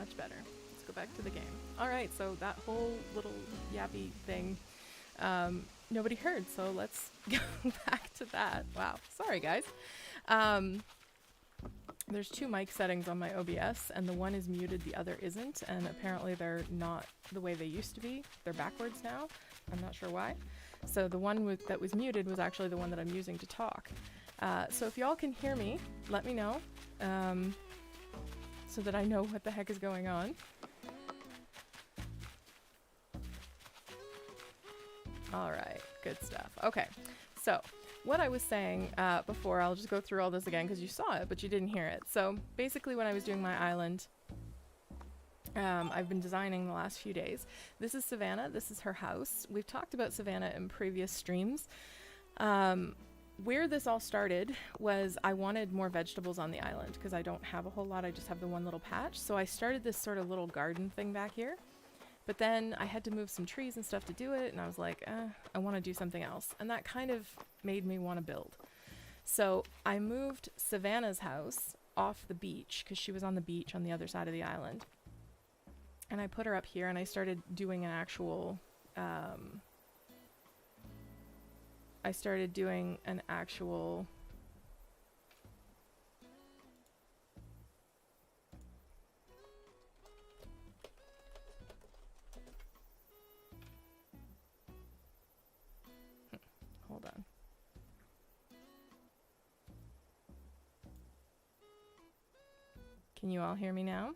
much better. Let's go back to the game. Alright, so that whole little yappy thing, nobody heard, so let's go back to that. Wow, sorry guys. There's two mic settings on my OBS, and the one is muted, the other isn't, and apparently they're not the way they used to be. They're backwards now. I'm not sure why. So the one that was muted was actually the one that I'm using to talk. So if y'all can hear me, let me know, so that I know what the heck is going on. Alright, good stuff. Okay, so what I was saying before, I'll just go through all this again because you saw it, but you didn't hear it. So basically when I was doing my island, I've been designing the last few days. This is Savannah, this is her house. We've talked about Savannah in previous streams. Where this all started was I wanted more vegetables on the island because I don't have a whole lot, I just have the one little patch. So I started this sort of little garden thing back here. But then I had to move some trees and stuff to do it, and I was like, I want to do something else. And that kind of made me want to build. So I moved Savannah's house off the beach, because she was on the beach on the other side of the island. And I put her up here, and I started doing an actual... Hold on. Can you all hear me now?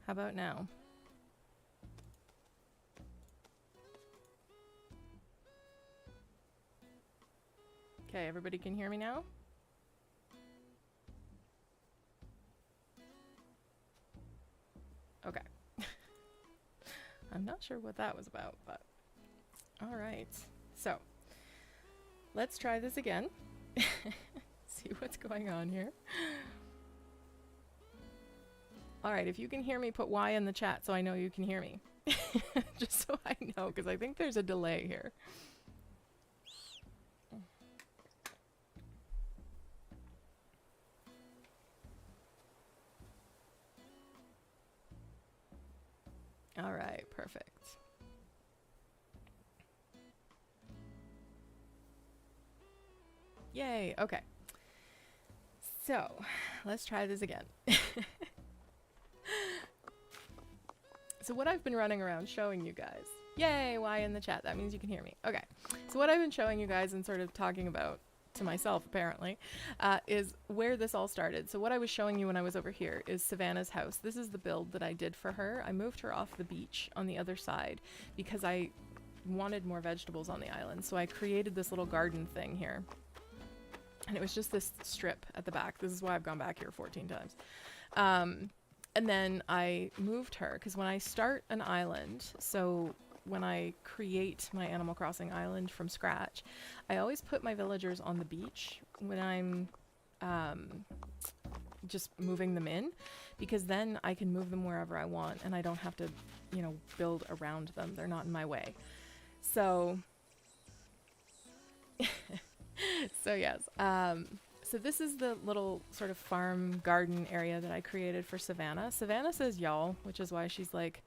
How about now? Okay, everybody can hear me now? Okay. I'm not sure what that was about, but... Alright, so let's try this again. See what's going on here. Alright, if you can hear me, put Y in the chat so I know you can hear me. Just so I know, because I think there's a delay here. Alright, perfect. Yay, okay. So, let's try this again. So what I've been running around showing you guys, yay, Y in the chat, that means you can hear me. Okay, so what I've been showing you guys and sort of talking about to myself apparently, is where this all started. So what I was showing you when I was over here is Savannah's house. This is the build that I did for her. I moved her off the beach on the other side because I wanted more vegetables on the island. So I created this little garden thing here. And it was just this strip at the back. This is why I've gone back here 14 times. And then I moved her, because when I start an island, so when I create my Animal Crossing island from scratch, I always put my villagers on the beach when I'm just moving them in, because then I can move them wherever I want and I don't have to, you know, build around them. They're not in my way. So, so yes. So this is the little sort of farm garden area that I created for Savannah. Savannah says y'all, which is why she's like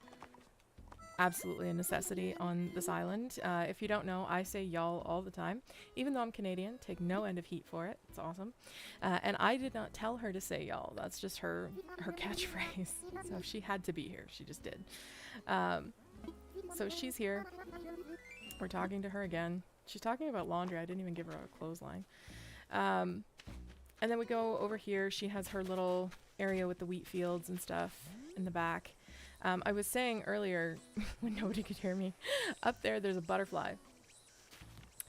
absolutely a necessity on this island. If you don't know, I say y'all all the time. Even though I'm Canadian, take no end of heat for it. It's awesome. And I did not tell her to say y'all. That's just her catchphrase. So she had to be here. She just did. So she's here. We're talking to her again. She's talking about laundry. I didn't even give her a clothesline. And then we go over here. She has her little area with the wheat fields and stuff in the back. I was saying earlier, when nobody could hear me, up there's a butterfly.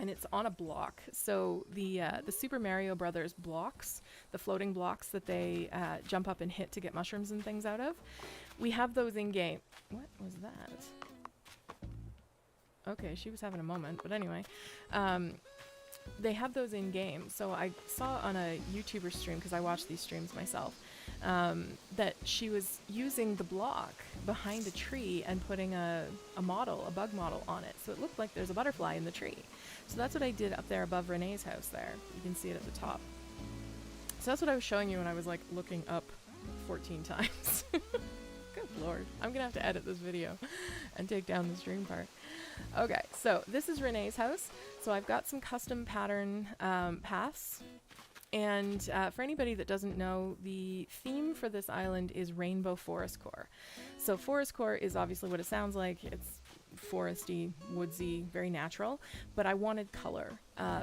and it's on a block. So the Super Mario Brothers blocks, the floating blocks that they jump up and hit to get mushrooms and things out of, we have those in game. What was that? Okay, she was having a moment, but anyway, they have those in game. So I saw on a YouTuber stream, because I watch these streams myself, that she was using the block behind a tree and putting a model, a bug model on it. So it looked like there's a butterfly in the tree. So that's what I did up there above Renee's house there. You can see it at the top. So that's what I was showing you when I was like looking up 14 times. Good lord. I'm gonna have to edit this video and take down the stream part. Okay, so this is Renee's house. So I've got some custom pattern paths. And for anybody that doesn't know, the theme for this island is rainbow forest core. So forest core is obviously what it sounds like. It's foresty, woodsy, very natural. But I wanted color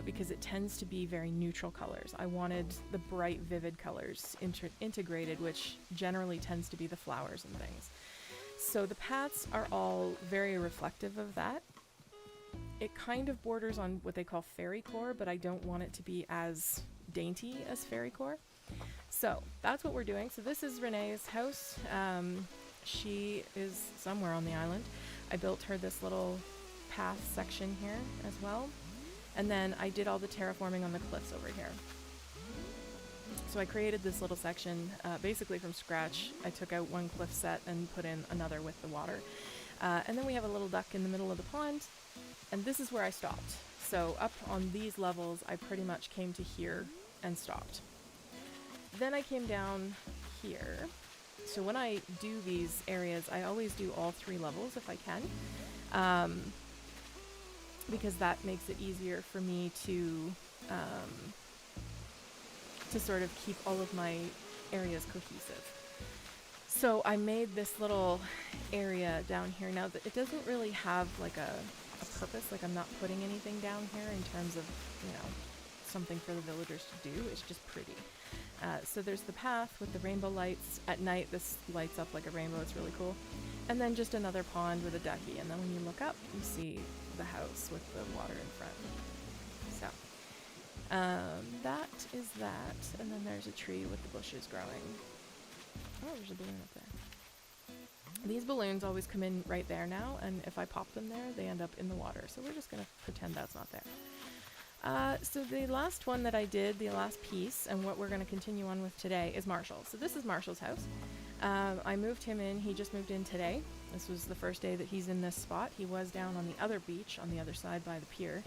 because it tends to be very neutral colors. I wanted the bright, vivid colors integrated, which generally tends to be the flowers and things. So the paths are all very reflective of that. It kind of borders on what they call fairy core, but I don't want it to be as dainty as fairy core. So that's what we're doing. So this is Renee's house. She is somewhere on the island. I built her this little path section here as well. And then I did all the terraforming on the cliffs over here. So I created this little section basically from scratch. I took out one cliff set and put in another with the water. And then we have a little duck in the middle of the pond. And this is where I stopped. So up on these levels, I pretty much came to here and stopped. Then I came down here. So when I do these areas, I always do all 3 levels if I can, because that makes it easier for me to sort of keep all of my areas cohesive. So I made this little area down here. Now it doesn't really have like a purpose, like I'm not putting anything down here in terms of, you know, something for the villagers to do. It's just pretty. So there's the path with the rainbow lights. At night this lights up like a rainbow. It's really cool. And then just another pond with a ducky, and then when you look up you see the house with the water in front. So that is that, and then there's a tree with the bushes growing. Oh, there's a balloon up there. These balloons always come in right there now, and if I pop them there, they end up in the water. So we're just going to pretend that's not there. So the last one that I did, the last piece, and what we're going to continue on with today is Marshall. So this is Marshall's house. I moved him in. He just moved in today. This was the first day that he's in this spot. He was down on the other beach, on the other side by the pier.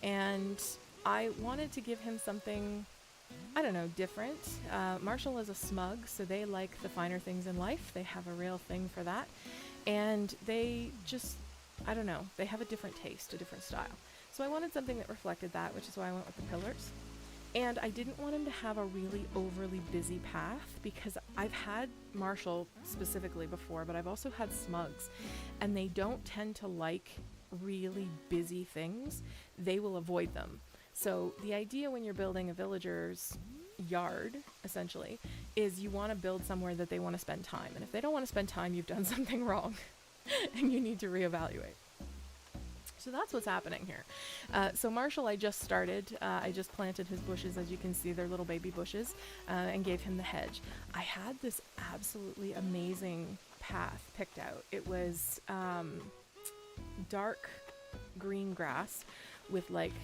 And I wanted to give him something, I don't know, different. Marshall is a smug, so they like the finer things in life. They have a real thing for that. And they just, I don't know, they have a different taste, a different style. So I wanted something that reflected that, which is why I went with the pillars. And I didn't want him to have a really overly busy path, because I've had Marshall specifically before, but I've also had smugs, and they don't tend to like really busy things. They will avoid them. So the idea when you're building a villager's yard, essentially, is you want to build somewhere that they want to spend time. And if they don't want to spend time, you've done something wrong and you need to reevaluate. So that's what's happening here. So Marshall, I just started. I just planted his bushes, as you can see, they're little baby bushes, and gave him the hedge. I had this absolutely amazing path picked out. It was dark green grass with like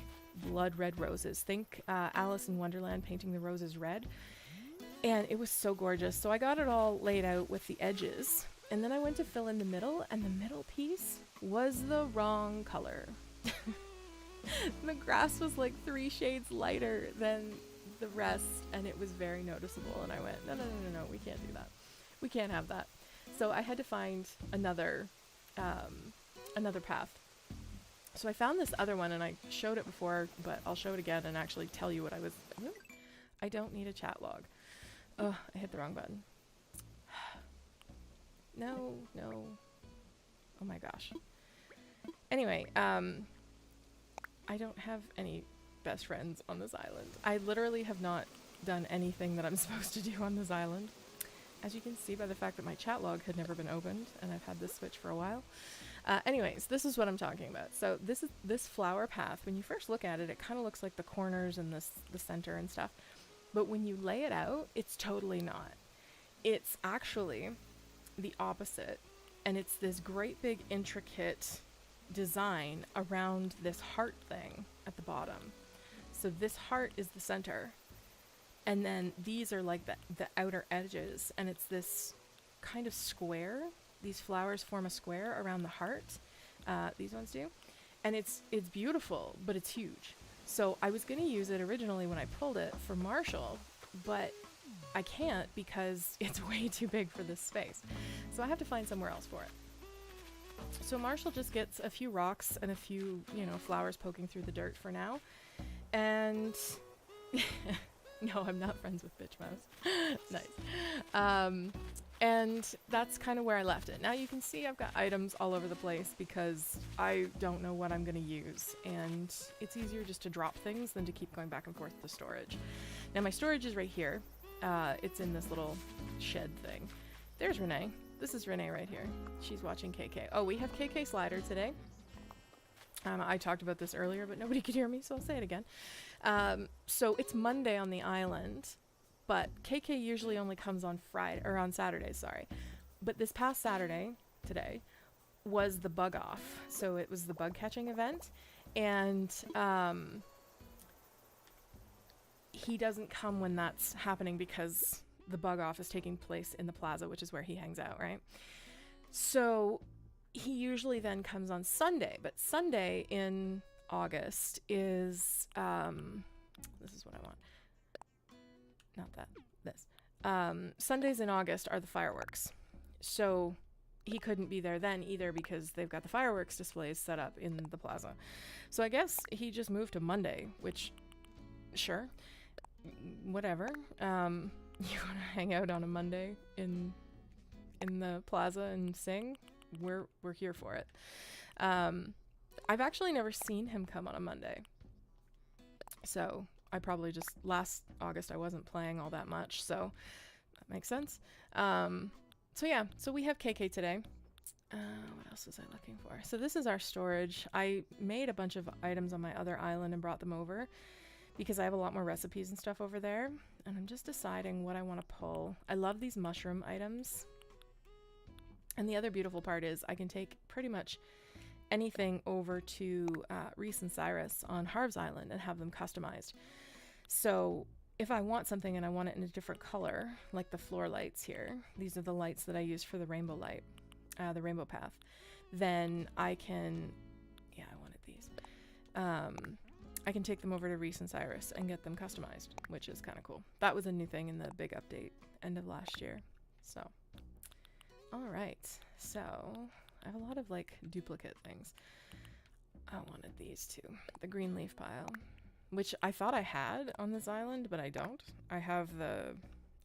blood red roses. Think Alice in Wonderland painting the roses red. And it was so gorgeous. So I got it all laid out with the edges. And then I went to fill in the middle, and the middle piece was the wrong color. The grass was like 3 shades lighter than the rest, and it was very noticeable. And I went, no, we can't do that. We can't have that. So I had to find another path. So I found this other one, and I showed it before, but I'll show it again and actually tell you what I was... I don't need a chat log. Oh, I hit the wrong button. No. Oh my gosh. Anyway, I don't have any best friends on this island. I literally have not done anything that I'm supposed to do on this island. As you can see by the fact that my chat log had never been opened, and I've had this switch for a while. Anyways, this is what I'm talking about. So this flower path. When you first look at it, it kind of looks like the corners and the center and stuff. But when you lay it out, it's totally not. It's actually the opposite. And it's this great big intricate design around this heart thing at the bottom. So this heart is the center. And then these are like the outer edges. And it's this kind of square. These flowers form a square around the heart. These ones do. And it's beautiful, but it's huge. So I was going to use it originally when I pulled it for Marshall, but I can't because it's way too big for this space. So I have to find somewhere else for it. So Marshall just gets a few rocks and a few, flowers poking through the dirt for now. And no, I'm not friends with Bitch Mouse. Nice. And that's kind of where I left it. Now you can see I've got items all over the place because I don't know what I'm going to use. And it's easier just to drop things than to keep going back and forth to storage. Now my storage is right here. It's in this little shed thing. There's Renee. This is Renee right here. She's watching KK. Oh, we have KK Slider today. I talked about this earlier, but nobody could hear me, so I'll say it again. So it's Monday on the island, but KK usually only comes on Friday or on Saturdays, sorry. But this past Saturday, today, was the bug off. So it was the bug catching event, and he doesn't come when that's happening because the bug off is taking place in the plaza, which is where he hangs out, right? So he usually then comes on Sunday, but Sunday in August is, this is what I want. Not that, this. Sundays in August are the fireworks. So he couldn't be there then either because they've got the fireworks displays set up in the plaza. So I guess he just moved to Monday, which, sure, whatever. You want to hang out on a Monday in the plaza and sing? We're here for it. I've actually never seen him come on a Monday. So I probably just, last August I wasn't playing all that much, so that makes sense. So yeah, so we have KK today. What else was I looking for? So this is our storage. I made a bunch of items on my other island and brought them over because I have a lot more recipes and stuff over there. And I'm just deciding what I want to pull. I love these mushroom items. And the other beautiful part is I can take pretty much anything over to Reese and Cyrus on Harv's Island and have them customized. So if I want something and I want it in a different color, like the floor lights here, these are the lights that I use for the rainbow light, the rainbow path, then I can, yeah, I wanted these. I can take them over to Reese and Cyrus and get them customized, which is kind of cool. That was a new thing in the big update end of last year. So, all right. So I have a lot of like duplicate things. I wanted these too. The green leaf pile, which I thought I had on this island, but I don't. I have the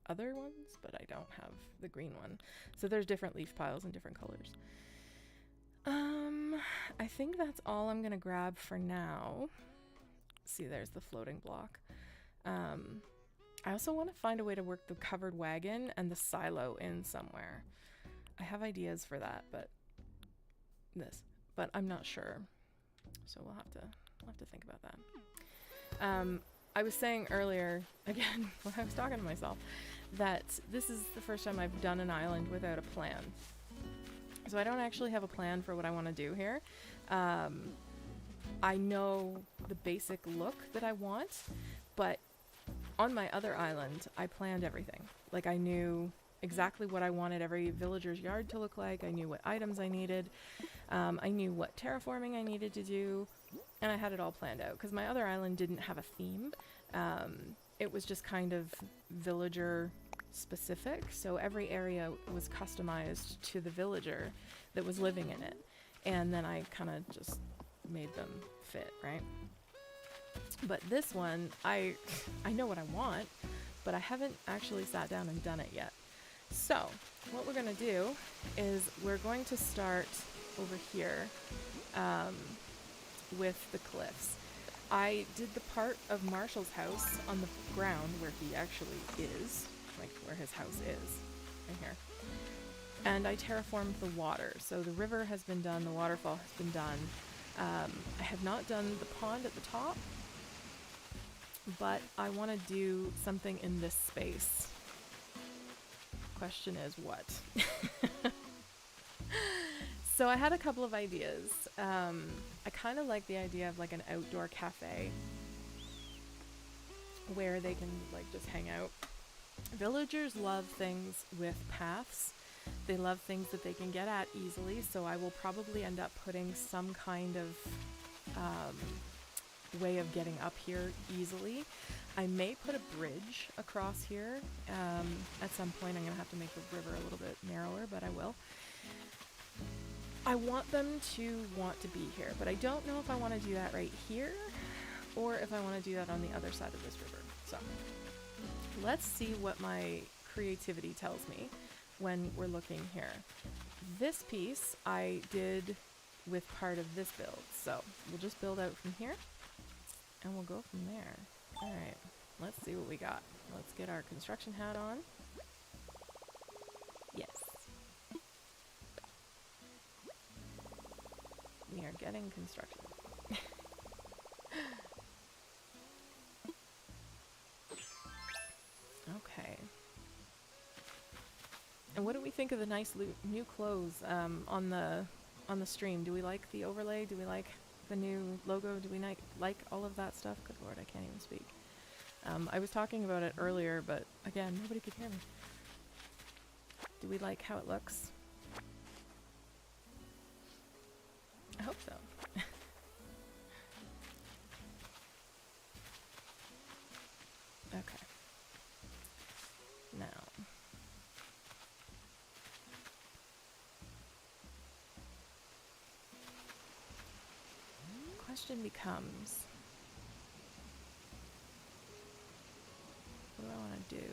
other ones, but I don't have the green one. So there's different leaf piles in different colors. I think that's all I'm gonna grab for now. See, there's the floating block. I also want to find a way to work the covered wagon and the silo in somewhere. I have ideas for that, but I'm not sure. So we'll have to think about that. I was saying earlier, again, when I was talking to myself, that this is the first time I've done an island without a plan. So I don't actually have a plan for what I want to do here. I know the basic look that I want, but on my other island, I planned everything. Like, I knew exactly what I wanted every villager's yard to look like. I knew what items I needed. I knew what terraforming I needed to do, and I had it all planned out because my other island didn't have a theme. It was just kind of villager specific, so every area was customized to the villager that was living in it, and then I kind of just made them fit, right? But this one, I know what I want, but I haven't actually sat down and done it yet. So what we're gonna do is we're going to start over here with the cliffs. I did the part of Marshall's house on the ground where he actually is, like where his house is, right here. and I terraformed the water. So the river has been done, the waterfall has been done. I have not done the pond at the top, but I want to do something in this space. Question is what? So I had a couple of ideas. I kind of like the idea of like an outdoor cafe where they can like just hang out. Villagers love things with paths. They love things that they can get at easily, so I will probably end up putting some kind of way of getting up here easily. I may put a bridge across here. At some point I'm going to have to make the river a little bit narrower, but I will. I want them to want to be here, but I don't know if I want to do that right here or if I want to do that on the other side of this river. So let's see what my creativity tells me when we're looking here. This piece I did with part of this build, so we'll just build out from here and we'll go from there. All right, let's see what we got. Let's get our construction hat on. Yes. We are getting construction. Okay. And what do we think of the nice new clothes on the stream? Do we like the overlay? Do we like the new logo? Do we like all of that stuff? Good lord, I can't even speak. I was talking about it earlier, but again, nobody could hear me. Do we like how it looks? I hope so. Okay. Now. Question becomes, what do I want to do?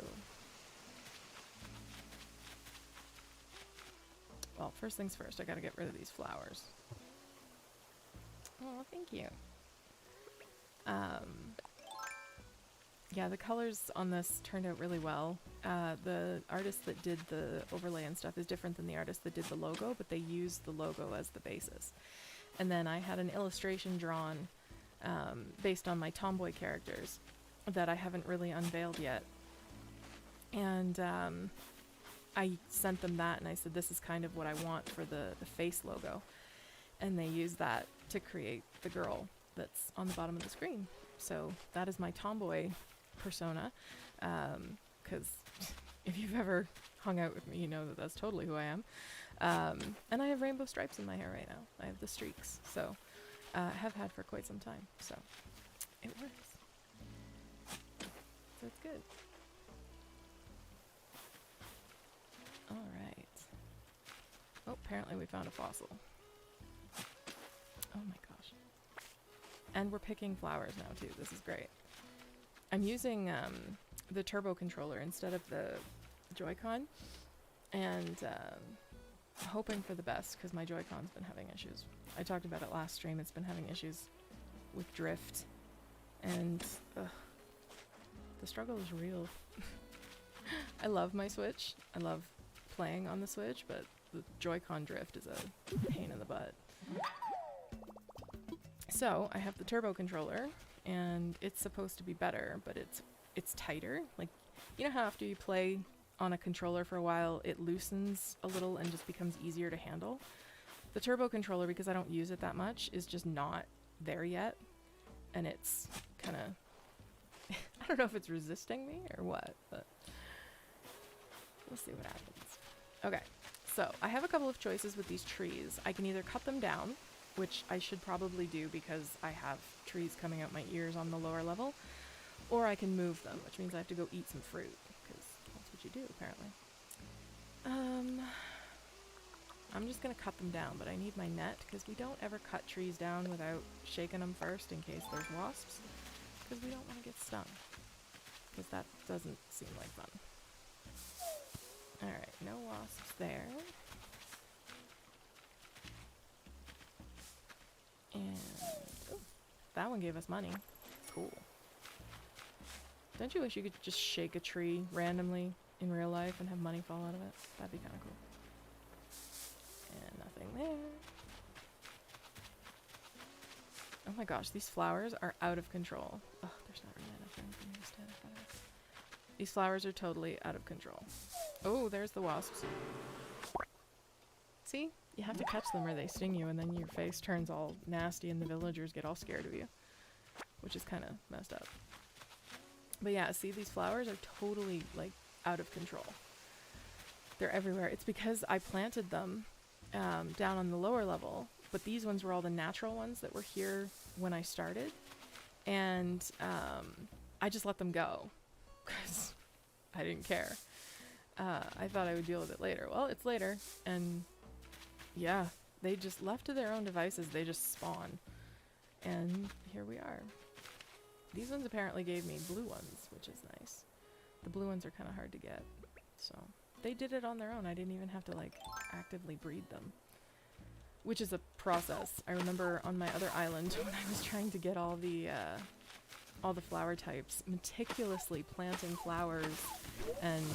Well, first things first, I gotta get rid of these flowers. Oh, thank you. Yeah, the colors on this turned out really well. The artist that did the overlay and stuff is different than the artist that did the logo, but they used the logo as the basis. And then I had an illustration drawn based on my tomboy characters that I haven't really unveiled yet. And I sent them that and I said, this is kind of what I want for the face logo. And they used that to create the girl that's on the bottom of the screen. So that is my tomboy persona, because if you've ever hung out with me, you know that that's totally who I am. And I have rainbow stripes in my hair right now. I have the streaks, so have had for quite some time. So it works. So it's good. All right. Oh, apparently we found a fossil. Oh my gosh. And we're picking flowers now too. This is great. I'm using the turbo controller instead of the Joy-Con, and hoping for the best because my Joy-Con's been having issues. I talked about it last stream. It's been having issues with drift, and the struggle is real. I love my Switch. I love playing on the Switch, but the Joy-Con drift is a pain in the butt. So I have the turbo controller, and it's supposed to be better, but it's tighter. Like, you know how after you play on a controller for a while, it loosens a little and just becomes easier to handle? The turbo controller, because I don't use it that much, is just not there yet, and it's kind of I don't know if it's resisting me or what, but we'll see what happens. Okay, so I have a couple of choices with these trees. I can either cut them down, which I should probably do because I have trees coming out my ears on the lower level, or I can move them, which means I have to go eat some fruit, because that's what you do, apparently. I'm just going to cut them down, but I need my net, because we don't ever cut trees down without shaking them first in case there's wasps, because we don't want to get stung, because that doesn't seem like fun. Alright, no wasps there. And ooh, that one gave us money. Cool. Don't you wish you could just shake a tree randomly in real life and have money fall out of it? That'd be kind of cool. there. Oh my gosh, these flowers are out of control. Oh, there's not really enough room for me to stand in front of it. These flowers are totally out of control. Oh, there's the wasps. See? You have to catch them or they sting you, and then your face turns all nasty and the villagers get all scared of you. Which is kind of messed up. But yeah, see, these flowers are totally, like, out of control. They're everywhere. It's because I planted them down on the lower level, but these ones were all the natural ones that were here when I started. And I just let them go because I didn't care. I thought I would deal with it later. Well, it's later, and yeah, they just left to their own devices, they just spawn. And here we are. These ones apparently gave me blue ones, which is nice. The blue ones are kind of hard to get, so they did it on their own. I didn't even have to like actively breed them, which is a process. I remember on my other island when I was trying to get all the flower types, meticulously planting flowers and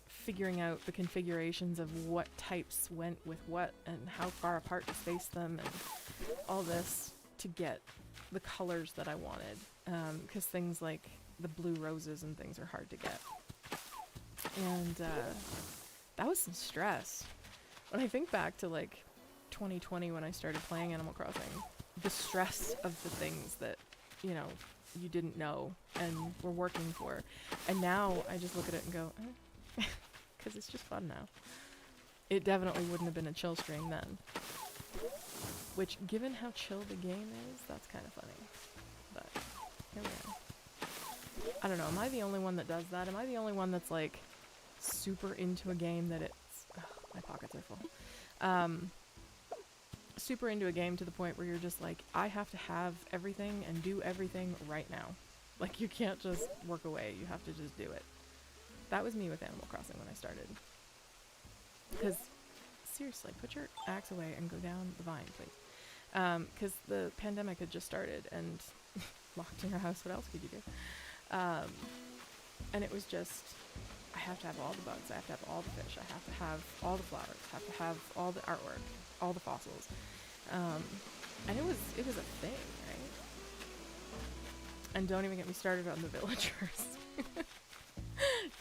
figuring out the configurations of what types went with what and how far apart to space them and all this to get the colors that I wanted, because things like the blue roses and things are hard to get. And that was some stress. When I think back to like 2020 when I started playing Animal Crossing, the stress of the things that, you know, you didn't know and were working for. And now I just look at it and go, because it's just fun now. It definitely wouldn't have been a chill stream then. Which, given how chill the game is, that's kind of funny. But here we are. I don't know, am I the only one that does that? Am I the only one that's like super into a game that it's... Oh, my pockets are full. Super into a game to the point where you're just like, I have to have everything and do everything right now. Like, you can't just work away, you have to just do it. That was me with Animal Crossing when I started. Because, seriously, put your axe away and go down the vine, please. Because the pandemic had just started and locked in your house, what else could you do? And it was just, I have to have all the bugs, I have to have all the fish, I have to have all the flowers, I have to have all the artwork, all the fossils. And it was a thing, right? And don't even get me started on the villagers.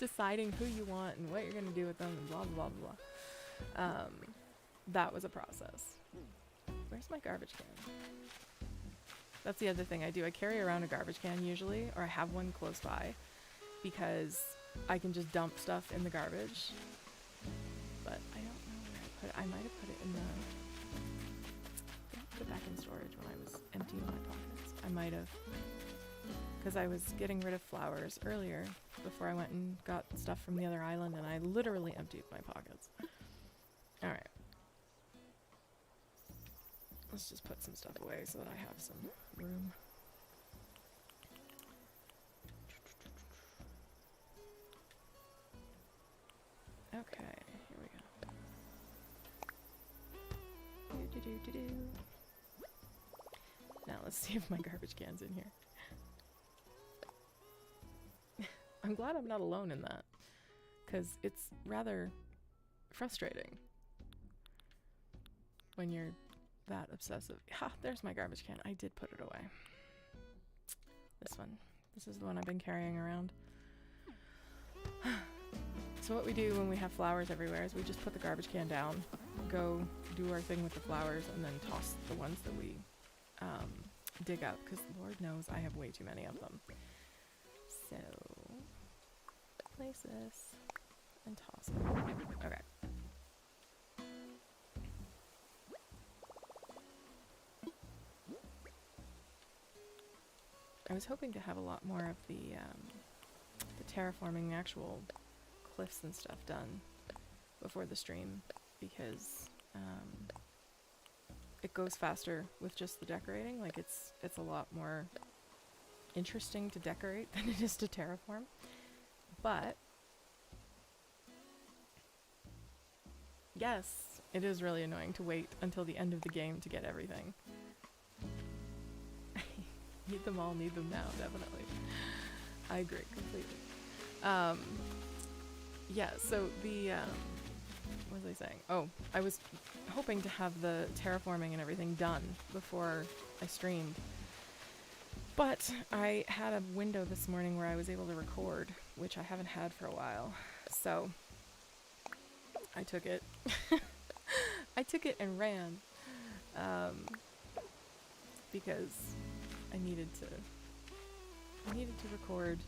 Deciding who you want and what you're going to do with them and blah, blah, blah, blah. That was a process. Where's my garbage can? That's the other thing I do. I carry around a garbage can usually, or I have one close by, because I can just dump stuff in the garbage. But I don't know where I put it. I might have put it in put it back in storage when I was emptying my pockets. I might have. Because I was getting rid of flowers earlier before I went and got stuff from the other island, and I literally emptied my pockets. Alright. Let's just put some stuff away so that I have some room. Okay, here we go. Do-do-do-do-do. Now let's see if my garbage can's in here. I'm glad I'm not alone in that, because it's rather frustrating when you're that obsessive. Ha, there's my garbage can. I did put it away. This one. This is the one I've been carrying around. So what we do when we have flowers everywhere is we just put the garbage can down, go do our thing with the flowers, and then toss the ones that we dig up, because Lord knows I have way too many of them. So... place this and toss it. Okay. I was hoping to have a lot more of the terraforming, actual cliffs and stuff done before the stream, because it goes faster with just the decorating. Like, it's a lot more interesting to decorate than it is to terraform. But yes, it is really annoying to wait until the end of the game to get everything. Need them all, need them now, definitely. I agree completely. Yeah, so the What was I saying? Oh, I was hoping to have the terraforming and everything done before I streamed. But I had a window this morning where I was able to record, which I haven't had for a while. So I took it. I took it and ran. Because I needed to record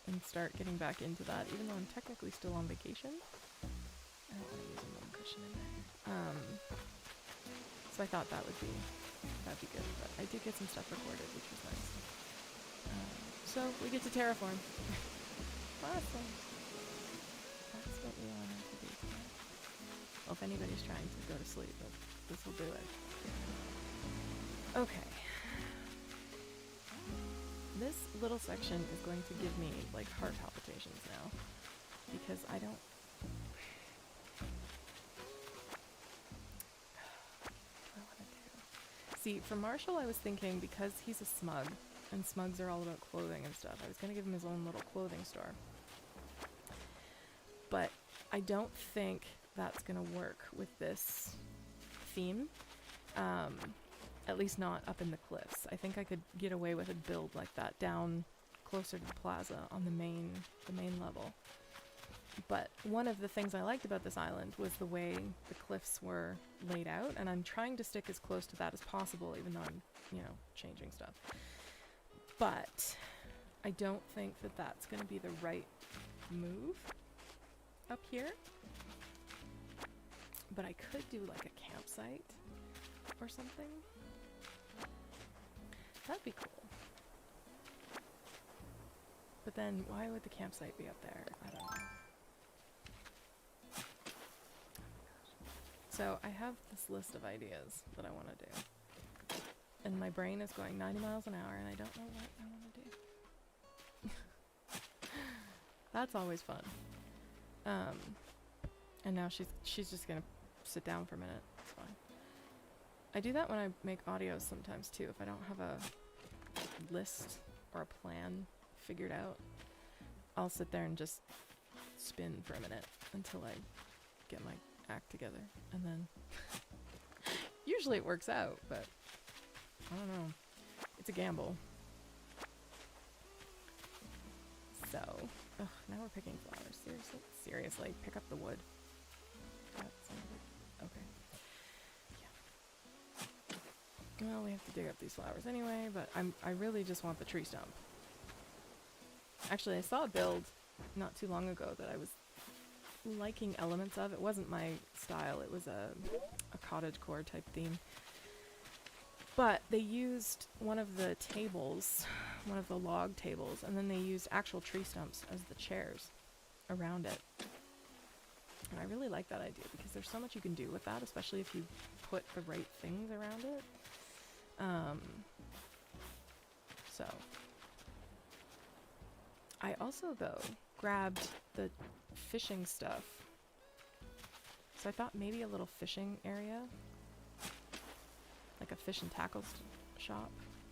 and start getting back into that, even though I'm technically still on vacation. I don't want to use a moon cushion in there. So I thought that'd be good, but I did get some stuff recorded, which was nice. So we get to terraform. Awesome. That's what we wanted to do tonight. Well, if anybody's trying to go to sleep, this will do it. Okay. This little section is going to give me like heart palpitations now, because I don't. What do I want to do? See, for Marshall, I was thinking, because he's a smug, and smugs are all about clothing and stuff, I was going to give him his own little clothing store. But I don't think that's going to work with this theme. At least not up in the cliffs. I think I could get away with a build like that down closer to the plaza on the main level. But one of the things I liked about this island was the way the cliffs were laid out, and I'm trying to stick as close to that as possible, even though I'm, changing stuff. But I don't think that that's going to be the right move up here. But I could do like a campsite or something. That'd be cool. But then why would the campsite be up there? I don't know. So I have this list of ideas that I want to do. And my brain is going 90 miles an hour and I don't know what I want to do. That's always fun. And now she's just gonna sit down for a minute. It's fine. I do that when I make audios sometimes too. If I don't have a list or a plan figured out, I'll sit there and just spin for a minute until I get my act together. And then usually it works out, but I don't know. It's a gamble. So, now we're picking flowers. Seriously, pick up the wood. Okay. Well, we have to dig up these flowers anyway, but I really just want the tree stump. Actually, I saw a build not too long ago that I was liking elements of. It wasn't my style, it was a cottagecore type theme. But they used one of the tables, one of the log tables, and then they used actual tree stumps as the chairs around it. And I really like that idea because there's so much you can do with that, especially if you put the right things around it. So I also, though, grabbed the fishing stuff. So I thought maybe a little fishing area, like a fish and tackle shop.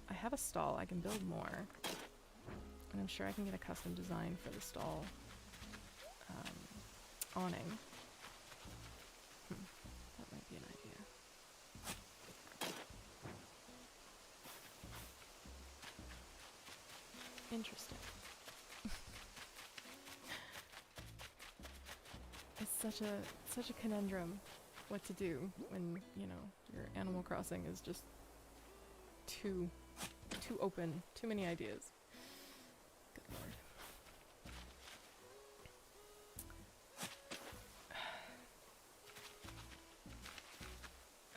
I have a stall, I can build more. And I'm sure I can get a custom design for the stall awning. That might be an idea. Interesting. It's such a conundrum what to do when, your Animal Crossing is just too open, too many ideas. Good lord.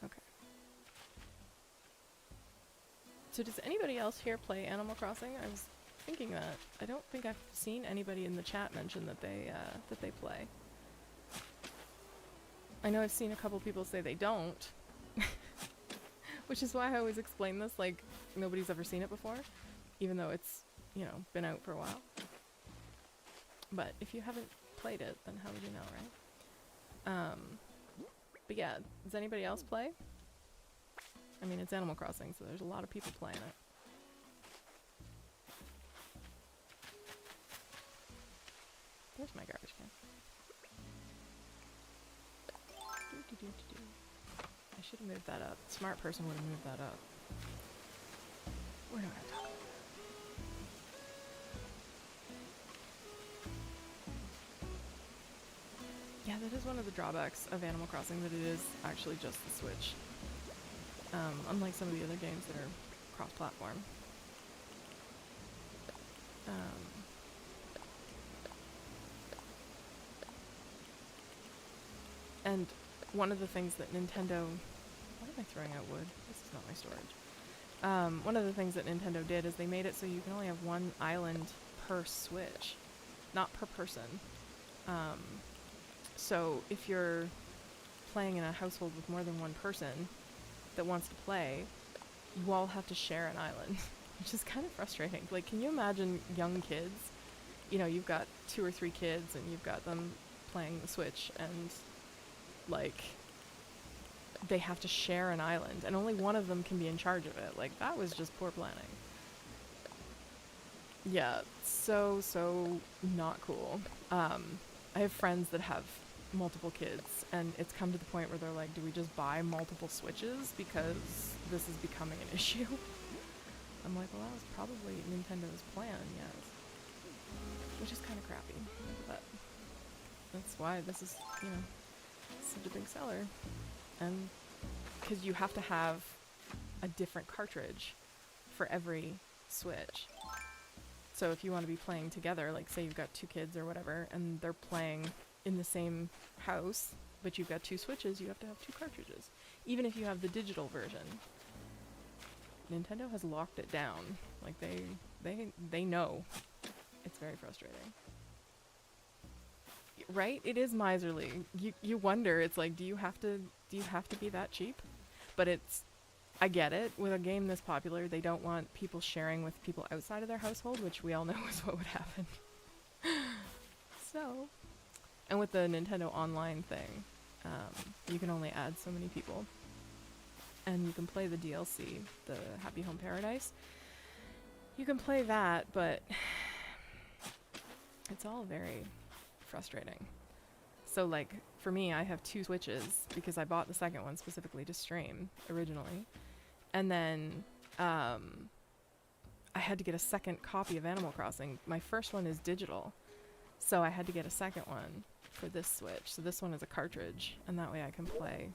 Okay. So does anybody else here play Animal Crossing? I was thinking that. I don't think I've seen anybody in the chat mention that they play. I know I've seen a couple people say they don't, which is why I always explain this like nobody's ever seen it before, even though it's, been out for a while. But if you haven't played it, then how would you know, right? But yeah, does anybody else play? I mean, it's Animal Crossing, so there's a lot of people playing it. There's my garbage can. I should have moved that up. Smart person would have moved that up. We're not gonna talk about that. Yeah, that is one of the drawbacks of Animal Crossing, that it is actually just the Switch. Unlike some of the other games that are cross-platform. And one of the things that Nintendo... Why am I throwing out wood? This is not my storage. One of the things that Nintendo did is they made it so you can only have one island per Switch, not per person. So if you're playing in a household with more than one person that wants to play, you all have to share an island, which is kind of frustrating. Like, can you imagine young kids? You know, you've got 2 or 3 kids and you've got them playing the Switch, and like they have to share an island and only one of them can be in charge of it. Like, that was just poor planning. Yeah, so not cool. I have friends that have multiple kids, and it's come to the point where they're like, do we just buy multiple Switches because this is becoming an issue? I'm like, well, that was probably Nintendo's plan, yes. Which is kind of crappy, but that's why this is, you know, such a big seller. And because you have to have a different cartridge for every Switch. So if you want to be playing together, like say you've got 2 kids or whatever, and they're playing in the same house, but you've got 2 Switches, you have to have 2 cartridges. Even if you have the digital version. Nintendo has locked it down. Like, they know. It's very frustrating. Right? It is miserly. You wonder, it's like, do you have to be that cheap? But I get it. With a game this popular, they don't want people sharing with people outside of their household, which we all know is what would happen. So, and with the Nintendo Online thing, you can only add so many people. And you can play the DLC, the Happy Home Paradise. You can play that, but it's all very frustrating. So, like, for me, I have 2 Switches because I bought the second one specifically to stream originally. And then I had to get a second copy of Animal Crossing. My first one is digital, so I had to get a second one for this Switch. So this one is a cartridge, and that way I can play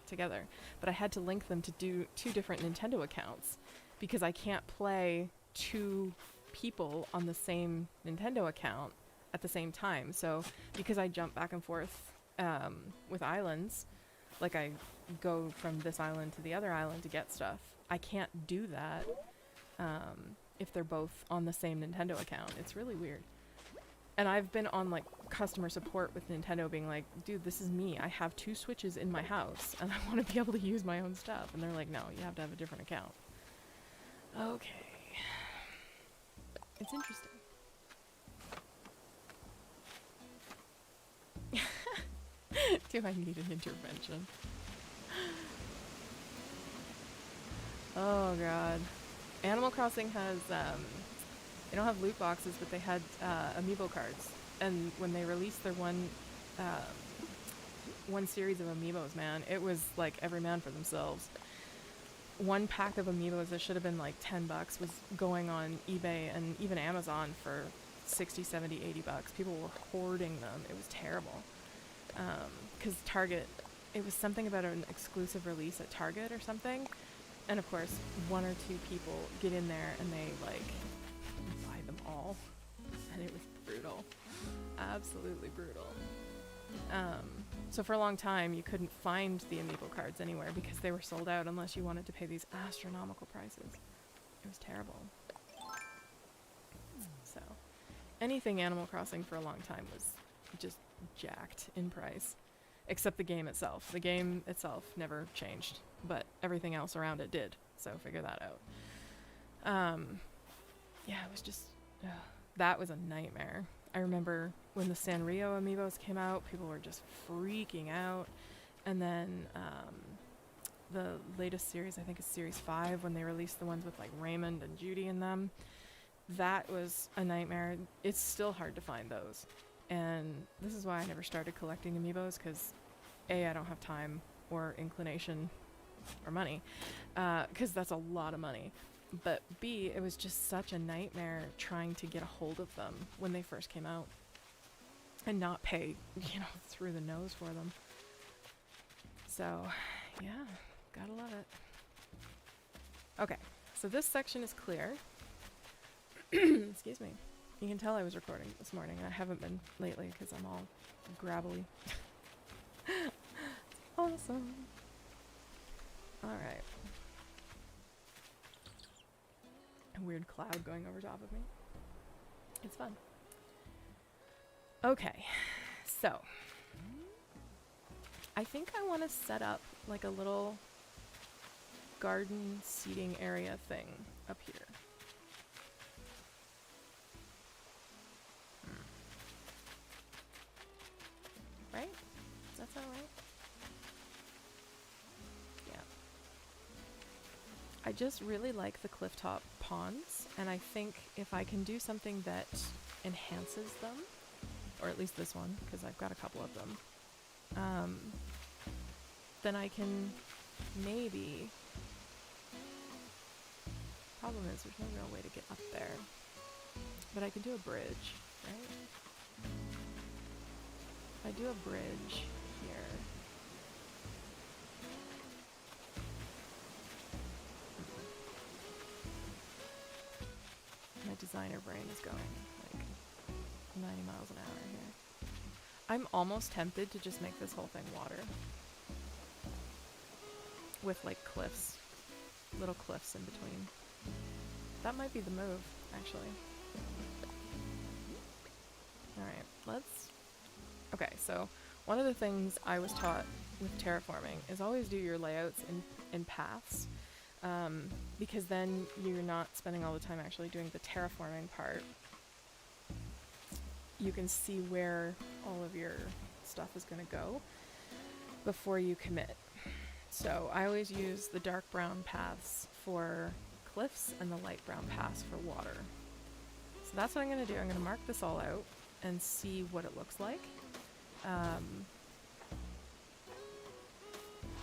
together. But I had to link them to do 2 different Nintendo accounts because I can't play 2 people on the same Nintendo account at the same time. So because I jump back and forth with islands, like I go from this island to the other island to get stuff, I can't do that if they're both on the same Nintendo account. It's really weird. And I've been on like customer support with Nintendo being like, dude, this is me. I have 2 Switches in my house and I want to be able to use my own stuff. And they're like, no, you have to have a different account. Okay. It's interesting. Do I need an intervention? Oh god. Animal Crossing has, they don't have loot boxes, but they had amiibo cards. And when they released their one series of amiibos, man, it was like every man for themselves. One pack of amiibos that should have been like $10 was going on eBay and even Amazon for 60, 70, 80 bucks. People were hoarding them. It was terrible. Because Target, it was something about an exclusive release at Target or something. And of course, 1 or 2 people get in there and they like buy them all. And it was brutal. Absolutely brutal. So for a long time, you couldn't find the amiibo cards anywhere because they were sold out unless you wanted to pay these astronomical prices. It was terrible. So, anything Animal Crossing for a long time was just jacked in price. Except the game itself. The game itself never changed, but everything else around it did. So figure that out. Yeah, it was just... that was a nightmare. I remember when the Sanrio amiibos came out, people were just freaking out. And then the latest series, I think it's Series 5, when they released the ones with like Raymond and Judy in them, that was a nightmare. It's still hard to find those. And this is why I never started collecting amiibos, because A, I don't have time, or inclination or money, because that's a lot of money. But B, it was just such a nightmare trying to get a hold of them when they first came out and not pay, through the nose for them. So, yeah, gotta love it. Okay, so this section is clear. Excuse me. You can tell I was recording this morning. I haven't been lately because I'm all gravelly. Awesome. Alright. A weird cloud going over top of me. It's fun. Okay, so I think I want to set up like a little garden seating area thing up here. Right? Does that sound right? Yeah. I just really like the clifftop ponds, and I think if I can do something that enhances them, or at least this one, because I've got a couple of them, then I can maybe... Problem is, there's no real way to get up there. But I can do a bridge, right? If I do a bridge here... My designer brain is going like 90 miles an hour here. I'm almost tempted to just make this whole thing water. With like cliffs. Little cliffs in between. That might be the move, actually. Alright, let's... Okay, so one of the things I was taught with terraforming is always do your layouts in paths. Because then you're not spending all the time actually doing the terraforming part. You can see where all of your stuff is going to go before you commit. So I always use the dark brown paths for cliffs and the light brown paths for water. So that's what I'm going to do. I'm going to mark this all out and see what it looks like.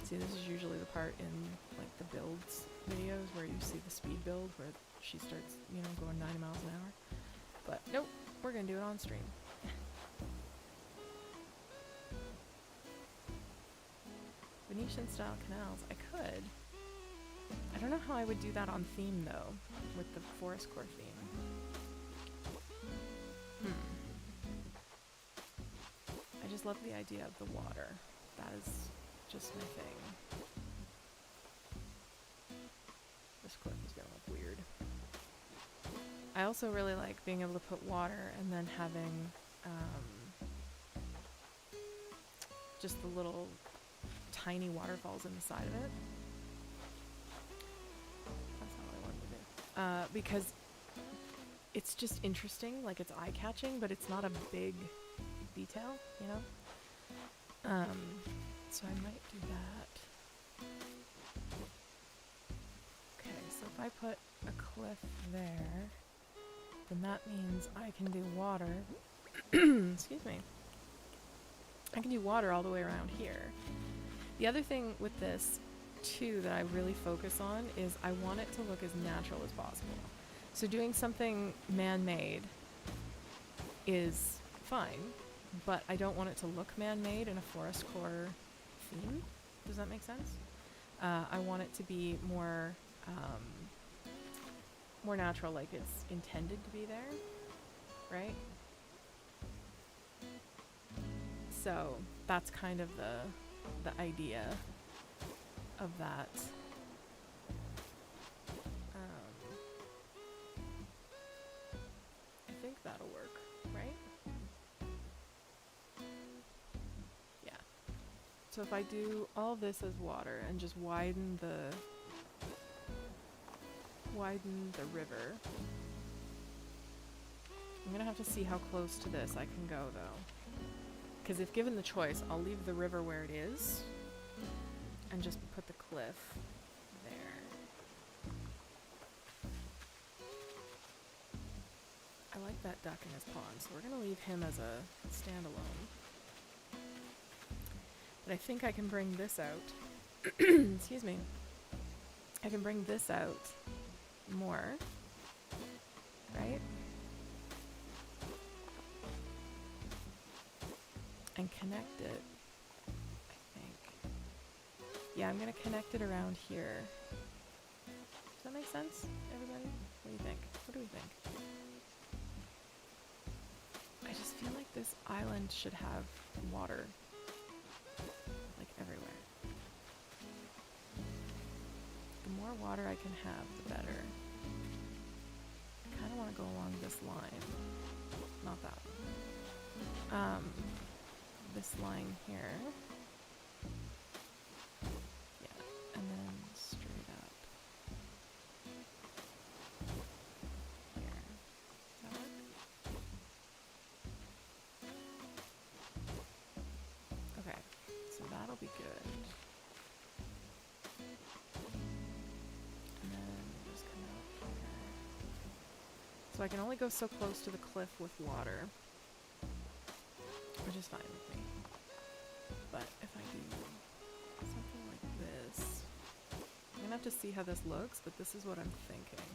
See, this is usually the part in like the builds videos where you see the speed build where she starts, going 90 miles an hour. But nope, we're going to do it on stream. Venetian style canals. I could. I don't know how I would do that on theme though, with the forest core theme. I just love the idea of the water. That is just my thing. This cliff is gonna look weird. I also really like being able to put water and then having just the little tiny waterfalls in the side of it. That's not what I wanted to do. Because it's just interesting, like it's eye-catching, but it's not a big detail, So I might do that. Okay, so if I put a cliff there, then that means I can do water. Excuse me. I can do water all the way around here. The other thing with this, too, that I really focus on is I want it to look as natural as possible. So doing something man-made is fine, but I don't want it to look man-made in a forest core theme. Does that make sense? I want it to be more natural, like it's intended to be there, right? So that's kind of the idea of that. I think that'll work, right? Yeah. So if I do all this as water and just widen the river. I'm gonna have to see how close to this I can go though. Because if given the choice, I'll leave the river where it is and just put the cliff there. I like that duck in his pond, so we're gonna leave him as a standalone. But I think I can bring this out. Excuse me. I can bring this out more, right? And connect it, I think. Yeah, I'm gonna connect it around here. Does that make sense, everybody? What do you think? What do we think? I just feel like this island should have water, like everywhere. The more water I can have, the better. I kind of want to go along this line. Not that one. This line here. Yeah, and then straight up. Here. Does that work? Okay, so that'll be good. And then just come out here. So I can only go so close to the cliff with water, which is fine with me. But if I do something like this, I'm gonna have to see how this looks, but this is what I'm thinking.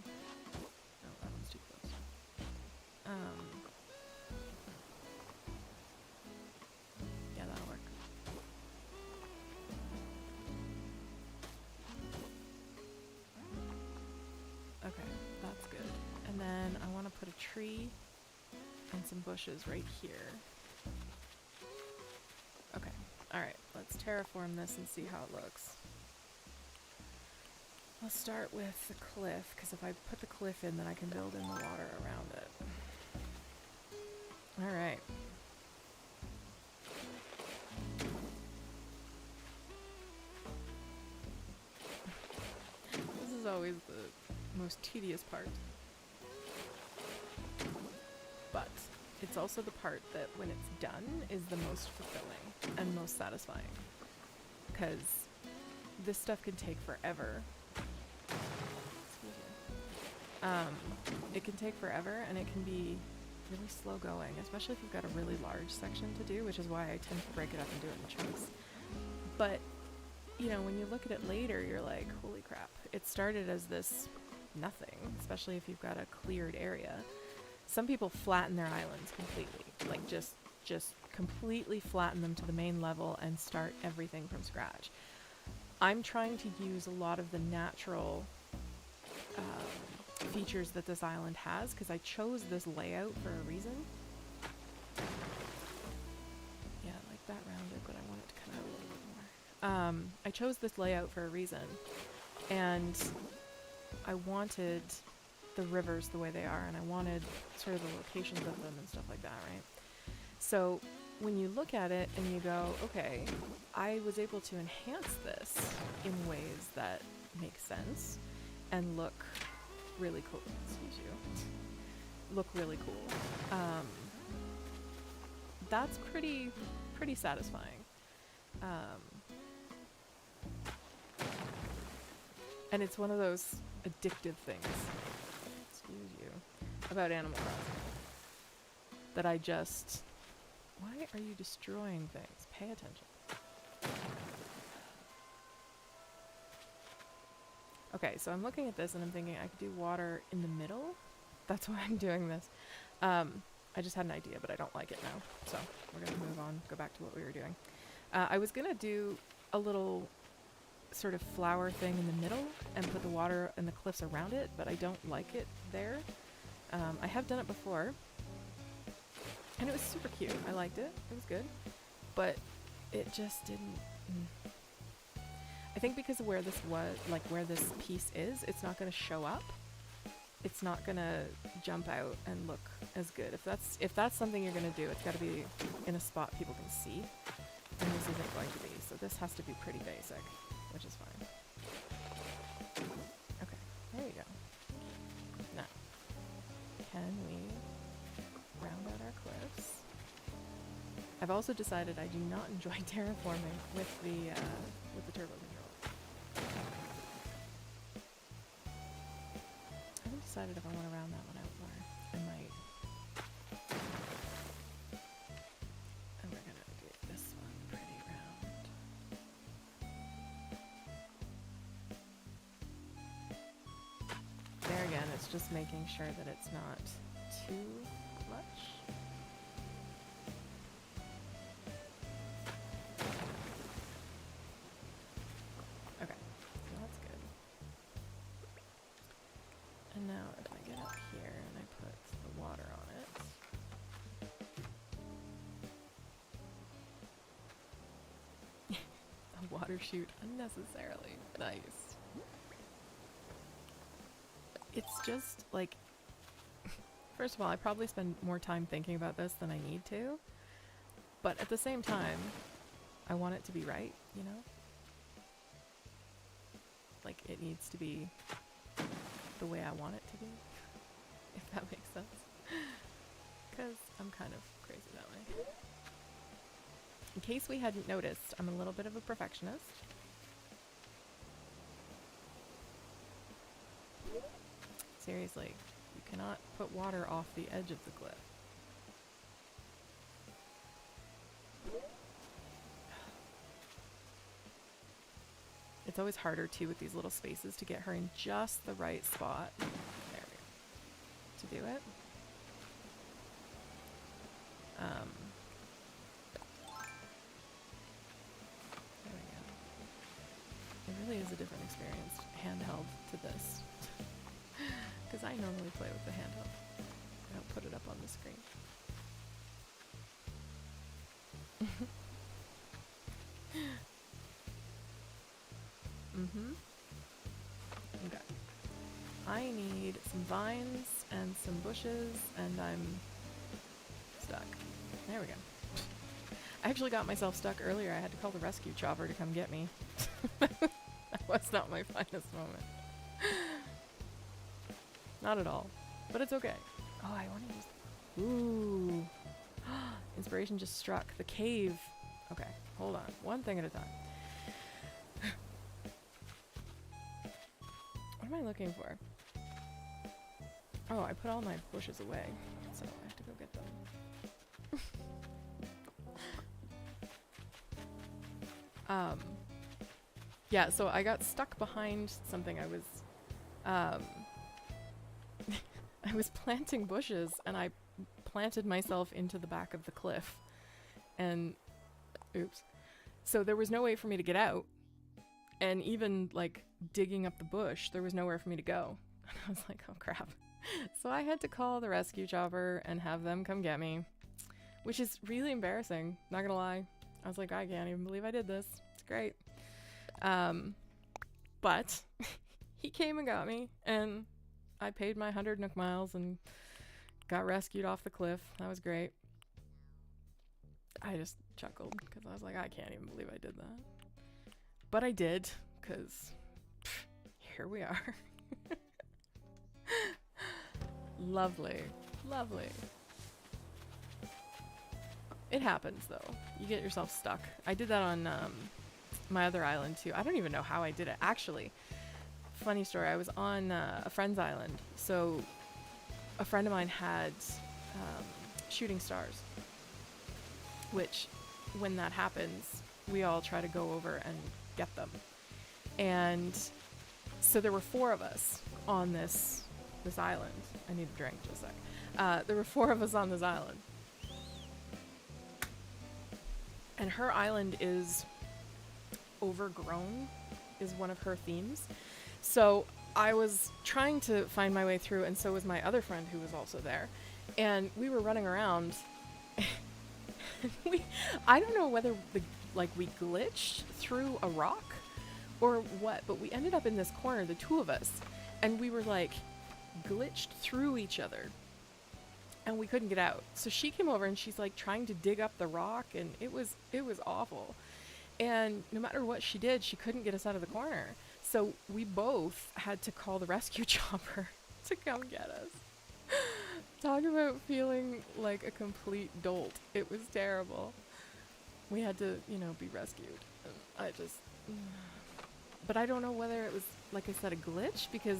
Oh, that one's too close. Yeah, that'll work. Okay, that's good. And then I want to put a tree and some bushes right here. Okay, alright, let's terraform this and see how it looks. I'll start with the cliff, because if I put the cliff in, then I can build in the water around it. Alright. This is always the most tedious part. But it's also the part that, when it's done, is the most fulfilling and most satisfying. Because this stuff can take forever. Excuse me. It can take forever, and it can be really slow going, especially if you've got a really large section to do, which is why I tend to break it up and do it in chunks. But, you know, when you look at it later, you're like, holy crap. It started as this nothing, especially if you've got a cleared area. Some people flatten their islands completely, like just completely flatten them to the main level and start everything from scratch. I'm trying to use a lot of the natural features that this island has, because I chose this layout for a reason. Yeah, I like that rounded, but I want it to come out a little bit more. I chose this layout for a reason, and I wanted the rivers the way they are, and I wanted sort of the locations of them and stuff like that, right? So when you look at it and you go, okay, I was able to enhance this in ways that make sense and look really cool. Excuse you. Look really cool. That's pretty satisfying. And it's one of those addictive things, excuse you, about Animal Crossing, that I just... Why are you destroying things? Pay attention. Okay, so I'm looking at this and I'm thinking I could do water in the middle. That's why I'm doing this. I just had an idea, but I don't like it now. So we're going to move on, go back to what we were doing. I was going to do a little sort of flower thing in the middle and put the water and the cliffs around it, but I don't like it there. I have done it before, and it was super cute. I liked it. It was good. But it just didn't... I think because of where this was, like where this piece is, it's not going to show up. It's not going to jump out and look as good. If that's something you're going to do, it's got to be in a spot people can see. And this isn't going to be. So this has to be pretty basic, which is fine. Okay, there you go. Now, can we round out our cliffs? I've also decided I do not enjoy terraforming with the turbo control. I haven't decided if I want to round that one out more. I might. And we're gonna do this one pretty round. again, it's just making sure that it's not too much. Okay, so that's good. And now if I get up here and I put the water on it. A water shoot unnecessarily. Nice. It's just like, first of all, I probably spend more time thinking about this than I need to, but at the same time, I want it to be right, you know? Like, it needs to be the way I want it to be, if that makes sense. Because I'm kind of crazy that way. In case we hadn't noticed, I'm a little bit of a perfectionist. Seriously, you cannot put water off the edge of the cliff. It's always harder too with these little spaces to get her in just the right spot. There we go. To do it. There we go. It really is a different experience, handheld to this. Because I normally play with the handheld. I don't put it up on the screen. Okay. I need some vines and some bushes, and I'm stuck. There we go. I actually got myself stuck earlier. I had to call the rescue chopper to come get me. That was not my finest moment. Not at all. But it's okay. Oh, I want to use... Ooh. Inspiration just struck. The cave. Okay, hold on. One thing at a time. What am I looking for? Oh, I put all my bushes away, so I have to go get them. Yeah, so I got stuck behind something. I was I was planting bushes, and I planted myself into the back of the cliff. And, oops. So there was no way for me to get out. And even, like, digging up the bush, there was nowhere for me to go. And I was like, oh crap. So I had to call the rescue chopper and have them come get me. Which is really embarrassing, not gonna lie. I was like, I can't even believe I did this. It's great. But he came and got me, and I paid my 100 Nook miles and got rescued off the cliff. That was great. I just chuckled because I was like, I can't even believe I did that. But I did, because here we are. Lovely. Lovely. It happens, though. You get yourself stuck. I did that on my other island, too. I don't even know how I did it. Actually, funny story. I was on a friend's island. So a friend of mine had shooting stars, which when that happens, we all try to go over and get them. And so there were 4 of us on this island. I need a drink, just a sec. There were 4 of us on this island. And her island is overgrown, is one of her themes. So I was trying to find my way through, and so was my other friend who was also there. And we were running around. I don't know whether we glitched through a rock or what, but we ended up in this corner, the 2 of us, and we were like glitched through each other, and we couldn't get out. So she came over and she's like trying to dig up the rock, and it was awful. And no matter what she did, she couldn't get us out of the corner. So we both had to call the rescue chopper to come get us. Talk about feeling like a complete dolt. It was terrible. We had to, be rescued. And but I don't know whether it was, like I said, a glitch, because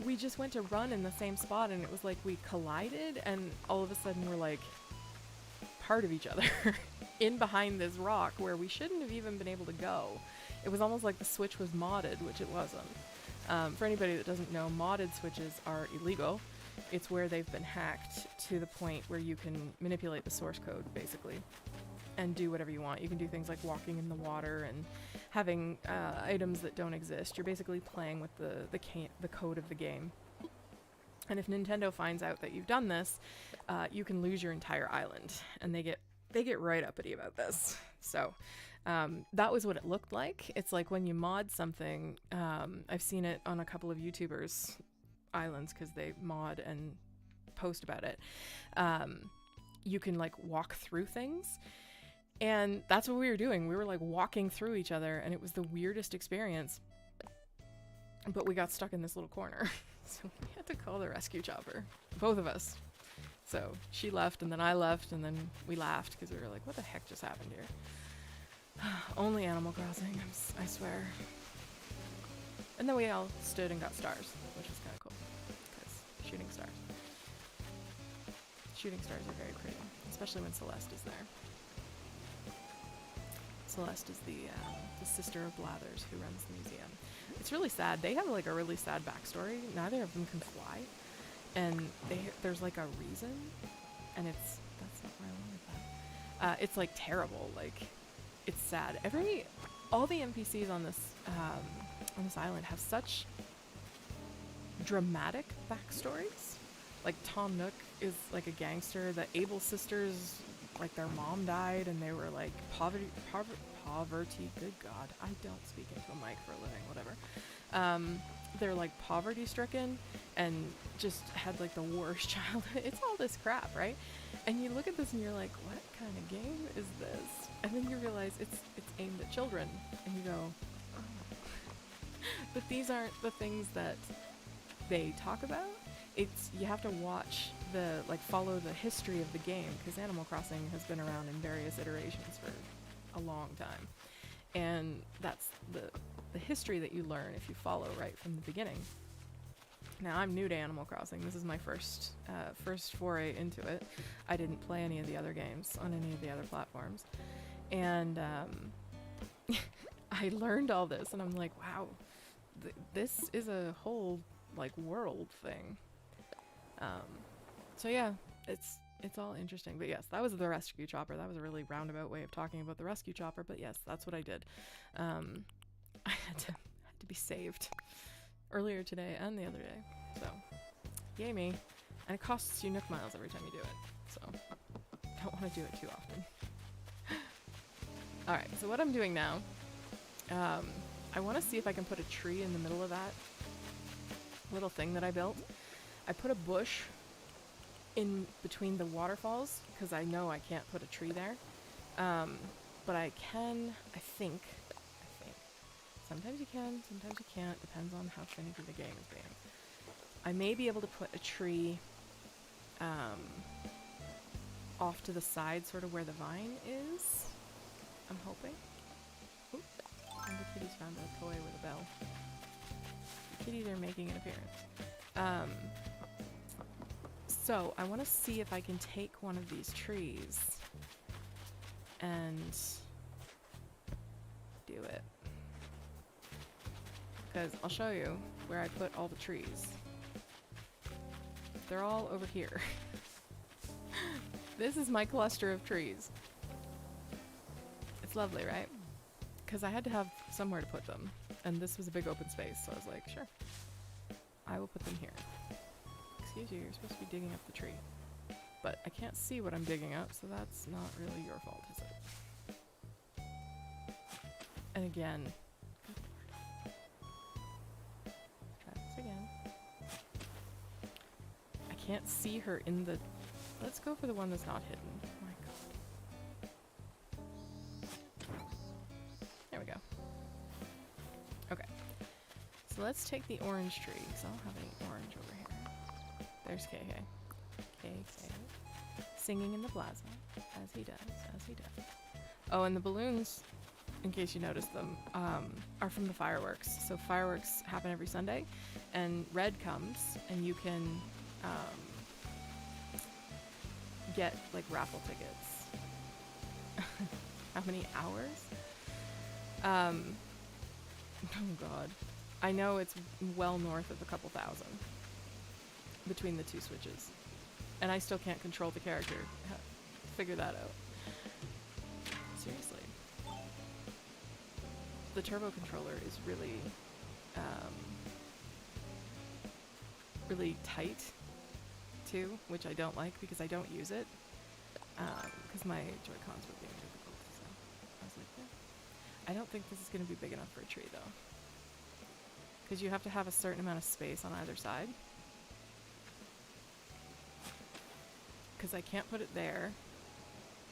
we just went to run in the same spot, and it was like we collided, and all of a sudden we're like part of each other in behind this rock where we shouldn't have even been able to go. It was almost like the switch was modded, which it wasn't. For anybody that doesn't know, modded switches are illegal. It's where they've been hacked to the point where you can manipulate the source code, basically, and do whatever you want. You can do things like walking in the water and having items that don't exist. You're basically playing with the code of the game. And if Nintendo finds out that you've done this, you can lose your entire island, and they get right uppity about this. So that was what it looked like. It's like when you mod something, I've seen it on a couple of YouTubers' islands because they mod and post about it. You can like walk through things, and that's what we were doing. We were like walking through each other, and it was the weirdest experience. But we got stuck in this little corner. So we had to call the rescue chopper, both of us. So she left, and then I left, and then we laughed because we were like, what the heck just happened here? Only Animal Crossing, I swear. And then we all stood and got stars, which was kind of cool, because shooting stars. Shooting stars are very pretty, especially when Celeste is there. Celeste is the sister of Blathers, who runs the museum. It's really sad. They have like a really sad backstory. Neither of them can fly, and there's like a reason, and that's not where I wanted that. It's like terrible. Like, it's sad. All the NPCs on this island have such dramatic backstories. Like Tom Nook is like a gangster. The Able sisters, like their mom died, and they were like poverty. Good God, I don't speak into a mic for a living. Whatever. They're like poverty stricken and just had like the worst childhood. It's all this crap, right? And you look at this and you're like, what kind of game is this? And then you realize it's aimed at children, and you go, oh. But these aren't the things that they talk about. You have to watch follow the history of the game, because Animal Crossing has been around in various iterations for a long time, and that's the history that you learn if you follow right from the beginning. Now, I'm new to Animal Crossing. This is my first foray into it. I didn't play any of the other games on any of the other platforms, and I learned all this, and I'm like, wow, this is a whole like world thing. So yeah, it's all interesting. But yes, that was the rescue chopper. That was a really roundabout way of talking about the rescue chopper, but yes, that's what I did. I had to be saved earlier today and the other day. So yay me. And it costs you Nook miles every time you do it. So don't want to do it too often. Alright, so what I'm doing now, I want to see if I can put a tree in the middle of that little thing that I built. I put a bush in between the waterfalls because I know I can't put a tree there. But I can, I think. Sometimes you can, sometimes you can't. Depends on how finicky the game is being. I may be able to put a tree off to the side, sort of where the vine is. I'm hoping. Oop. And the kitties found a toy with a bell. The kitties are making an appearance. So I want to see if I can take one of these trees and do it. Because I'll show you where I put all the trees. They're all over here. This is my cluster of trees. It's lovely, right? Because I had to have somewhere to put them. And this was a big open space, so I was like, sure. I will put them here. Excuse you, you're supposed to be digging up the tree. But I can't see what I'm digging up, so that's not really your fault, is it? And again, try this again. I can't see her in the... Let's go for the one that's not hidden. Oh my god. There we go. Okay. So let's take the orange tree, because I don't have any orange over here. There's KK. KK. Singing in the plaza, as he does. Oh, and the balloons, in case you noticed them, are from the fireworks. So fireworks happen every Sunday, and red comes, and you can get like raffle tickets. How many hours? Oh god. I know it's well north of a couple thousand between the two switches. And I still can't control the character. Figure that out. Seriously. The turbo controller is really, really tight too, which I don't like because I don't use it. Because my Joy-Cons were being difficult, so I was like, yeah. I don't think this is going to be big enough for a tree though. Because you have to have a certain amount of space on either side. Because I can't put it there.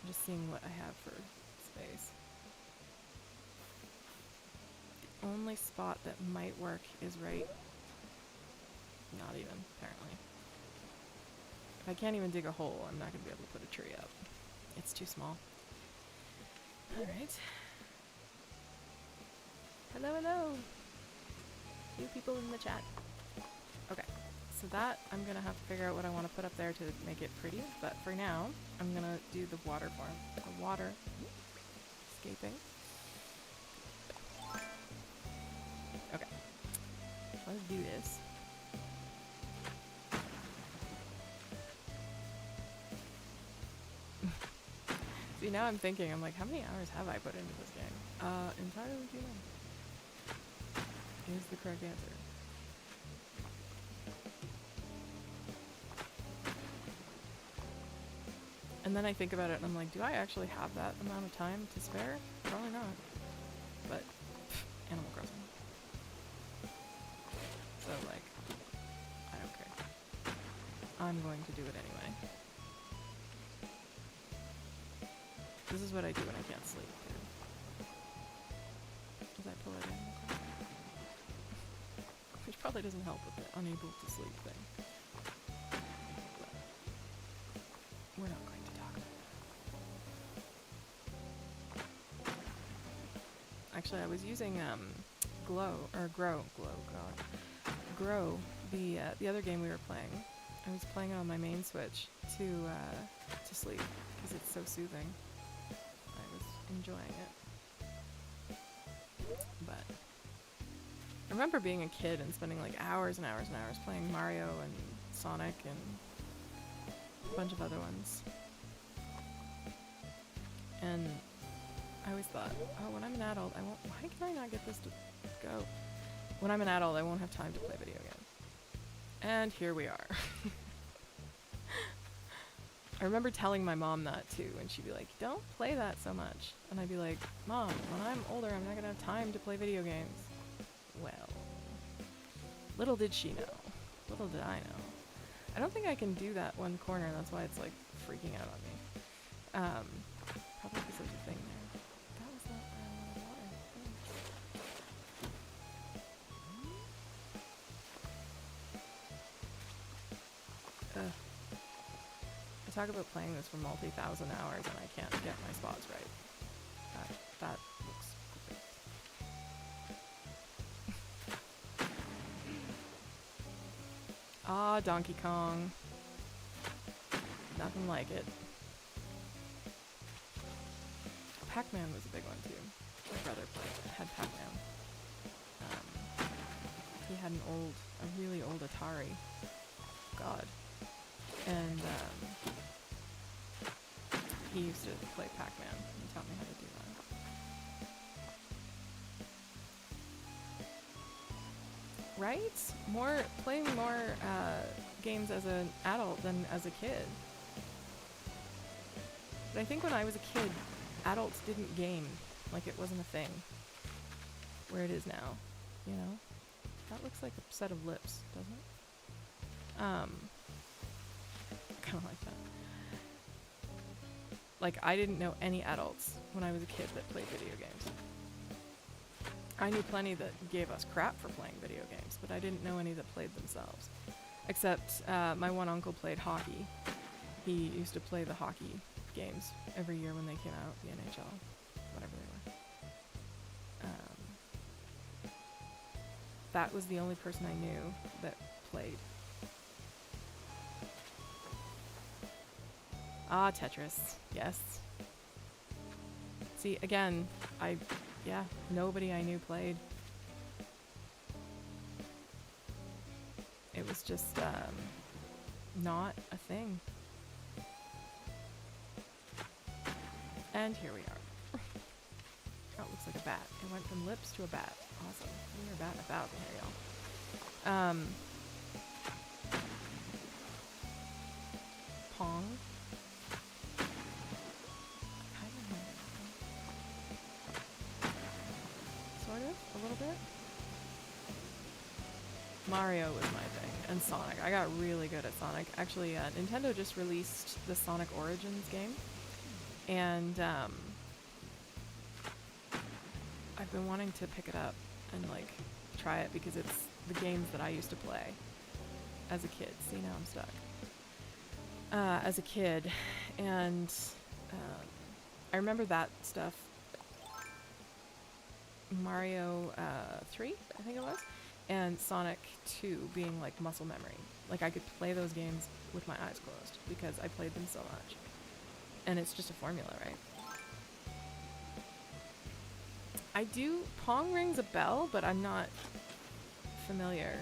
I'm just seeing what I have for space. The only spot that might work is right... Not even, apparently. If I can't even dig a hole, I'm not going to be able to put a tree up. It's too small. Alright. Hello, hello! You people in the chat. Okay, so that, I'm going to have to figure out what I want to put up there to make it pretty, but for now, I'm going to do the water form. The water escaping. Okay, let's do this. See, now I'm thinking, I'm like, how many hours have I put into this game? Entirely too many. Is the correct answer. And then I think about it and I'm like, do I actually have that amount of time to spare? Probably not. But, Animal Crossing. So, like, I don't care. I'm going to do it anyway. This is what I do when I can't sleep. As I pull it in. Which probably doesn't help with the unable to sleep thing. But we're not going to talk about that. Actually, I was using Grow, the other game we were playing. I was playing it on my main Switch to sleep because it's so soothing. Enjoying it. But I remember being a kid and spending like hours and hours and hours playing Mario and Sonic and a bunch of other ones. And I always thought, oh, when I'm an adult, I won't. Why can I not get this to go? When I'm an adult, I won't have time to play video games. And here we are. I remember telling my mom that too, and she'd be like, don't play that so much. And I'd be like, Mom, when I'm older, I'm not gonna have time to play video games. Well, little did she know. Little did I know. I don't think I can do that one corner, that's why it's like freaking out on me. Probably because there's a thing there. That was not where I wanted water. Ugh. I talk about playing this for multi-thousand hours and I can't get my spots right. That looks great. Ah, Donkey Kong. Nothing like it. Pac-Man was a big one too. My brother had Pac-Man. He had a really old Atari. God. And he used to play Pac-Man and taught me how to do that. Right? Playing more games as an adult than as a kid. But I think when I was a kid, adults didn't game. Like it wasn't a thing. Where it is now, you know? That looks like a set of lips, doesn't it? Kind of like that. Like, I didn't know any adults when I was a kid that played video games. I knew plenty that gave us crap for playing video games, but I didn't know any that played themselves. Except my one uncle played hockey. He used to play the hockey games every year when they came out, the NHL, whatever they were. That was the only person I knew that played. Ah, Tetris. Yes. See, again, nobody I knew played. just not a thing. And here we are. Oh, it looks like a bat. It went from lips to a bat. Awesome. We are batting about here, y'all. Pong. Sort of, a little bit. Mario was my thing, and Sonic. I got really good at Sonic. Actually, Nintendo just released the Sonic Origins game, and I've been wanting to pick it up and like try it because it's the games that I used to play as a kid. See, now I'm stuck. As a kid, and I remember that stuff. Mario 3, I think it was, and Sonic 2 being like muscle memory. Like I could play those games with my eyes closed because I played them so much. And it's just a formula, right? I do, Pong rings a bell, but I'm not familiar.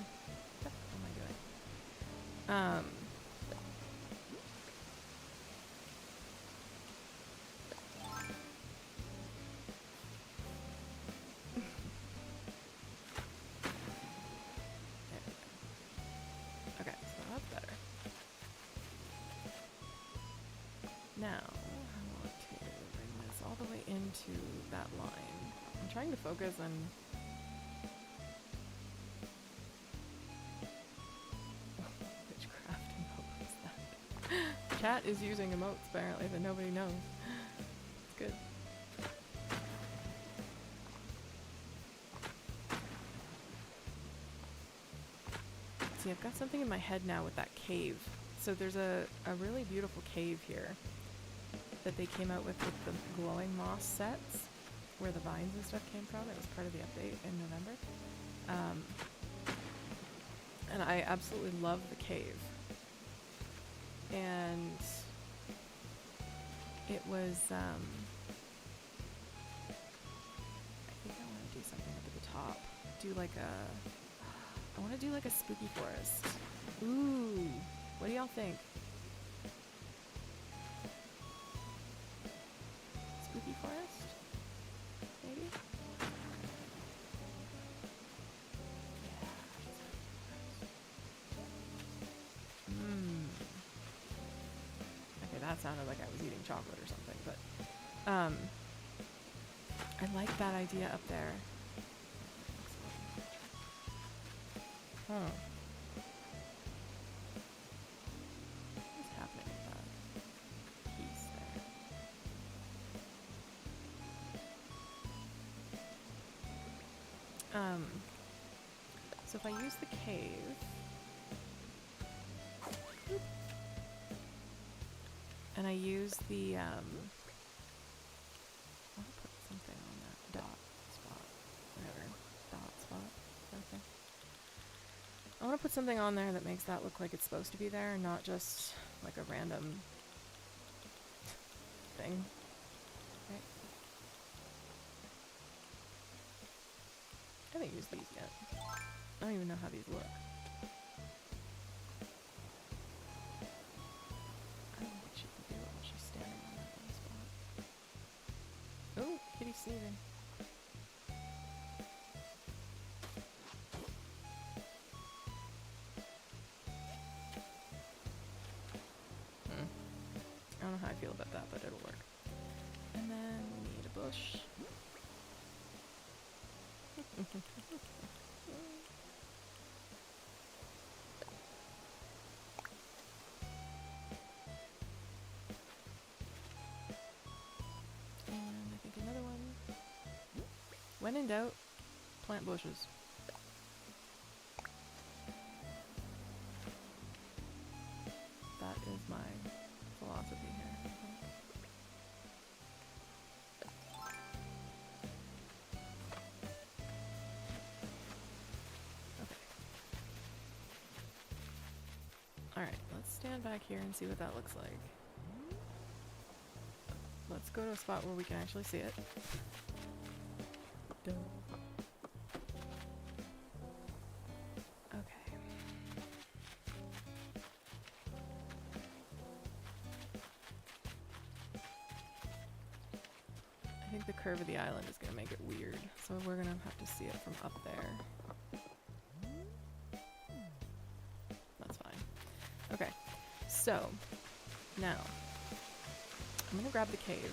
What am I doing? Okay, so that's better. Now, I want to bring this all the way into that line. I'm trying to focus on... Witchcraft emote, what's that? Chat is using emotes, apparently, that nobody knows. It's good. See, I've got something in my head now with that cave. So there's a really beautiful cave here that they came out with the glowing moss sets, where the vines and stuff came from. It was part of the update in November. And I absolutely love the cave. And it was, I think I want to do something up at the top. I want to do like a spooky forest. Ooh, what do y'all think? Spooky forest? Maybe? Okay, that sounded like I was eating chocolate or something, but I like that idea up there. Huh. What's happening with that piece there? So if I use the cave, and I use the, I want to put something on that dot spot, whatever, dot spot, something. I want to put something on there that makes that look like it's supposed to be there, and not just like a random thing. Right? I haven't used these yet. I don't even know how these look. I don't know what she can do while she's standing on that one spot. Oh, kitty sneezing. I don't know how I feel about that, but it'll work. And then we need a bush. And I think another one. When in doubt, plant bushes. That is my philosophy here, I think. Okay. Alright, let's stand back here and see what that looks like. Let's go to a spot where we can actually see it. Duh. Okay. think the curve of the island is going to make it weird, so we're going to have to see it from up there. That's fine. Okay, so now I'm going to grab the cave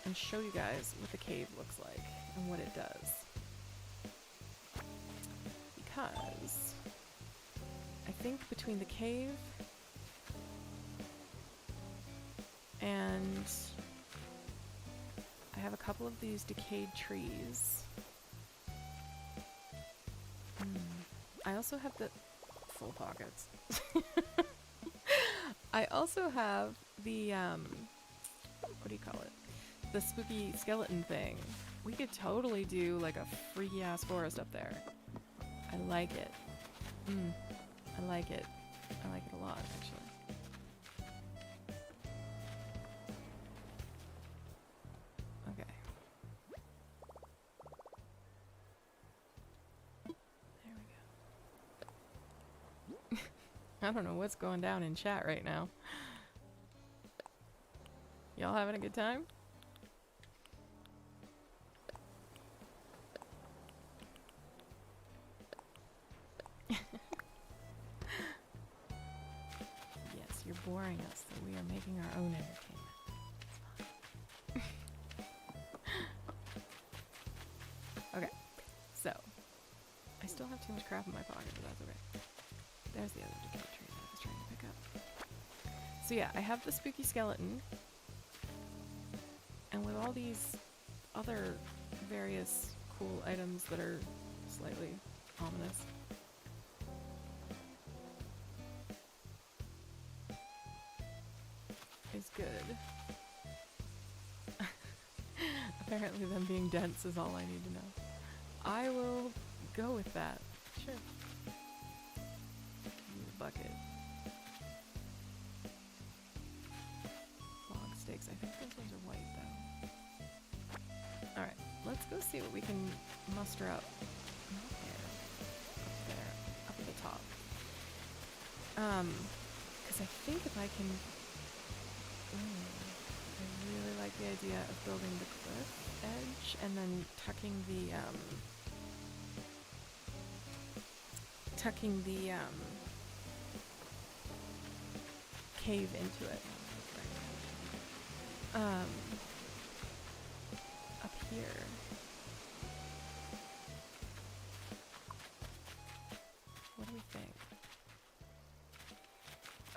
and show you guys what the cave looks like and what it does. Because I think between the cave and I have a couple of these decayed trees. I also have the full pockets. I also have the what do you call it? The spooky skeleton thing. We could totally do like a freaky ass forest up there. I like it. I like it. I like it a lot, actually. Okay. There we go. I don't know what's going down in chat right now. Y'all having a good time? Yes, you're boring us, so we are making our own entertainment. It's fine. Okay, so I still have too much crap in my pocket, but that's okay. There's the other decayed tree that I was trying to pick up. So yeah, I have the spooky skeleton, and with all these other various cool items that are slightly ominous. Is good. Apparently them being dense is all I need to know. I will go with that. Sure. Need a bucket. Log stakes. I think those ones are white though. Alright, let's go see what we can muster up. Not there. Up at the top. Because I think if I can... I really like the idea of building the cliff edge and then tucking the cave into it. Up here. What do we think?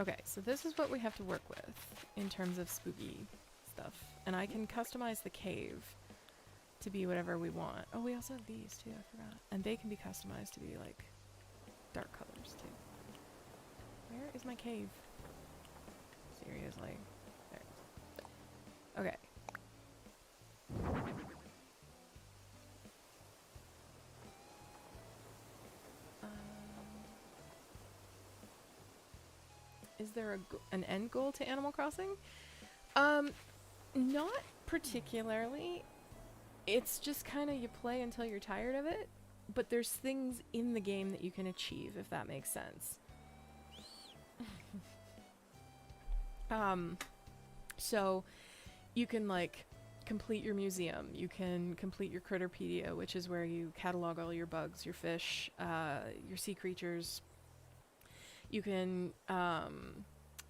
Okay, so this is what we have to work with in terms of spooky stuff. And I can customize the cave to be whatever we want. Oh, we also have these too, I forgot. And they can be customized to be like dark colors too. Where is my cave? Seriously. There it is. Okay. Is there an end goal to Animal Crossing? Not particularly. It's just kind of you play until you're tired of it, but there's things in the game that you can achieve, if that makes sense. So you can like complete your museum, you can complete your Critterpedia, which is where you catalog all your bugs, your fish, your sea creatures. You can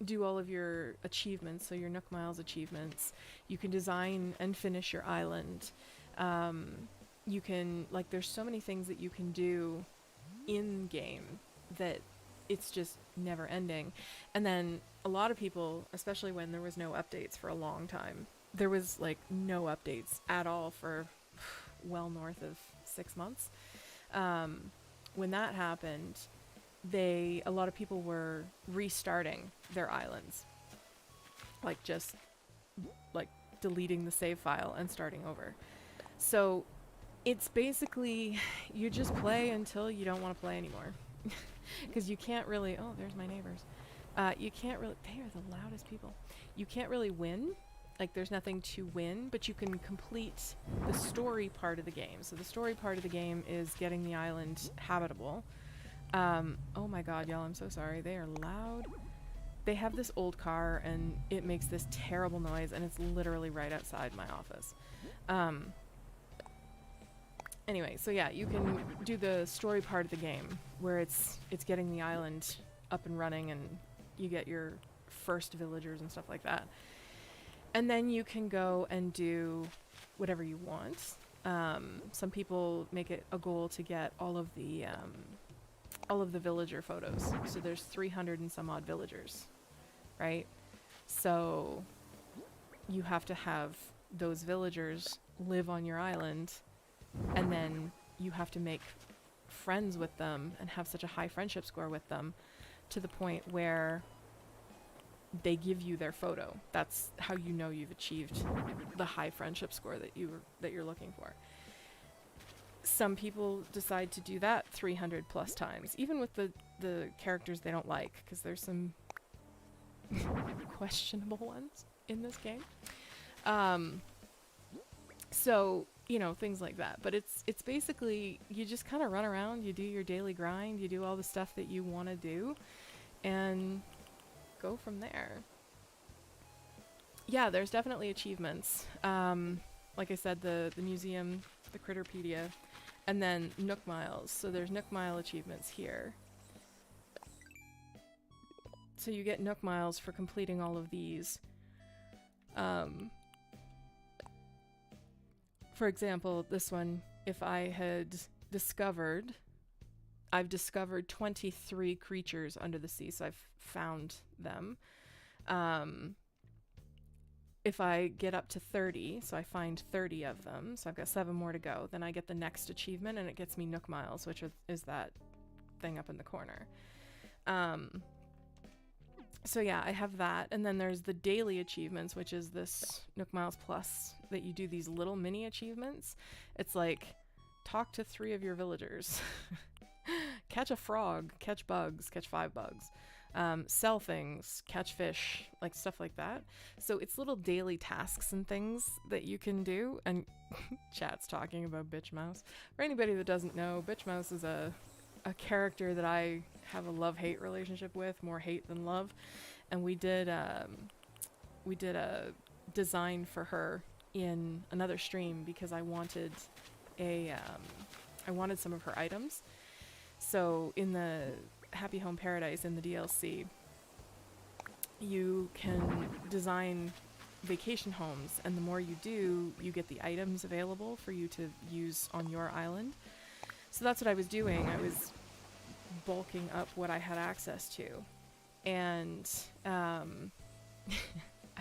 do all of your achievements, so your Nook Miles achievements. You can design and finish your island. You can, like, there's so many things that you can do in game that it's just never ending. And then a lot of people, especially when there was no updates for a long time, there was like no updates at all for well north of 6 months. When that happened, a lot of people were restarting their islands, like just like deleting the save file and starting over. So it's basically you just play until you don't want to play anymore, because you can't really. Oh, there's my neighbors. You can't really. They are the loudest people. You can't really win. Like there's nothing to win, but you can complete the story part of the game. So the story part of the game is getting the island habitable. Oh my god, y'all, I'm so sorry. They are loud they have this old car and it makes this terrible noise, and it's literally right outside my office. Anyway, so yeah, you can do the story part of the game where it's getting the island up and running, and you get your first villagers and stuff like that. And then you can go and do whatever you want. Some people make it a goal to get all of the villager photos. So there's 300 and some odd villagers, right? So you have to have those villagers live on your island, and then you have to make friends with them and have such a high friendship score with them to the point where they give you their photo. That's how you know you've achieved the high friendship score that you're looking for. Some people decide to do that 300 plus times, even with the characters they don't like, because there's some questionable ones in this game. So, you know, things like that. But it's basically, you just kind of run around, you do your daily grind, you do all the stuff that you want to do, and go from there. Yeah, there's definitely achievements. Like I said, the museum, the Critterpedia, and then Nook Miles. So there's Nook Mile achievements here. So you get Nook Miles for completing all of these. For example, this one, if I had discovered, I've discovered 23 creatures under the sea, so I've found them. If I get up to 30, so I find 30 of them, so I've got 7 more to go, then I get the next achievement, and it gets me Nook Miles, which is that thing up in the corner. So yeah, I have that, and then there's the daily achievements, which is this Nook Miles Plus, that you do these little mini achievements. It's like, talk to 3 of your villagers, catch a frog, catch bugs, catch 5 bugs, sell things, catch fish, like stuff like that. So it's little daily tasks and things that you can do, and chat's talking about Bitch Mouse. For anybody that doesn't know, Bitch Mouse is a character that I have a love-hate relationship with, more hate than love, and we did a design for her in another stream because I wanted some of her items. So in the Happy Home Paradise in the DLC, you can design vacation homes, and the more you do, you get the items available for you to use on your island. So that's what I was doing. I was bulking up what I had access to. And I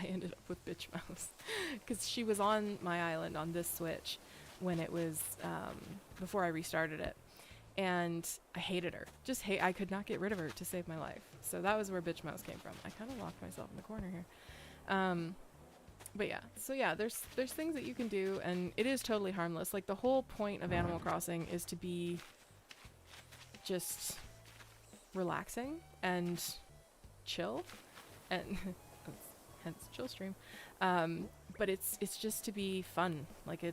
ended up with Bitch Mouse because she was on my island on this Switch when it was, before I restarted it. And I hated her. I could not get rid of her to save my life. So that was where Bitch Mouse came from. I kind of locked myself in the corner here. But yeah, so yeah, there's things that you can do, and it is totally harmless. Like, the whole point of Animal Crossing is to be just relaxing and chill, and hence chill stream. But it's just to be fun. Like,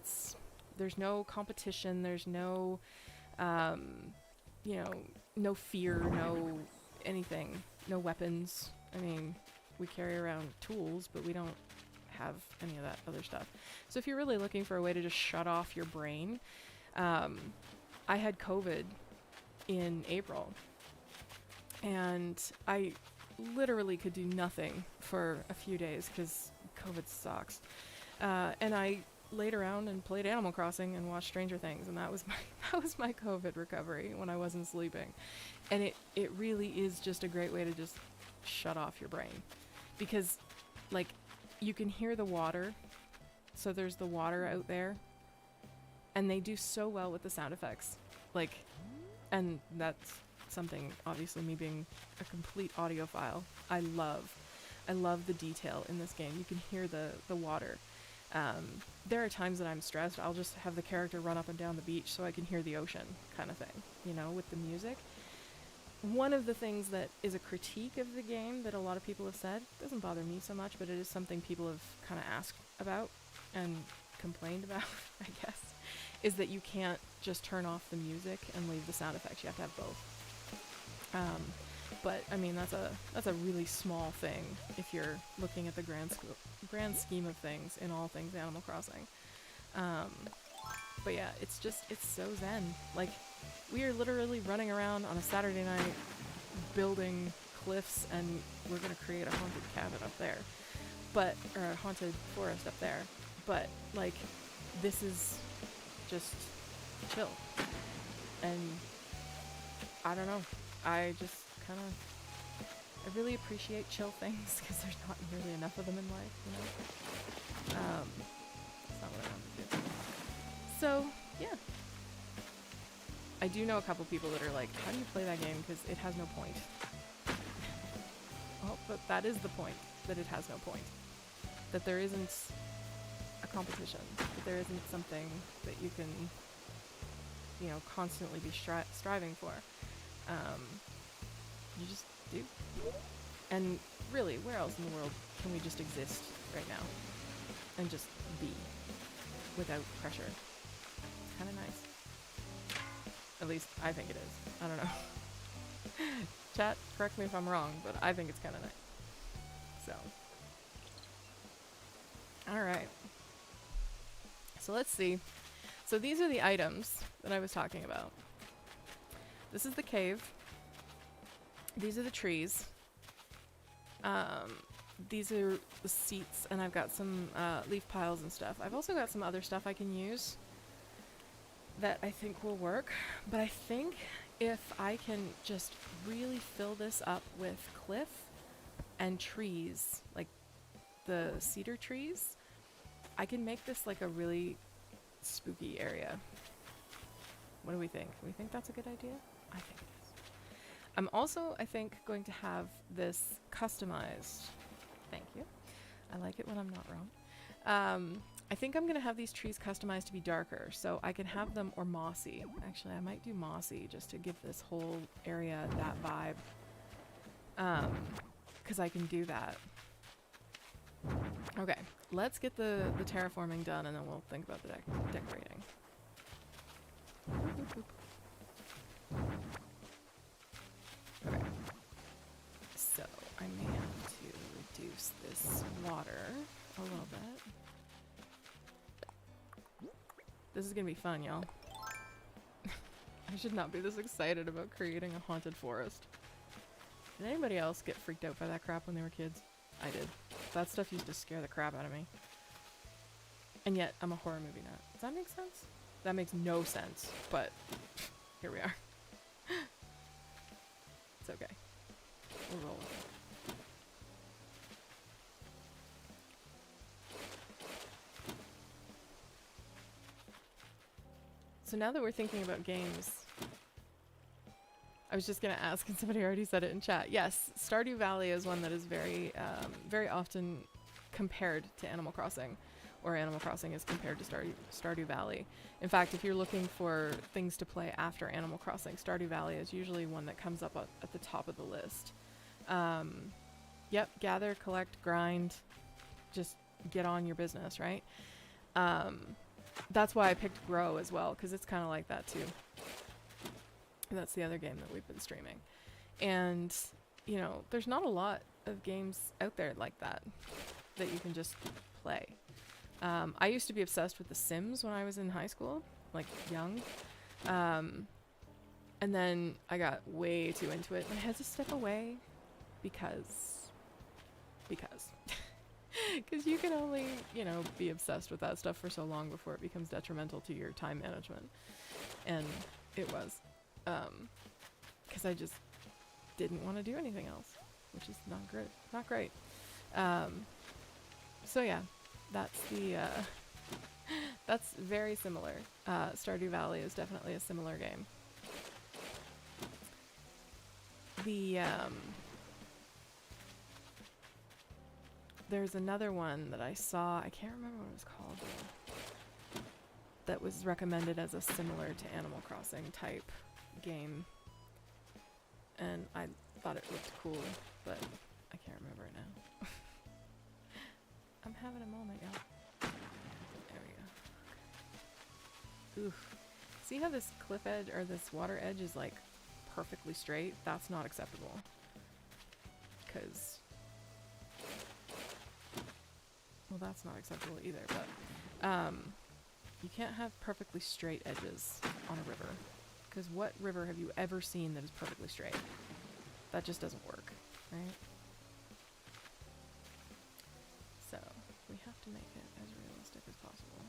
there's no competition, there's no no fear, no anything, no weapons. I mean, we carry around tools, but we don't have any of that other stuff. So if you're really looking for a way to just shut off your brain, I had COVID in April, and I literally could do nothing for a few days because COVID sucks. And I laid around and played Animal Crossing and watched Stranger Things, and that was my COVID recovery when I wasn't sleeping. And it really is just a great way to just shut off your brain, because like, you can hear the water, so there's the water out there, and they do so well with the sound effects, like, and that's something, obviously, me being a complete audiophile, I love the detail in this game. You can hear the water. There are times that I'm stressed, I'll just have the character run up and down the beach so I can hear the ocean, kind of thing, you know, with the music. One of the things that is a critique of the game that a lot of people have said, doesn't bother me so much, but it is something people have kind of asked about and complained about, I guess, is that you can't just turn off the music and leave the sound effects. You have to have both. But I mean, that's a really small thing if you're looking at the grand scheme of things in all things Animal Crossing. But yeah, it's so zen. Like, we are literally running around on a Saturday night building cliffs, and we're gonna create a haunted cabin up there. But, or a haunted forest up there. But, like, this is just chill. And I don't know. I just kind of, I really appreciate chill things because there's not really enough of them in life, you know? That's not what I want to do. So, yeah. I do know a couple people that are like, how do you play that game? Because it has no point. Well, but that is the point, that it has no point. That there isn't a competition, that there isn't something that you can, you know, constantly be striving for. You just do. And really, where else in the world can we just exist right now? And just be. Without pressure. It's kind of nice. At least, I think it is. I don't know. Chat, correct me if I'm wrong, but I think it's kind of nice. So. Alright. So let's see. So these are the items that I was talking about. This is the cave. These are the trees. These are the seats, and I've got some leaf piles and stuff. I've also got some other stuff I can use that I think will work. But I think if I can just really fill this up with cliff and trees, like the cedar trees, I can make this like a really spooky area. What do we think? Do we think that's a good idea? I think it is. I'm also, I think, going to have this customized. Thank you. I like it when I'm not wrong. I think I'm going to have these trees customized to be darker, so I can have them, or mossy. Actually, I might do mossy just to give this whole area that vibe. Because I can do that. Okay, let's get the terraforming done, and then we'll think about the decorating. Okay. So, I may have to reduce this water a little bit. This is gonna be fun, y'all. I should not be this excited about creating a haunted forest. Did anybody else get freaked out by that crap when they were kids? I did. That stuff used to scare the crap out of me. And yet, I'm a horror movie nut. Does that make sense? That makes no sense, but here we are. It's okay. We'll roll with it. So now that we're thinking about games, I was just going to ask, and somebody already said it in chat. Yes, Stardew Valley is one that is very, very often compared to Animal Crossing, or Animal Crossing is compared to Stardew Valley. In fact, if you're looking for things to play after Animal Crossing, Stardew Valley is usually one that comes up at the top of the list. Yep, gather, collect, grind, just get on your business, right? That's why I picked Grow as well, because it's kind of like that too. That's the other game that we've been streaming. And, you know, there's not a lot of games out there like that you can just play. I used to be obsessed with The Sims when I was in high school, like young. And then I got way too into it and I had to step away because you can only, you know, be obsessed with that stuff for so long before it becomes detrimental to your time management. And it was. Because I just didn't want to do anything else, which is not great. So yeah, that's the, that's very similar. Stardew Valley is definitely a similar game. There's another one that I saw, I can't remember what it was called though, that was recommended as a similar to Animal Crossing type game, and I thought it looked cool, but I can't remember it now. I'm having a moment, y'all. There we go. Oof. See how this cliff edge, or this water edge, is like perfectly straight? That's not acceptable. because, well, that's not acceptable either, but you can't have perfectly straight edges on a river, because what river have you ever seen that is perfectly straight? That just doesn't work, right? So we have to make it as realistic as possible.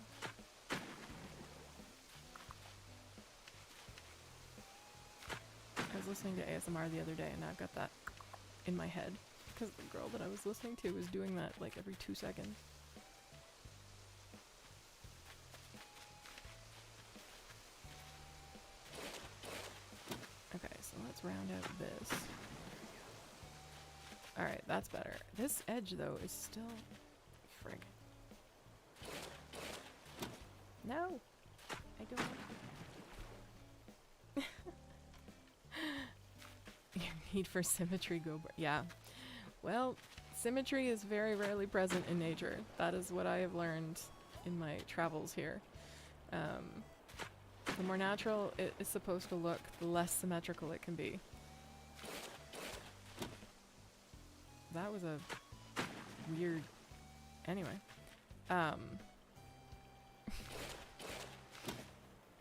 I was listening to ASMR the other day and I've got that in my head because the girl that I was listening to was doing that like every 2 seconds. Okay, so let's round out this. Alright, that's better. This edge though is still... Frig. No! I don't... Your need for symmetry, go... Yeah. Well, symmetry is very rarely present in nature. That is what I have learned in my travels here. The more natural it is supposed to look, the less symmetrical it can be. That was a weird... Anyway.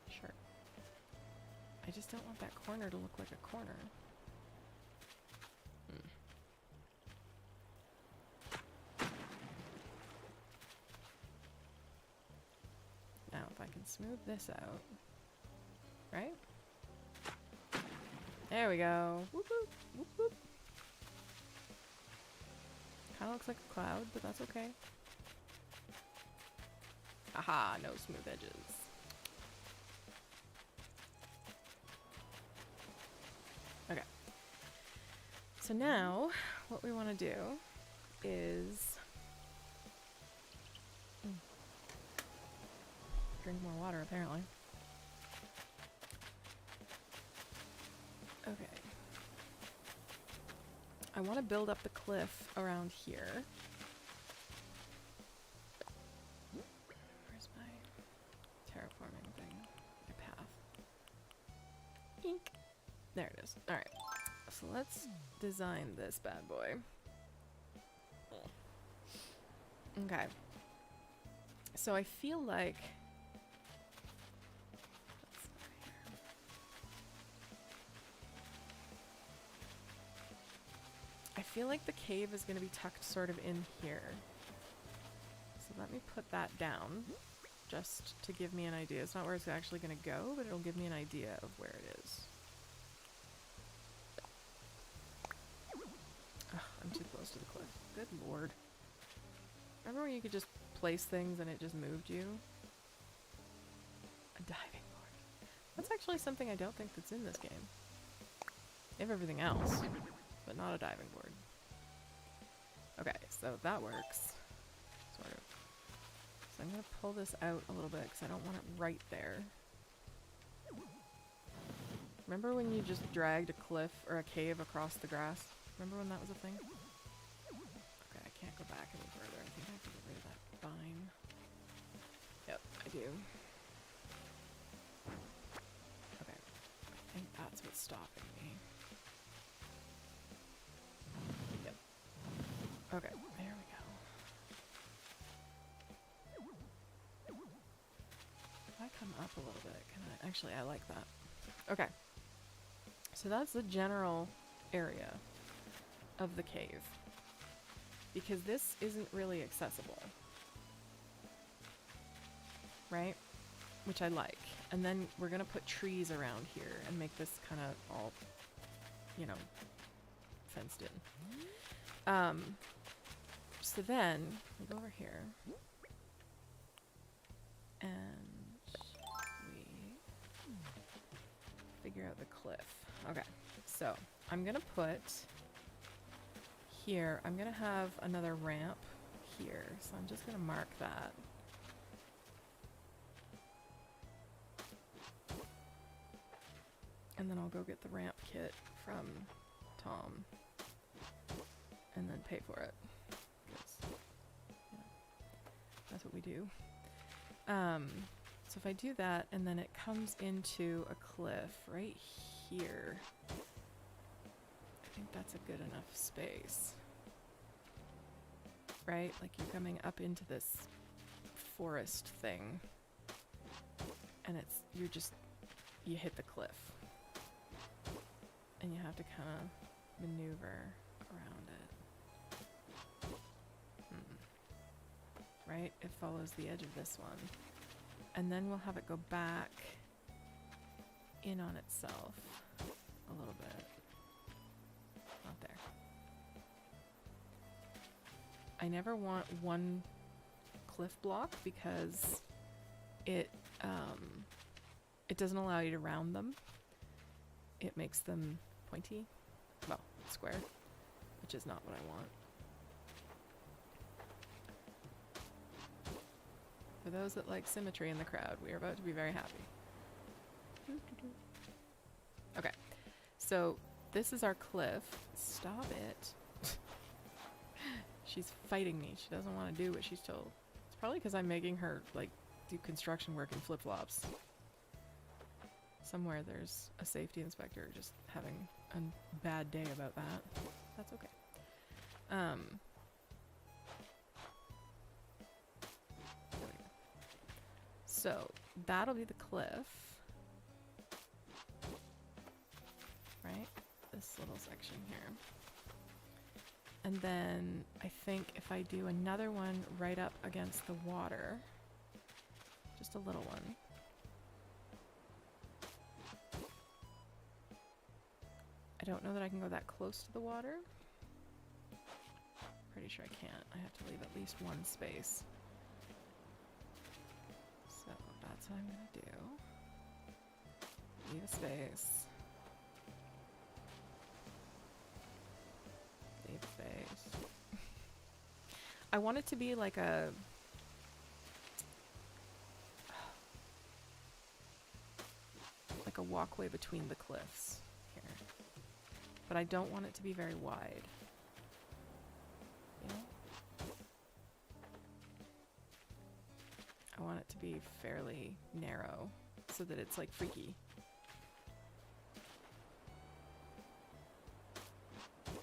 Sure. I just don't want that corner to look like a corner. Now, if I can smooth this out. Right? There we go. Whoop whoop. Whoop whoop. Kinda looks like a cloud, but that's okay. Aha, no smooth edges. Okay. So now, what we want to do is... drink more water, apparently. Okay. I want to build up the cliff around here. Where's my terraforming thing? My path. Ink. There it is. Alright. So let's design this bad boy. Okay. So I feel like... I feel like the cave is going to be tucked sort of in here. So let me put that down, just to give me an idea. It's not where it's actually going to go, but it'll give me an idea of where it is. Ugh, I'm too close to the cliff. Good lord. Remember when you could just place things and it just moved you? A diving board. That's actually something I don't think that's in this game. They have everything else, but not a diving board. Okay, so that works. Sort of. So I'm going to pull this out a little bit because I don't want it right there. Remember when you just dragged a cliff or a cave across the grass? Remember when that was a thing? Okay, I can't go back any further. I think I have to get rid of that vine. Yep, I do. Okay, I think that's what's stopping me. Yep. Okay, there we go. If I come up a little bit, can I? Actually, I like that. Okay. So that's the general area of the cave. Because this isn't really accessible. Right? Which I like. And then we're going to put trees around here and make this kind of all, you know, fenced in. So then, we go over here. And we figure out the cliff. Okay, so I'm going to put here, I'm going to have another ramp here. So I'm just going to mark that. And then I'll go get the ramp kit from Tom. And then pay for it. Yeah, that's what we do. So if I do that, and then it comes into a cliff right here. I think that's a good enough space. Right? Like you're coming up into this forest thing. And you hit the cliff. And you have to kind of maneuver around it. Right? It follows the edge of this one. And then we'll have it go back in on itself a little bit. Not there. I never want one cliff block because it doesn't allow you to round them. It makes them pointy, well, square, which is not what I want. For those that like symmetry in the crowd, we are about to be very happy. Okay, so this is our cliff. Stop it. She's fighting me. She doesn't want to do what she's told. It's probably because I'm making her, like, do construction work in flip-flops. Somewhere there's a safety inspector just having a bad day about that. That's okay. There we go. So that'll be the cliff. Right? This little section here. And then I think if I do another one right up against the water, just a little one. I don't know that I can go that close to the water. Pretty sure I can't. I have to leave at least one space. So that's what I'm gonna do. Leave a space. Leave a space. I want it to be like a walkway between the cliffs here. But I don't want it to be very wide. You know? I want it to be fairly narrow so that it's like freaky.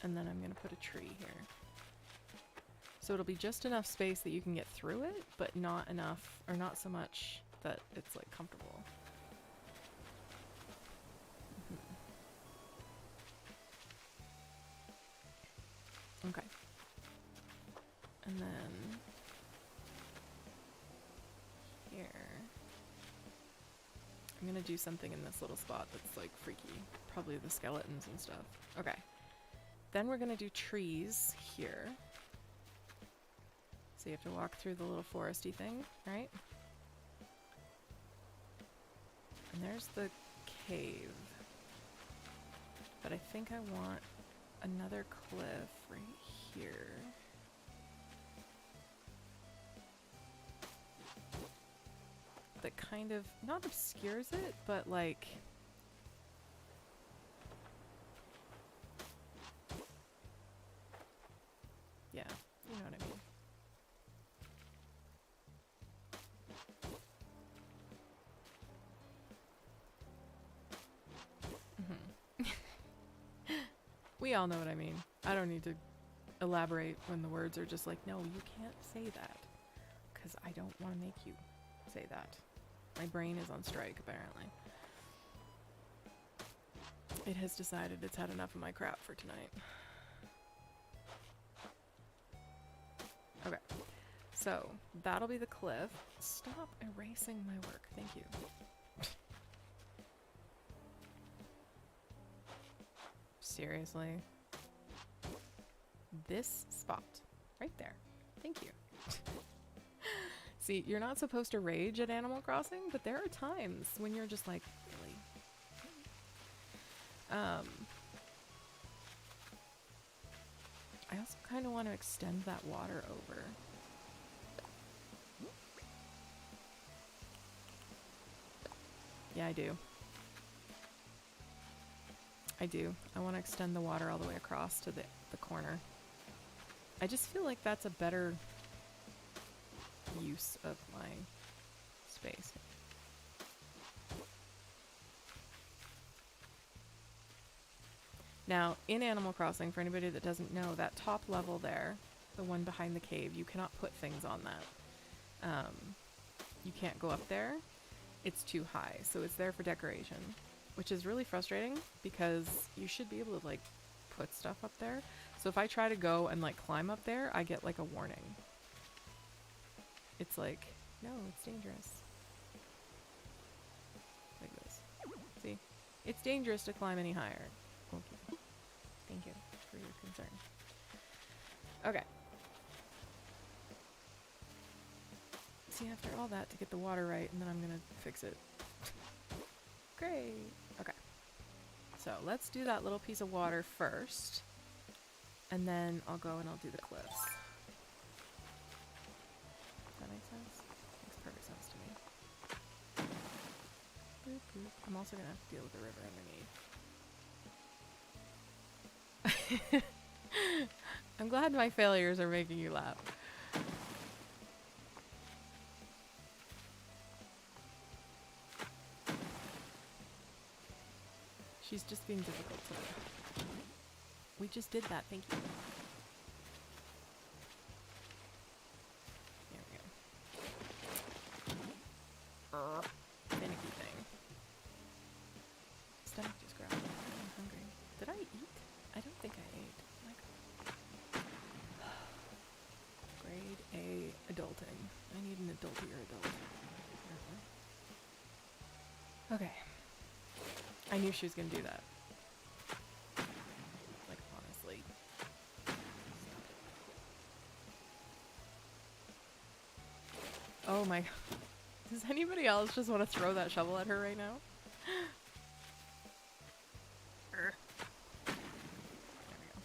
And then I'm gonna put a tree here. So it'll be just enough space that you can get through it, but not enough, or not so much that it's like comfortable. Okay. And then here, I'm gonna do something in this little spot that's like freaky. Probably the skeletons and stuff. Okay. Then we're gonna do trees here. So you have to walk through the little foresty thing, right? And there's the cave. But I think I want another cliff right here. That kind of, not obscures it, but like... yeah, you know what I mean. We all know what I mean. I don't need to elaborate when the words are just like, no, you can't say that. Because I don't want to make you say that. My brain is on strike, apparently. It has decided it's had enough of my crap for tonight. Okay. So, that'll be the cliff. Stop erasing my work. Thank you. Seriously? This spot. Right there. Thank you. See, you're not supposed to rage at Animal Crossing, but there are times when you're just like, really? I also kind of want to extend that water over. Yeah, I do. I do. I want to extend the water all the way across to the corner. I just feel like that's a better use of my space. Now, in Animal Crossing, for anybody that doesn't know, that top level there, the one behind the cave, you cannot put things on that. You can't go up there. It's too high, so it's there for decoration, which is really frustrating because you should be able to like put stuff up there. So if I try to go and like climb up there, I get like a warning. It's like, no, it's dangerous. Like this. See? It's dangerous to climb any higher. Okay. Thank you for your concern. Okay. See, after all that to get the water right, and then I'm gonna fix it. Great. Okay. So let's do that little piece of water first. And then I'll go and I'll do the cliffs. Does that make sense? Makes perfect sense to me. Boop, boop. I'm also gonna have to deal with the river underneath. I'm glad my failures are making you laugh. She's just being difficult to... We just did that, thank you. There we go. Finicky thing. Stomach just growled. I'm hungry. Did I eat? I don't think I ate. My God. Grade A adulting. I need an adultier adult. Okay. I knew she was gonna do that. Like, honestly. Oh my God. Does anybody else just want to throw that shovel at her right now? There we go.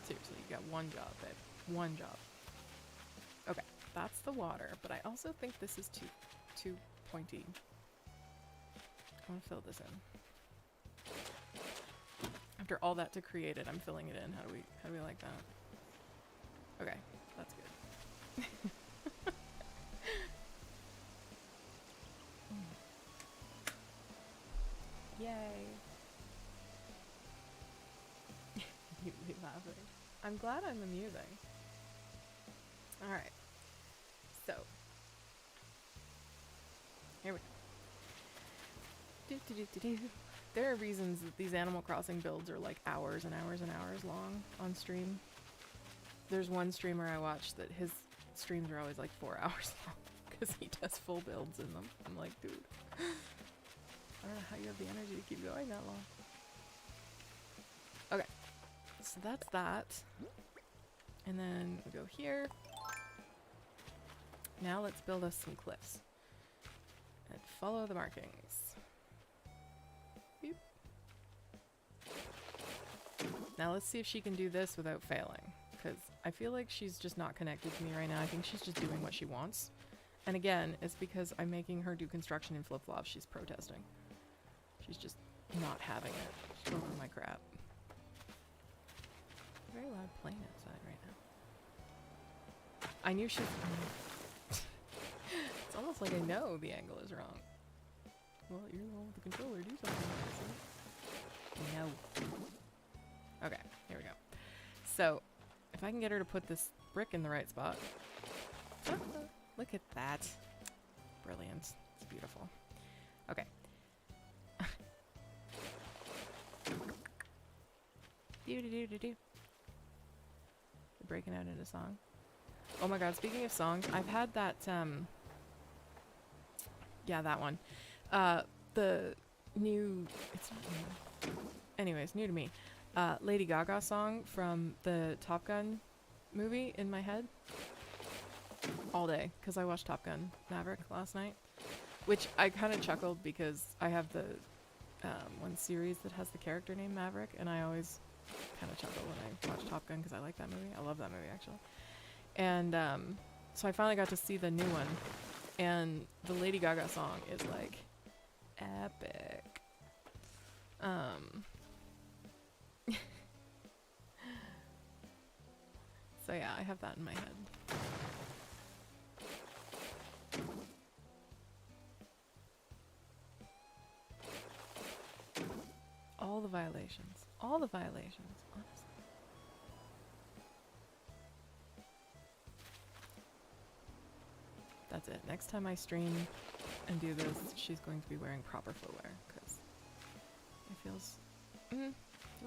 Seriously, you got one job, babe. One job. Okay, that's the water, but I also think this is too pointy. I want to fill this in. After all that to create it, I'm filling it in. How do we like that? Okay, that's good. Yay. You'd be laughing. I'm glad I'm amusing. Alright. So. Here we go. There are reasons that these Animal Crossing builds are like hours and hours and hours long on stream. There's one streamer I watch that his streams are always like 4 hours long because he does full builds in them. I'm like, dude, I don't know how you have the energy to keep going that long. Okay, so that's that. And then we go here. Now let's build us some cliffs. And follow the markings. Beep. Now let's see if she can do this without failing. Because I feel like she's just not connected to me right now. I think she's just doing what she wants. And again, it's because I'm making her do construction in flip-flops. She's protesting. She's just not having it. She's over my crap. Very loud plane outside right now. I knew she... It's almost like I know the angle is wrong. Well, you're the one with the controller. Do something. No. Okay, here we go. So, if I can get her to put this brick in the right spot. Look at that. Brilliant. It's beautiful. Okay. Do-do-do-do-do. Breaking out into song. Oh my god, speaking of songs, I've had that, yeah, that one. The new, it's not new. Anyways, new to me. Lady Gaga song from the Top Gun movie in my head. All day, because I watched Top Gun Maverick last night. Which I kind of chuckled because I have the one series that has the character named Maverick, and I always kind of chuckle when I watch Top Gun because I like that movie. I love that movie, actually. And so I finally got to see the new one, and the Lady Gaga song is like epic. So yeah, I have that in my head. all the violations. All the violations, honestly. That's it. Next time I stream and do this, she's going to be wearing proper footwear, because it feels... do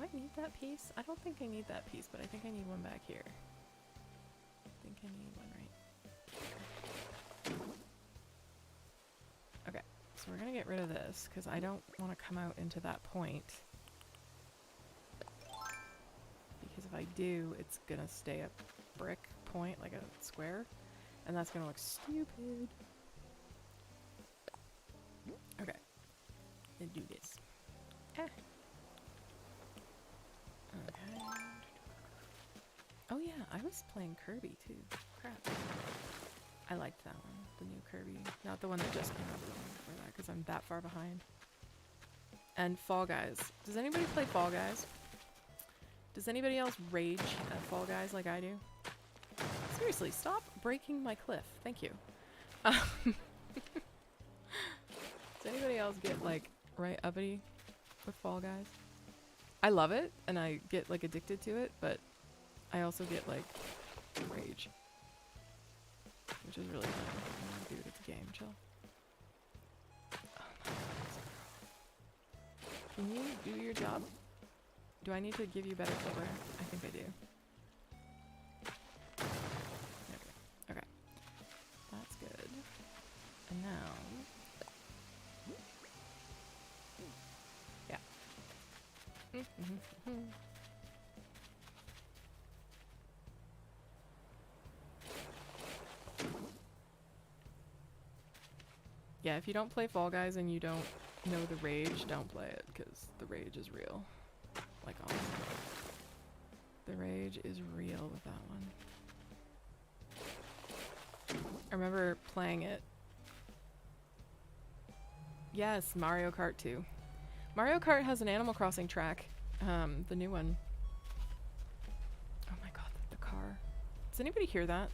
I need that piece? I don't think I need that piece, but I think I need one back here. I think I need one right here. Okay, so we're gonna get rid of this, because I don't want to come out into that point. Because if I do, it's gonna stay a brick point, like a square. And that's gonna look stupid. Okay. Then do this. Okay. Oh yeah, I was playing Kirby too. Crap. I liked that one. The new Kirby. Not the one that just came out, the one before that, because I'm that far behind. And Fall Guys. Does anybody play Fall Guys? Does anybody else rage at Fall Guys like I do? Seriously, stop breaking my cliff. Thank you. Does anybody else get, like, right uppity with Fall Guys? I love it, and I get, like, addicted to it, but I also get, like, rage. Which is really fun. Dude, it's a game. Chill. Oh my God. Can you do your job? Do I need to give you better footwear? I think I do. Okay. That's good. And now... Yeah. Yeah, if you don't play Fall Guys and you don't know the rage, don't play it, because the rage is real. Like, honestly. The rage is real with that one. I remember playing it. Yes, Mario Kart 2. Mario Kart has an Animal Crossing track. The new one. Oh my God, the car. Does anybody hear that?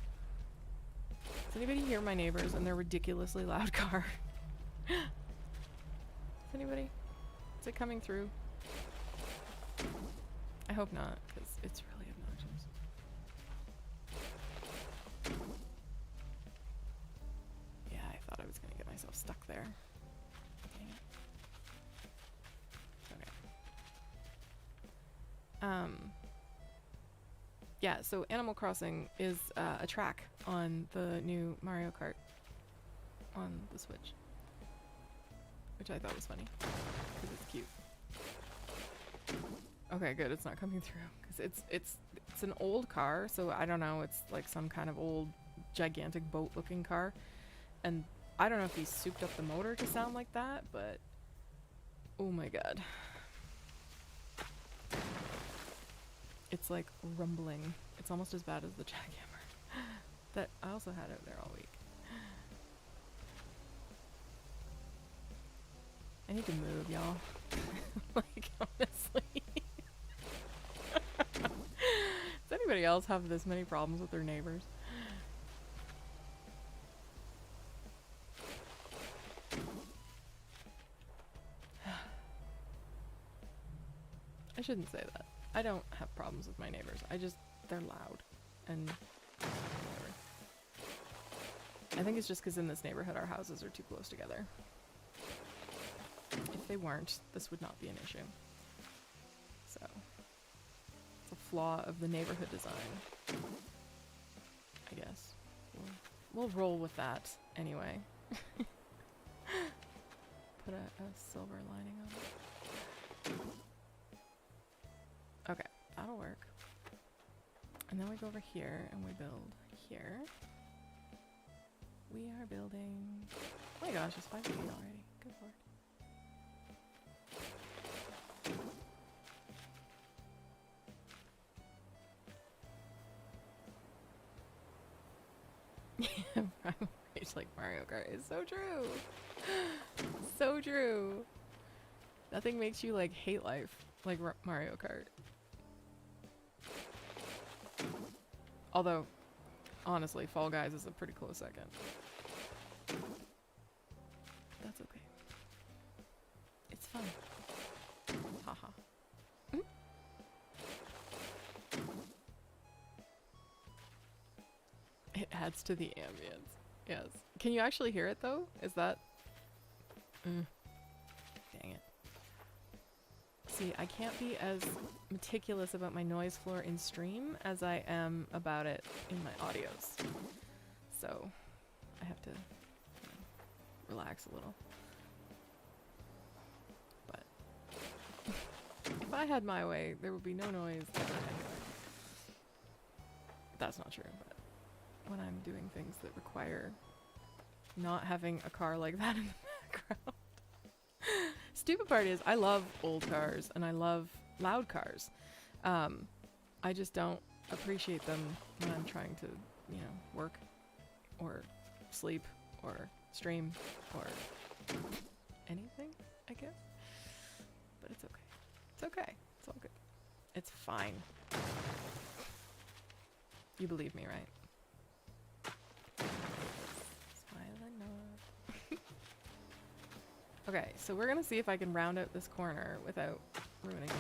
Does anybody hear my neighbors and their ridiculously loud car? Does anybody? Is it coming through? I hope not, because it's really obnoxious. Yeah, I thought I was going to get myself stuck there. Dang it. Okay. Yeah, so Animal Crossing is a track on the new Mario Kart on the Switch. Which I thought was funny, because it's cute. Okay, good, it's not coming through, because it's an old car, so I don't know, it's like some kind of old gigantic boat looking car, and I don't know if he souped up the motor to sound like that, but oh my God. It's like rumbling. It's almost as bad as the jackhammer that I also had out there all week. I need to move, y'all. Like, honestly. Does anybody else have this many problems with their neighbors? I shouldn't say that. I don't have problems with my neighbors. They're loud. And whatever. I think it's just because in this neighborhood our houses are too close together. If they weren't, this would not be an issue. So, it's a flaw of the neighborhood design. I guess. We'll roll with that anyway. Put a silver lining on it. Okay, that'll work. And then we go over here and we build here. We are building... Oh my gosh, it's 5 feet already. Good lord. It's like Mario Kart. It's so true. So true. Nothing makes you like hate life like Mario Kart. Although, honestly, Fall Guys is a pretty close second. That's okay. It's fun. Haha. It adds to the ambience. Yes. Can you actually hear it though? Is that... Dang it. See, I can't be as meticulous about my noise floor in stream as I am about it in my audios. So, I have to relax a little. But if I had my way, there would be no noise ever anyway. That's not true, but when I'm doing things that require not having a car like that in the background. Stupid part is I love old cars and I love loud cars. I just don't appreciate them when I'm trying to, you know, work or sleep or stream or anything, I guess. But it's okay. It's okay. It's all good. It's fine. You believe me, right? Okay, so we're gonna see if I can round out this corner without ruining it.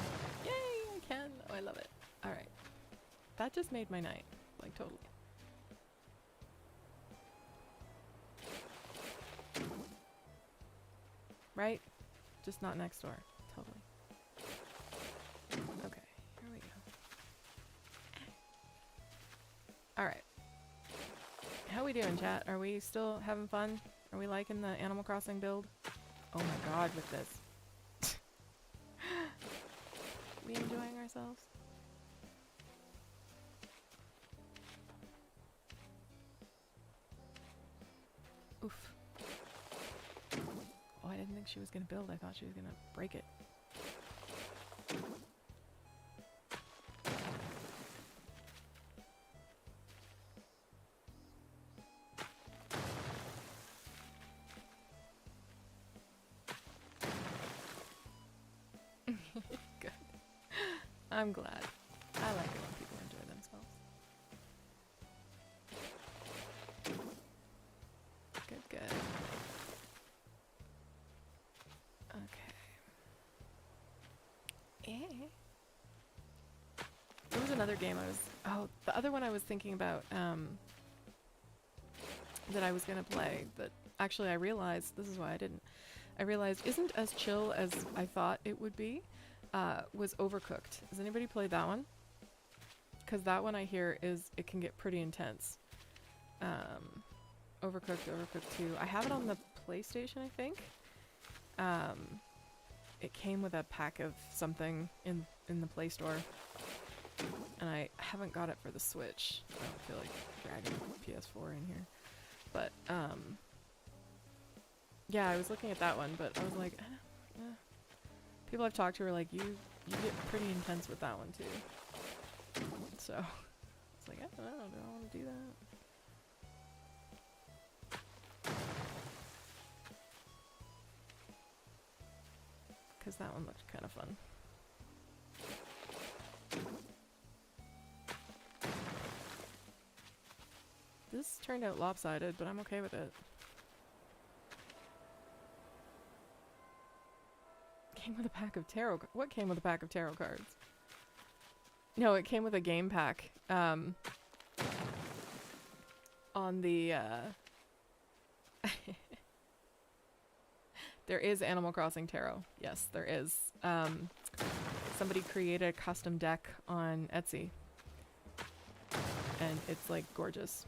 Yay, I can! Oh, I love it. Alright. That just made my night. Like, totally. Right? Just not next door. Totally. Okay, here we go. Alright. How we doing, chat? Are we still having fun? Are we liking the Animal Crossing build? Oh my god, with this. We enjoying ourselves? Oof. Oh, I didn't think she was gonna build. I thought she was gonna break it. Good. I'm glad. I like it when people enjoy themselves. Good, good. Okay. There was another game I was... Oh, the other one I was thinking about that I was going to play, but actually I realized, this is why I didn't, I realized isn't as chill as I thought it would be, was Overcooked. Has anybody played that one? Because that one I hear is, it can get pretty intense. Overcooked, Overcooked 2. I have it on the PlayStation, I think. It came with a pack of something in the Play Store. And I haven't got it for the Switch. I don't feel like dragging PS4 in here. But, yeah, I was looking at that one, but I was like, people I've talked to are like, you get pretty intense with that one too. So, it's like, I don't know, do I want to do that? Because that one looked kind of fun. This turned out lopsided, but I'm okay with it. Came with a pack of tarot. What came with a pack of tarot cards? No, it came with a game pack. On the there is Animal Crossing Tarot. Yes, there is. Somebody created a custom deck on Etsy, and it's like gorgeous.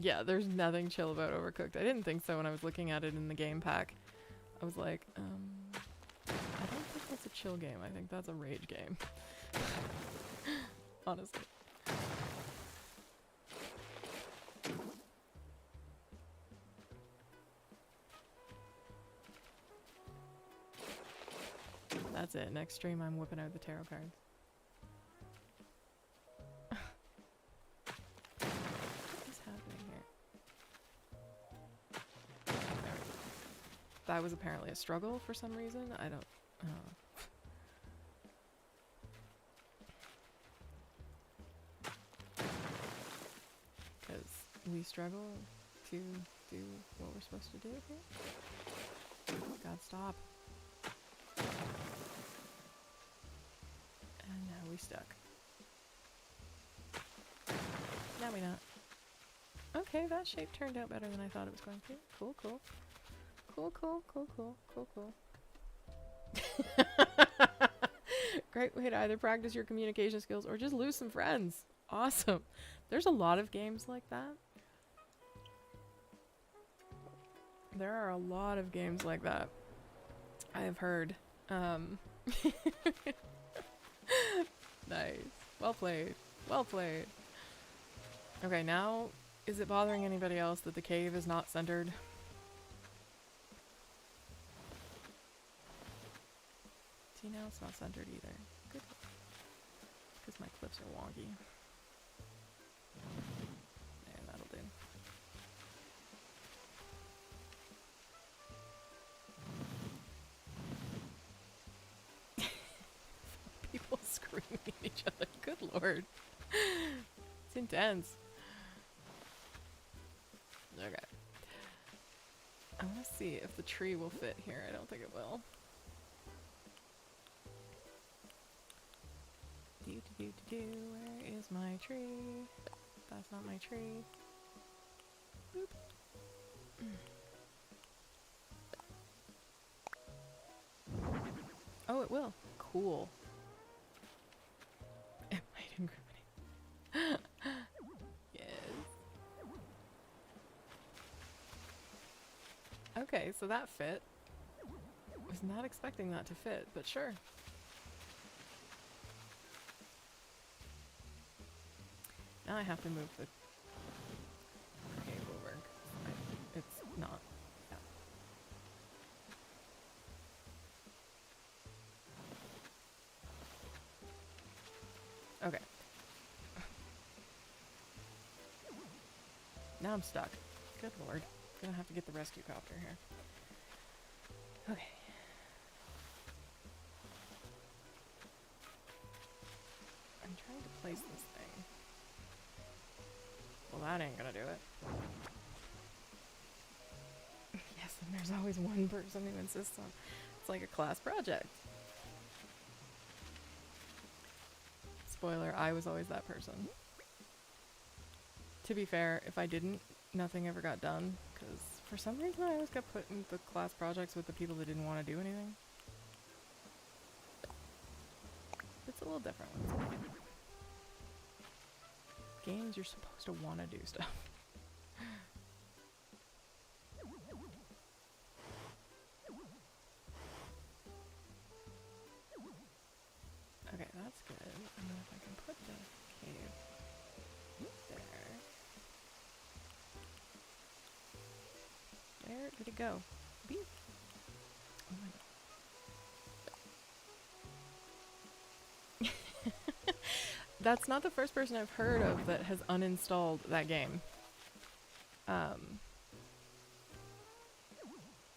Yeah, there's nothing chill about Overcooked. I didn't think so when I was looking at it in the game pack. I was like, I don't think that's a chill game. I think that's a rage game. Honestly. That's it. Next stream, I'm whipping out the tarot cards. What is happening here? That was apparently a struggle for some reason. I don't know. we struggle to do what we're supposed to do here. God, stop. And now we stuck. Now we not. Okay, that shape turned out better than I thought it was going to. Cool, cool. Cool, cool, cool, cool, cool, cool. Great way to either practice your communication skills or just lose some friends. Awesome. There's a lot of games like that. There are a lot of games like that. I have heard. Nice. Well played. Well played. Okay, now, is it bothering anybody else that the cave is not centered? See, now it's not centered either. Good. Because my clips are wonky. There, that'll do. People screaming at each other. Good lord. It's intense. Okay. I want to see if the tree will fit here. I don't think it will. Where is my tree? That's not my tree. Boop. Oh, it will. Cool. It might incriminate. Yes. Okay, so that fit. Was not expecting that to fit, but sure. Now I have to move the cave over. It's not. Yeah. Okay. Now I'm stuck. Good lord. Gonna have to get the rescue copter here. Okay. I'm trying to place this thing. Well, that ain't gonna do it. Yes, and there's always one person who insists on. It's like a class project. Spoiler, I was always that person. To be fair, if I didn't, nothing ever got done, because for some reason I always got put in the class projects with the people that didn't want to do anything. It's a little different when it's a game. Games, you're supposed to want to do stuff. Okay, that's good. And then if I can put the cave there. Where did it go? Beep. Oh my god. That's not the first person I've heard of that has uninstalled that game.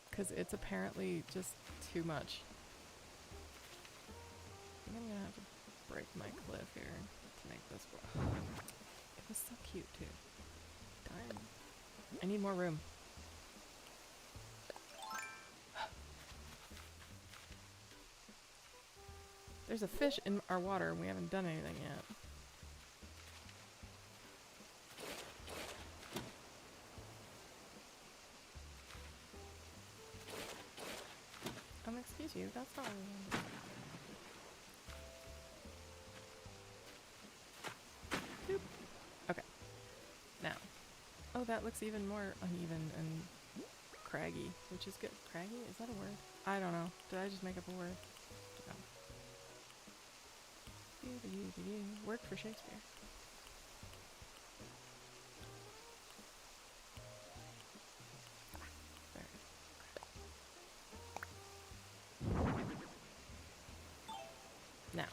Because it's apparently just too much. I think I'm gonna have to break my cliff here to make this work. It was so cute too. Darn. I need more room. There's a fish in our water and we haven't done anything yet. Excuse you, that's not what we want to do. Boop. Okay. Now. Oh, that looks even more uneven and craggy, which is good. Craggy? Is that a word? I don't know. Did I just make up a word? No. Worked for Shakespeare. Now,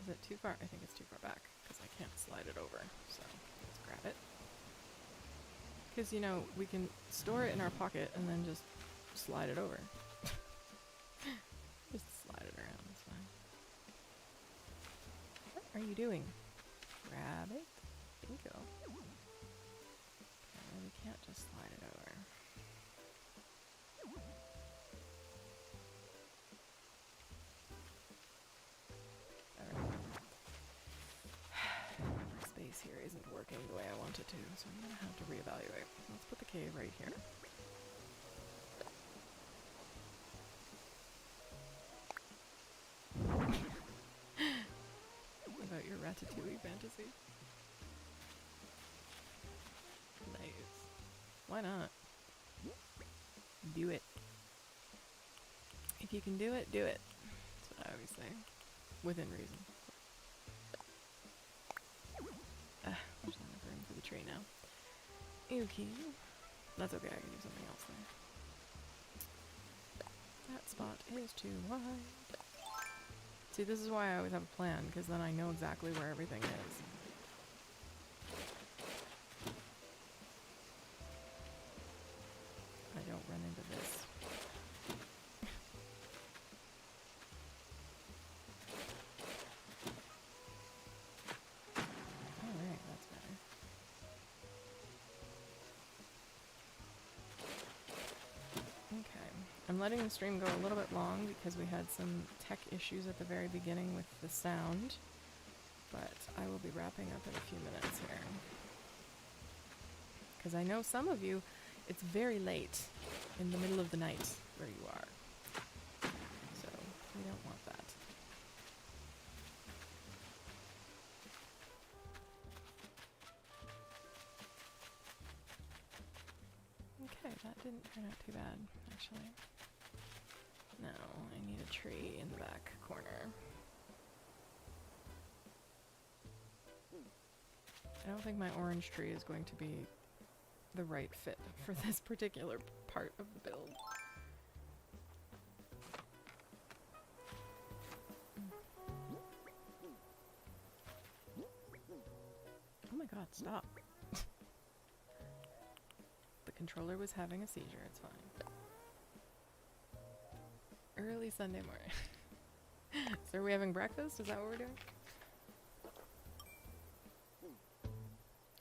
is it too far? I think it's too far back because I can't slide it over. So let's grab it. Because, you know, we can store it in our pocket and then just slide it over. Just slide it around, it's fine. What are you doing? Grab it. Thank you. Okay, we can't just slide it over. Alright. Space here isn't working the way I want it to, so I'm gonna have to reevaluate. Let's put the cave right here. About your Ratatouille fantasy? Nice. Why not? Do it. If you can do it, do it. That's what I always say. Within reason. There's not enough room for the tree now. Okay. That's okay, I can do something else there. That spot is too wide. See, this is why I always have a plan, because then I know exactly where everything is. I don't run into this. Alright, that's better. Okay. I'm letting the stream go a little bit long because we had some tech issues at the very beginning with the sound, but I will be wrapping up in a few minutes here. Because I know some of you, it's very late in the middle of the night where you are, so we don't want that. Okay, that didn't turn out too bad, actually. Now, I need a tree in the back corner. I don't think my orange tree is going to be the right fit for this particular part of the build. Oh my god, stop. The controller was having a seizure, it's fine. Early Sunday morning. So are we having breakfast? Is that what we're doing?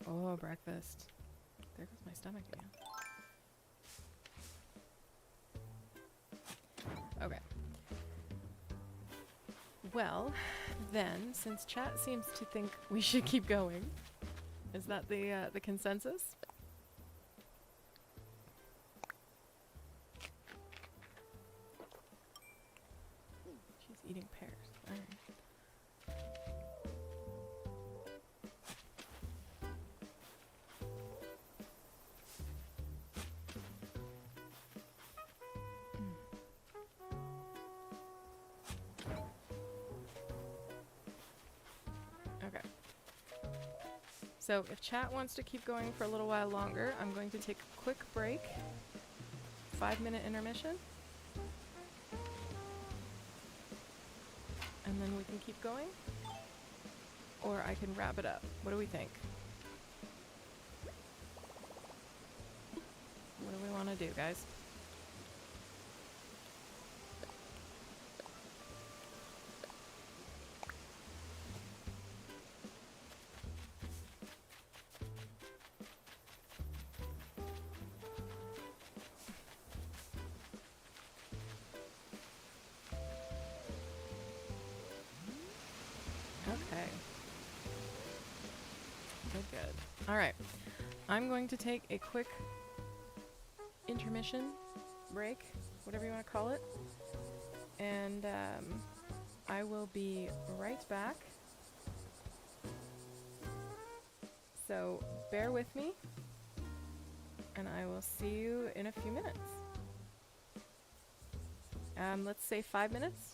Oh, breakfast. There goes my stomach again. Okay. Well, then, since chat seems to think we should keep going, is that the consensus? She's eating pears. All right. Okay. So if chat wants to keep going for a little while longer, I'm going to take a quick break. 5-minute intermission. And then we can keep going. Or I can wrap it up. What do we think? What do we want to do, guys? Okay. Good. All right. I'm going to take a quick intermission, break, whatever you want to call it. And I will be right back. So bear with me. And I will see you in a few minutes. Let's say 5 minutes.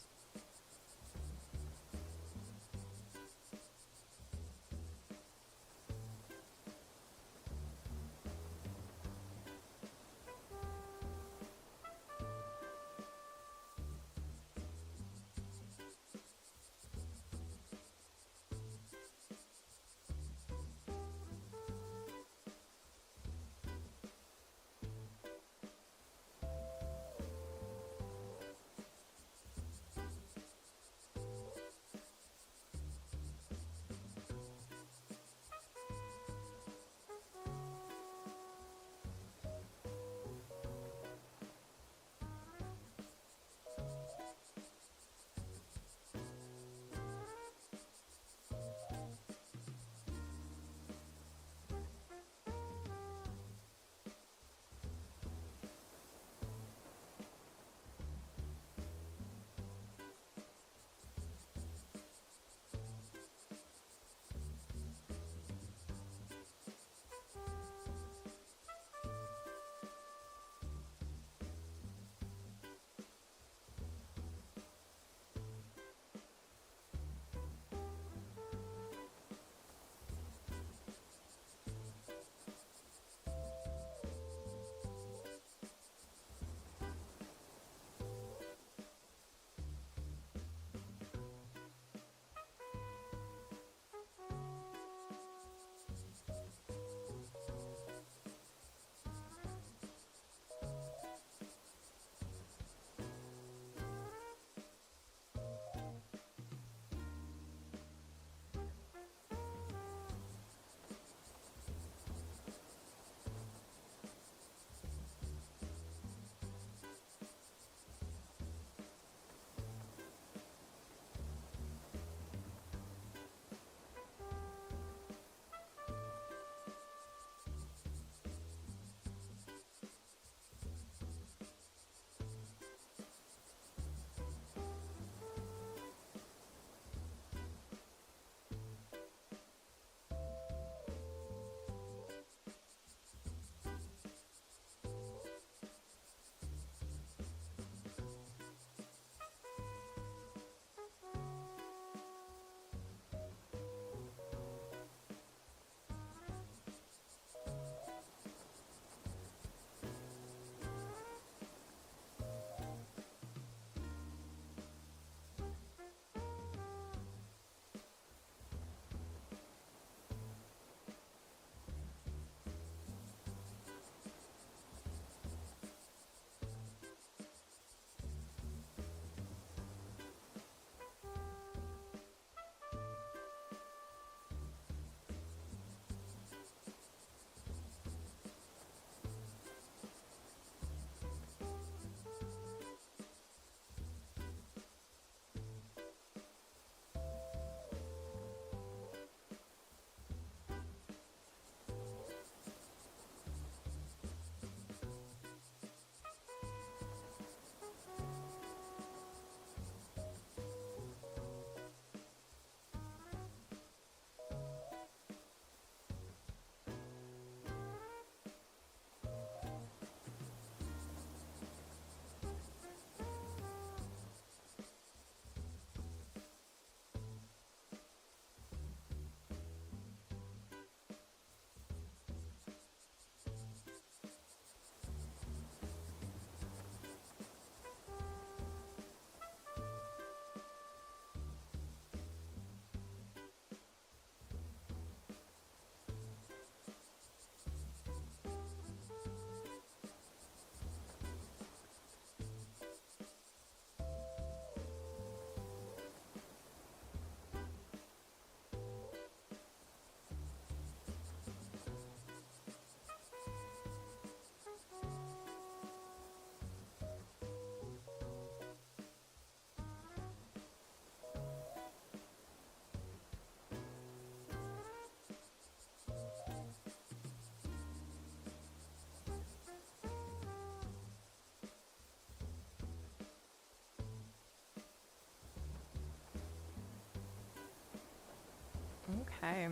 Okay.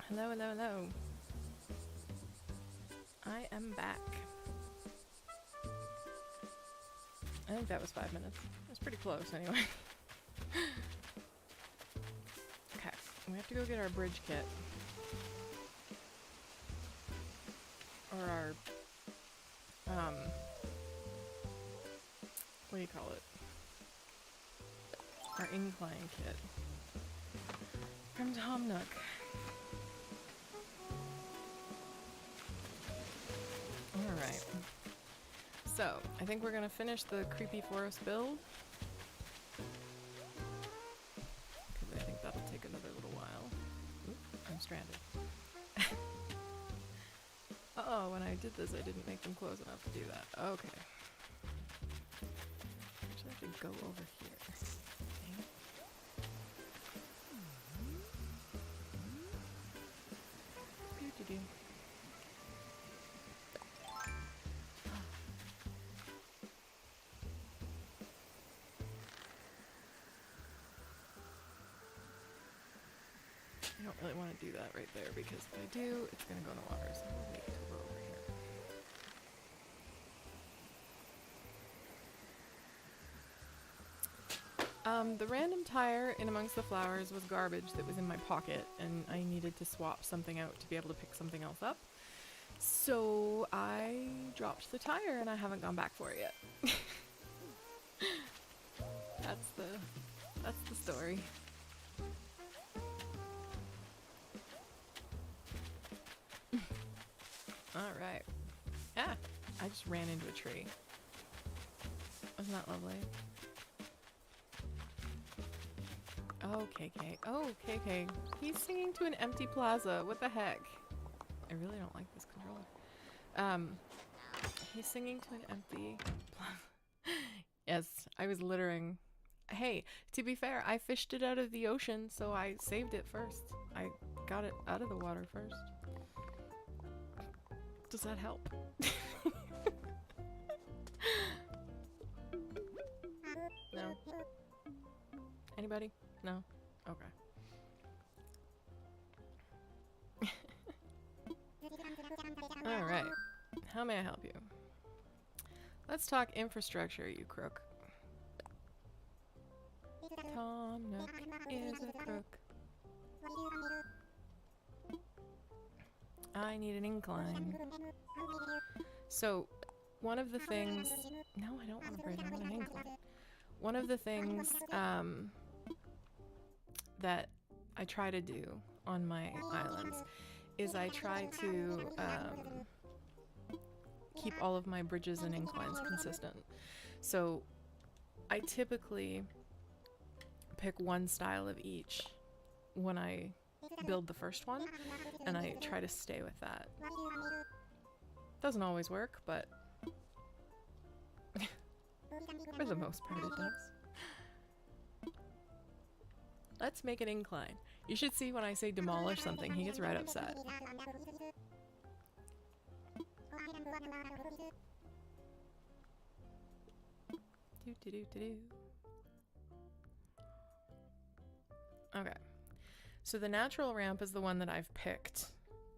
Hello, hello, hello. I am back. I think that was 5 minutes. That's pretty close anyway. Okay, we have to go get our bridge kit. Or our, what do you call it? Our incline kit. From Tom Nook. Alright. So, I think we're gonna finish the creepy forest build. Because I think that'll take another little while. Oop, I'm stranded. Uh-oh, when I did this I didn't make them close enough to do that. Okay. Actually, I have to go over here. Okay. Doo-doo-doo. I don't really want to do that right there because if I do, it's going to go in the water, so I'll wait till we're over here. The random tire in amongst the flowers was garbage that was in my pocket, and I needed to swap something out to be able to pick something else up. So I dropped the tire and I haven't gone back for it yet. That's the story. Alright. Ah! I just ran into a tree. Wasn't that lovely? Oh, KK. Oh, KK. He's singing to an empty plaza. What the heck? I really don't like this controller. He's singing to an empty plaza. Yes, I was littering. Hey, to be fair, I fished it out of the ocean, so I saved it first. I got it out of the water first. Does that help? No? Anybody? No? Okay. Alright. How may I help you? Let's talk infrastructure, you crook. Tom Nook is a crook. I need an incline. So, one of the things... No, I don't want a bridge, I want an incline. One of the things that I try to do on my islands is I try to keep all of my bridges and inclines consistent. So, I typically pick one style of each when I build the first one, and I try to stay with that. Doesn't always work, but for the most part it does. Let's make an incline. You should see when I say demolish something, he gets right upset. Okay. So the natural ramp is the one that I've picked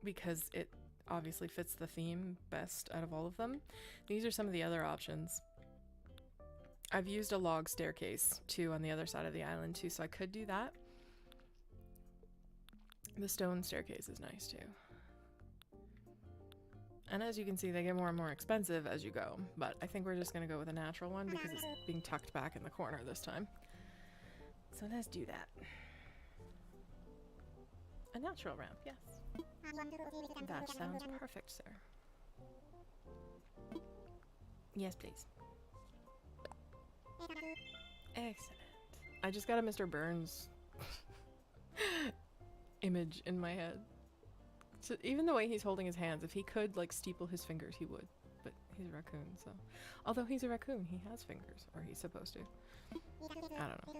because it obviously fits the theme best out of all of them. These are some of the other options. I've used a log staircase too on the other side of the island too, so I could do that. The stone staircase is nice too. And as you can see, they get more and more expensive as you go, but I think we're just gonna go with a natural one because it's being tucked back in the corner this time. So let's do that. A natural ramp, yes. That sounds perfect, sir. Yes, please. Excellent. I just got a Mr. Burns image in my head. So even the way he's holding his hands, if he could like steeple his fingers, he would. But he's a raccoon, so. Although he's a raccoon, he has fingers, or he's supposed to. I don't know.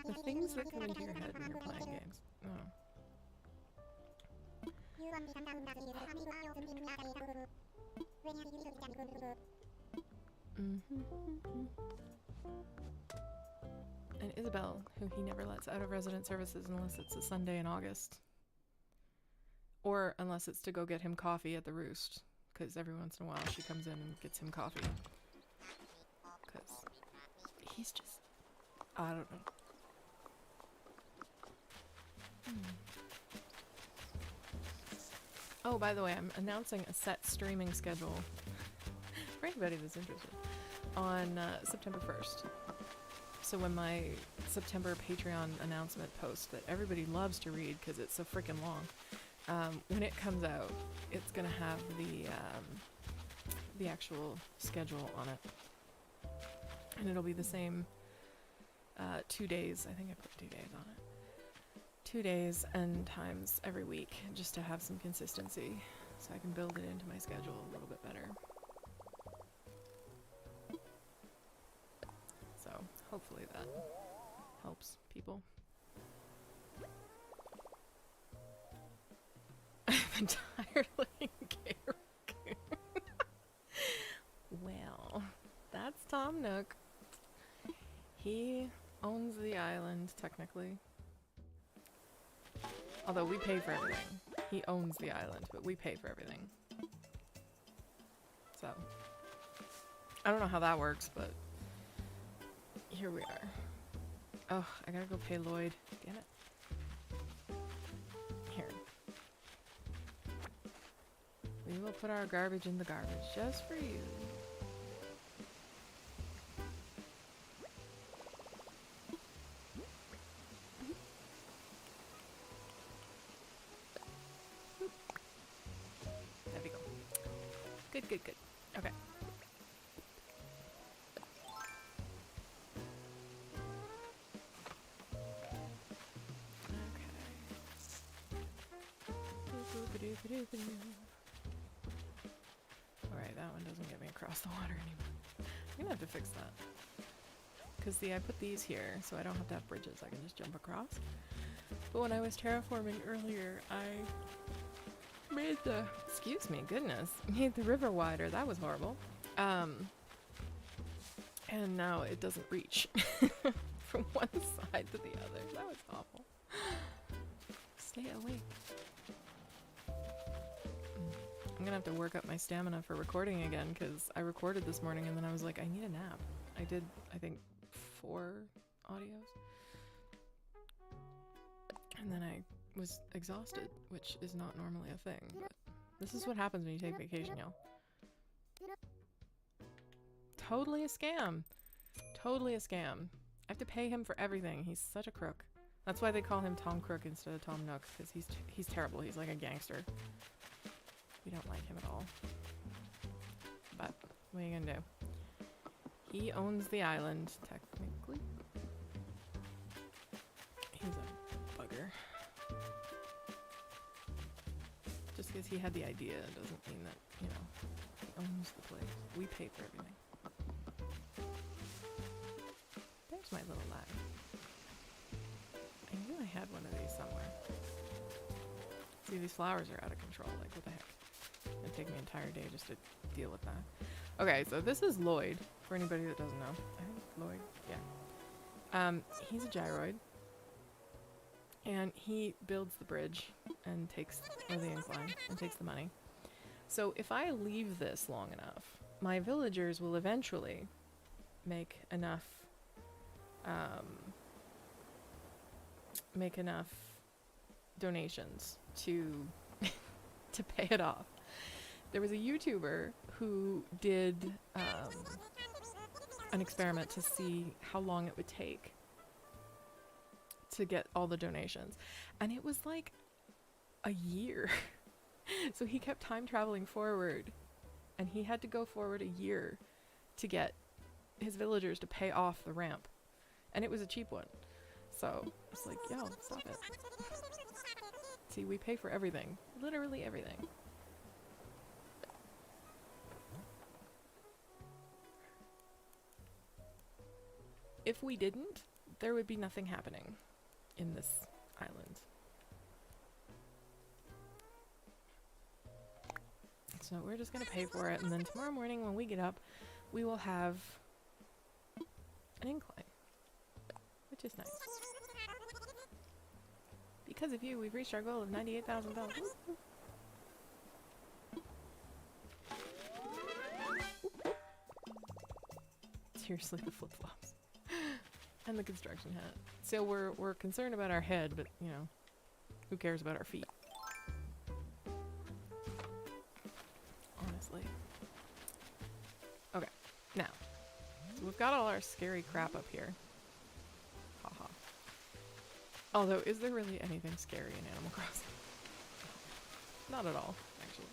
The things that come into your head when you're playing games. Oh. And Isabel, who he never lets out of resident services unless it's a Sunday in August. Or unless it's to go get him coffee at the Roost. Because every once in a while she comes in and gets him coffee. Because he's just... I don't know. Oh, by the way, I'm announcing a set streaming schedule for anybody that's interested on September 1st. So when my September Patreon announcement post that everybody loves to read because it's so freaking long, when it comes out, it's gonna have the actual schedule on it, and it'll be the same 2 days. I think I put 2 days on it. 2 days and times every week, just to have some consistency, so I can build it into my schedule a little bit better. So hopefully that helps people. I'm entirely Garrick. Well, that's Tom Nook. He owns the island, technically. Although we pay for everything. He owns the island, but we pay for everything. So, I don't know how that works, but here we are. Oh, I gotta go pay Lloyd. Damn it. Here. We will put our garbage in the garbage just for you. Good. Okay. Alright, that one doesn't get me across the water anymore. I'm gonna have to fix that. Because see, I put these here, so I don't have to have bridges. I can just jump across. But when I was terraforming earlier, I made the, excuse me, goodness, made the river wider. That was horrible. And now it doesn't reach from one side to the other. That was awful. Stay awake. I'm gonna have to work up my stamina for recording again, because I recorded this morning and then I was like, I need a nap. I did, I think, 4 audios. And then I was exhausted, which is not normally a thing, but this is what happens when you take vacation, y'all. Totally a scam. Totally a scam. I have to pay him for everything. He's such a crook. That's why they call him Tom Crook instead of Tom Nook, because he's terrible. He's like a gangster. We don't like him at all. But what are you gonna do? He owns the island, technically. He's a bugger. Just because he had the idea doesn't mean that, you know, he owns the place. We pay for everything. There's my little lag. I knew I had one of these somewhere. See, these flowers are out of control. Like, what the heck? It'd take me an entire day just to deal with that. Okay, so this is Lloyd, for anybody that doesn't know. I think Lloyd, yeah. He's a gyroid. And he builds the bridge and takes, or the incline, and takes the money. So if I leave this long enough, my villagers will eventually make enough donations to to pay it off. There was a YouTuber who did an experiment to see how long it would take to get all the donations, and it was like a year. So he kept time traveling forward, and he had to go forward a year to get his villagers to pay off the ramp, and it was a cheap one. So it's like, yo, stop it. See, we pay for everything, literally everything. If we didn't, there would be nothing happening in this island. So we're just gonna pay for it, and then tomorrow morning when we get up, we will have an incline, which which is nice. Because of you, we've reached our goal of $98,000. Seriously, the flip-flops. And the construction hat. So we're concerned about our head, but, you know, who cares about our feet? Honestly. Okay, now. So we've got all our scary crap up here. Haha. Although, is there really anything scary in Animal Crossing? Not at all, actually.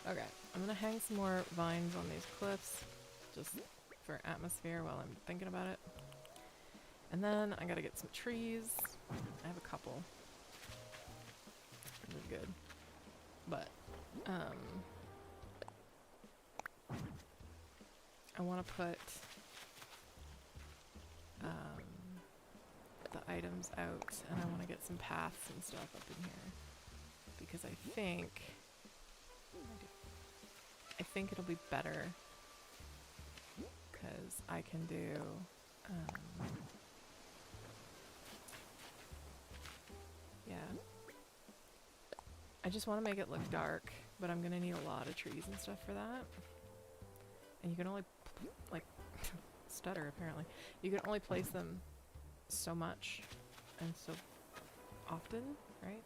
Okay, I'm gonna hang some more vines on these cliffs, just for atmosphere while I'm thinking about it. And then I gotta get some trees. I have a couple. Really good. But, I want to put the items out, and I want to get some paths and stuff up in here. Because I think it'll be better because I can do yeah. I just want to make it look dark, but I'm gonna need a lot of trees and stuff for that. And you can only like stutter apparently. You can only place them so much and so often, right?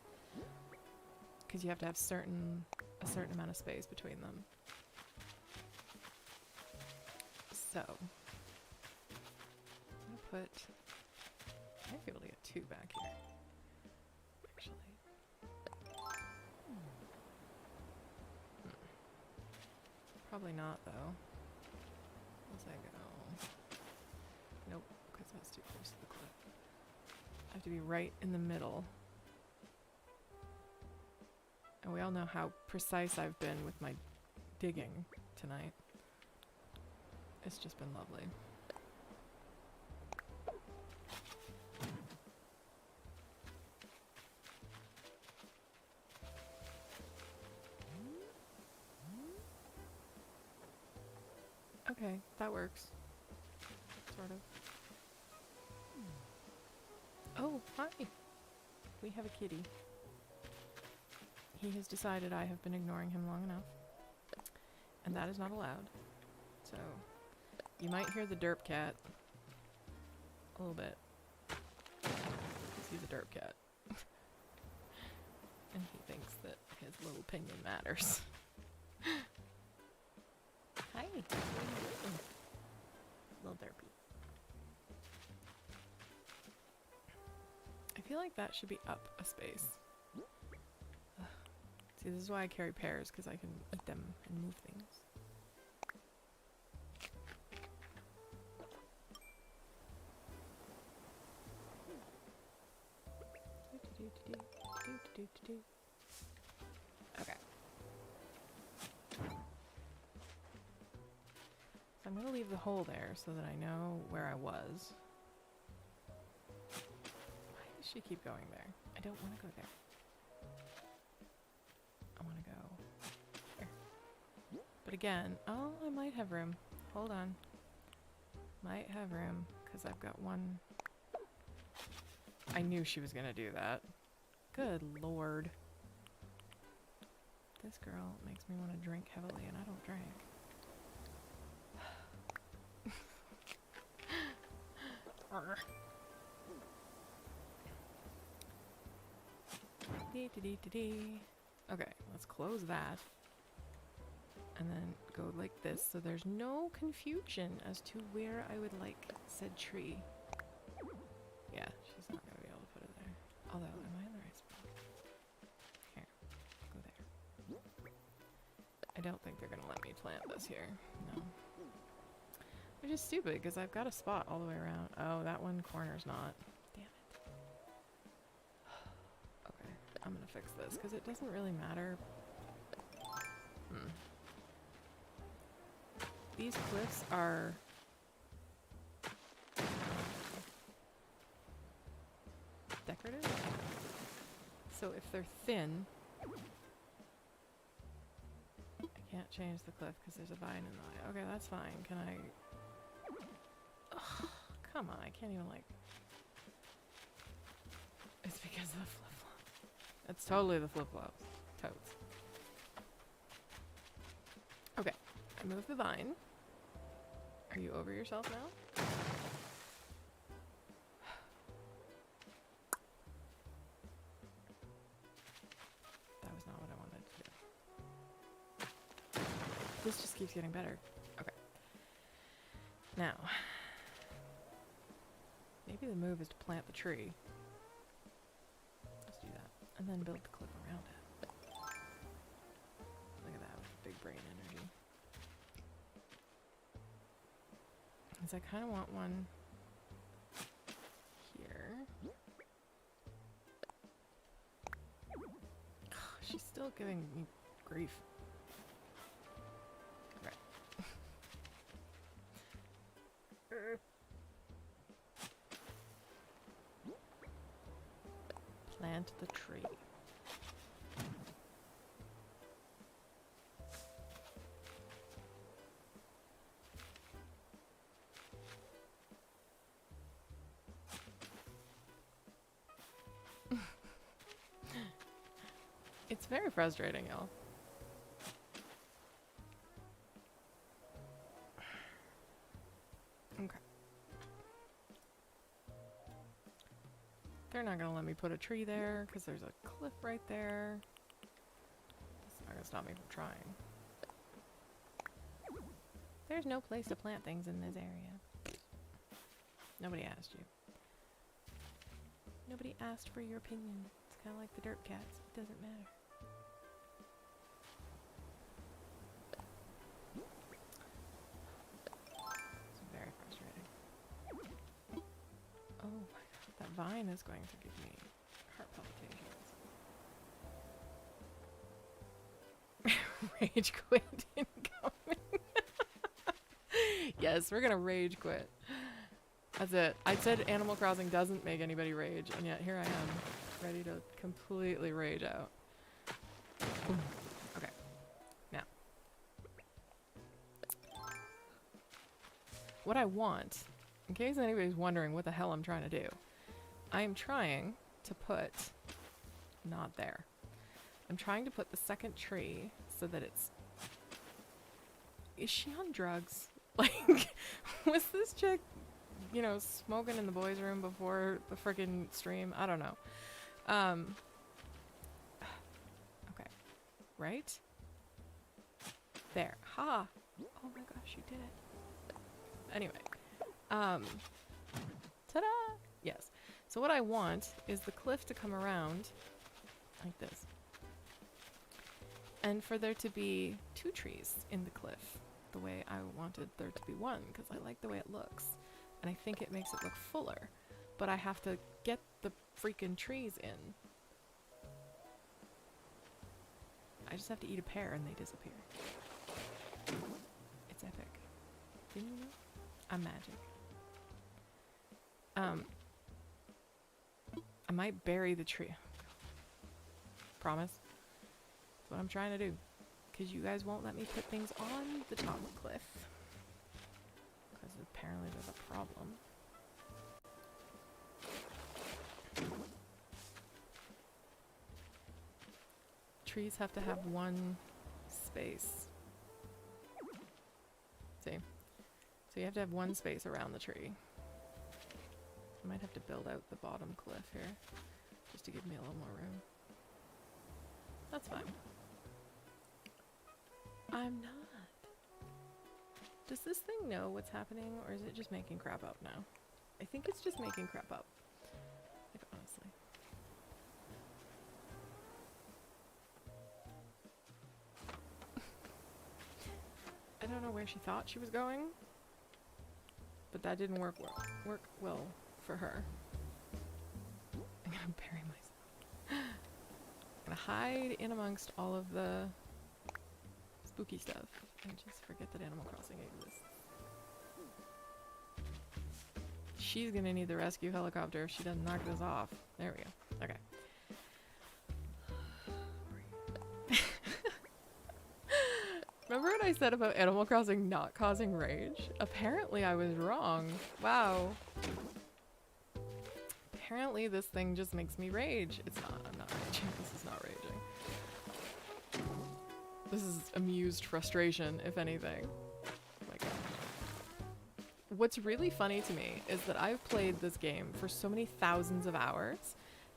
Because you have to have a certain amount of space between them. So I'm gonna put, I might be able to get 2 back here. Actually. Probably not though. As I go. Nope, because that's too close to the cliff. I have to be right in the middle. And we all know how precise I've been with my digging tonight. It's just been lovely. Okay, that works. Sort of. Oh, hi! We have a kitty. He has decided I have been ignoring him long enough. And that is not allowed. So, you might hear the derp cat. A little bit. Because he's a derp cat. And he thinks that his little opinion matters. Hi! What are you doing? Little derpy. I feel like that should be up a space. Ugh. See, this is why I carry pears, because I can eat them and move things. Okay. So I'm going to leave the hole there so that I know where I was. Why does she keep going there? I don't want to go there. I want to go here. But again, oh, I might have room. Hold on. Might have room, because I've got one. I knew she was going to do that. Good lord. This girl makes me want to drink heavily, and I don't drink. Okay, let's close that. And then go like this, so there's no confusion as to where I would like said tree. Yeah, she's not going to be able to put it there. Although, am I in the right spot? Here, go there. I don't think they're going to let me plant this here. No. Which is stupid, because I've got a spot all the way around. Oh, that one corner's not. Damn it. Okay, I'm going to fix this, because it doesn't really matter. These cliffs are decorative. So if they're thin, I can't change the cliff because there's a vine in the way. Okay, that's fine. Can I... Ugh, come on, I can't even like It's because of the flip-flops. It's totally the flip-flops. Totes. Okay. I moved the vine. Are you over yourself now? That was not what I wanted to do. This just keeps getting better. Okay. Now, maybe the move is to plant the tree. Let's do that. And then build the cliff around it. Look at that with big brain energy. Because I kind of want one here. She's still giving me grief. Right. Plant the tree. It's very frustrating, y'all. Okay. They're not gonna let me put a tree there because there's a cliff right there. It's not gonna stop me from trying. There's no place to plant things in this area. Nobody asked you. Nobody asked for your opinion. It's kind of like the dirt cats. It doesn't matter. It's very frustrating. Oh my god, that vine is going to give me heart palpitations. Rage quit incoming. Yes, we're gonna rage quit. That's it. I said Animal Crossing doesn't make anybody rage, and yet here I am, ready to completely rage out. Okay. Now. What I want, in case anybody's wondering what the hell I'm trying to do, I am trying to put... not there. I'm trying to put the second tree so that it's... Is she on drugs? Like, was this chick, you know, smoking in the boys' room before the freaking stream? I don't know. Okay. Right? There. Ha! Oh my gosh, you did it. Anyway. Ta-da! Yes. So what I want is the cliff to come around like this. And for there to be 2 trees in the cliff, the way I wanted there to be 1, because I like the way it looks. And I think it makes it look fuller. But I have to get the freaking trees in. I just have to eat a pear and they disappear. It's epic. Didn't you know? I'm magic. I might bury the tree. Promise? That's what I'm trying to do. Because you guys won't let me put things on the top of the cliff. Because apparently there's a problem. Trees have to have 1 space. See? So you have to have 1 space around the tree. I might have to build out the bottom cliff here. Just to give me a little more room. That's fine. I'm not. Does this thing know what's happening, or is it just making crap up now? I think it's just making crap up. Like, honestly. I don't know where she thought she was going, but that didn't work well for her. I'm gonna bury myself. I'm gonna hide in amongst all of the spooky stuff and just forget that Animal Crossing exists. She's gonna need the rescue helicopter if she doesn't knock this off. There we go. Okay. Remember what I said about Animal Crossing not causing rage? Apparently I was wrong. Wow. Apparently this thing just makes me rage. It's not. I'm not raging. This is not raging. This is amused frustration, if anything. Oh my god. What's really funny to me is that I've played this game for so many thousands of hours,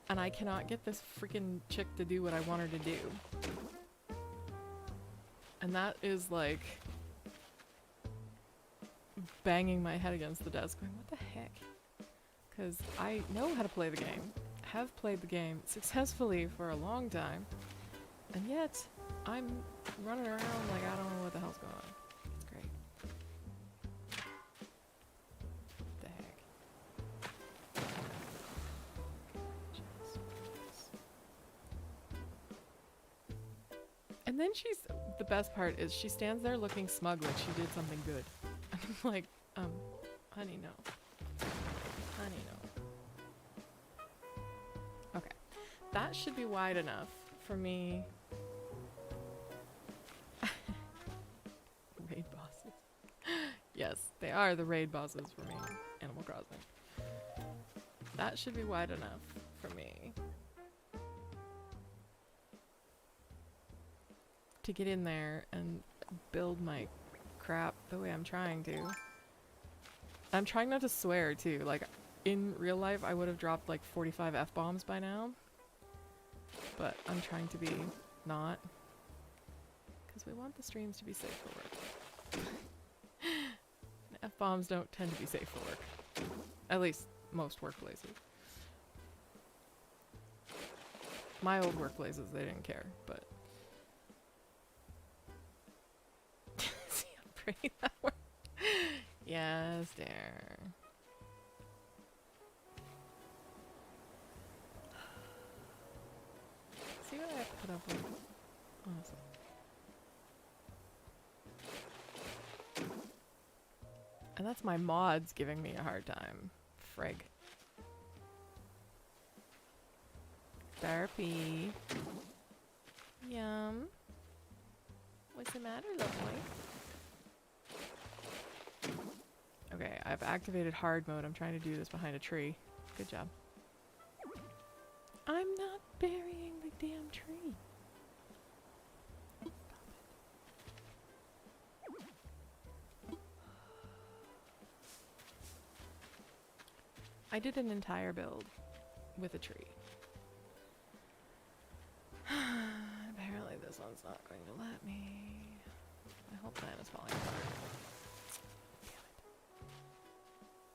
and I cannot get this freaking chick to do what I want her to do. And that is like banging my head against the desk going, what the heck? Because I know how to play the game, have played the game successfully for a long time, and yet I'm running around like I don't know what the hell's going on. It's great. What the heck? And then the best part is she stands there looking smug like she did something good. And I'm like, honey, no. Honey, no. Okay. That should be wide enough for me. Raid bosses. Yes, they are the raid bosses for me. Animal Crossing. That should be wide enough for me to get in there and build my crap the way I'm trying to. I'm trying not to swear too. Like in real life I would have dropped like 45 F-bombs by now. But I'm trying to be not. Because we want the streams to be safe for work. F-bombs don't tend to be safe for work. At least most workplaces. My old workplaces, they didn't care, but see how pretty that works? Yes, dear. See what I have to put up with? Awesome. And that's my mods giving me a hard time. Frig. Therapy. Yum. What's the matter, little boy? Okay, I've activated hard mode. I'm trying to do this behind a tree. Good job. I'm not burying the damn tree. Stop it. I did an entire build with a tree. Apparently this one's not going to let me. My whole plan is falling apart. Damn it.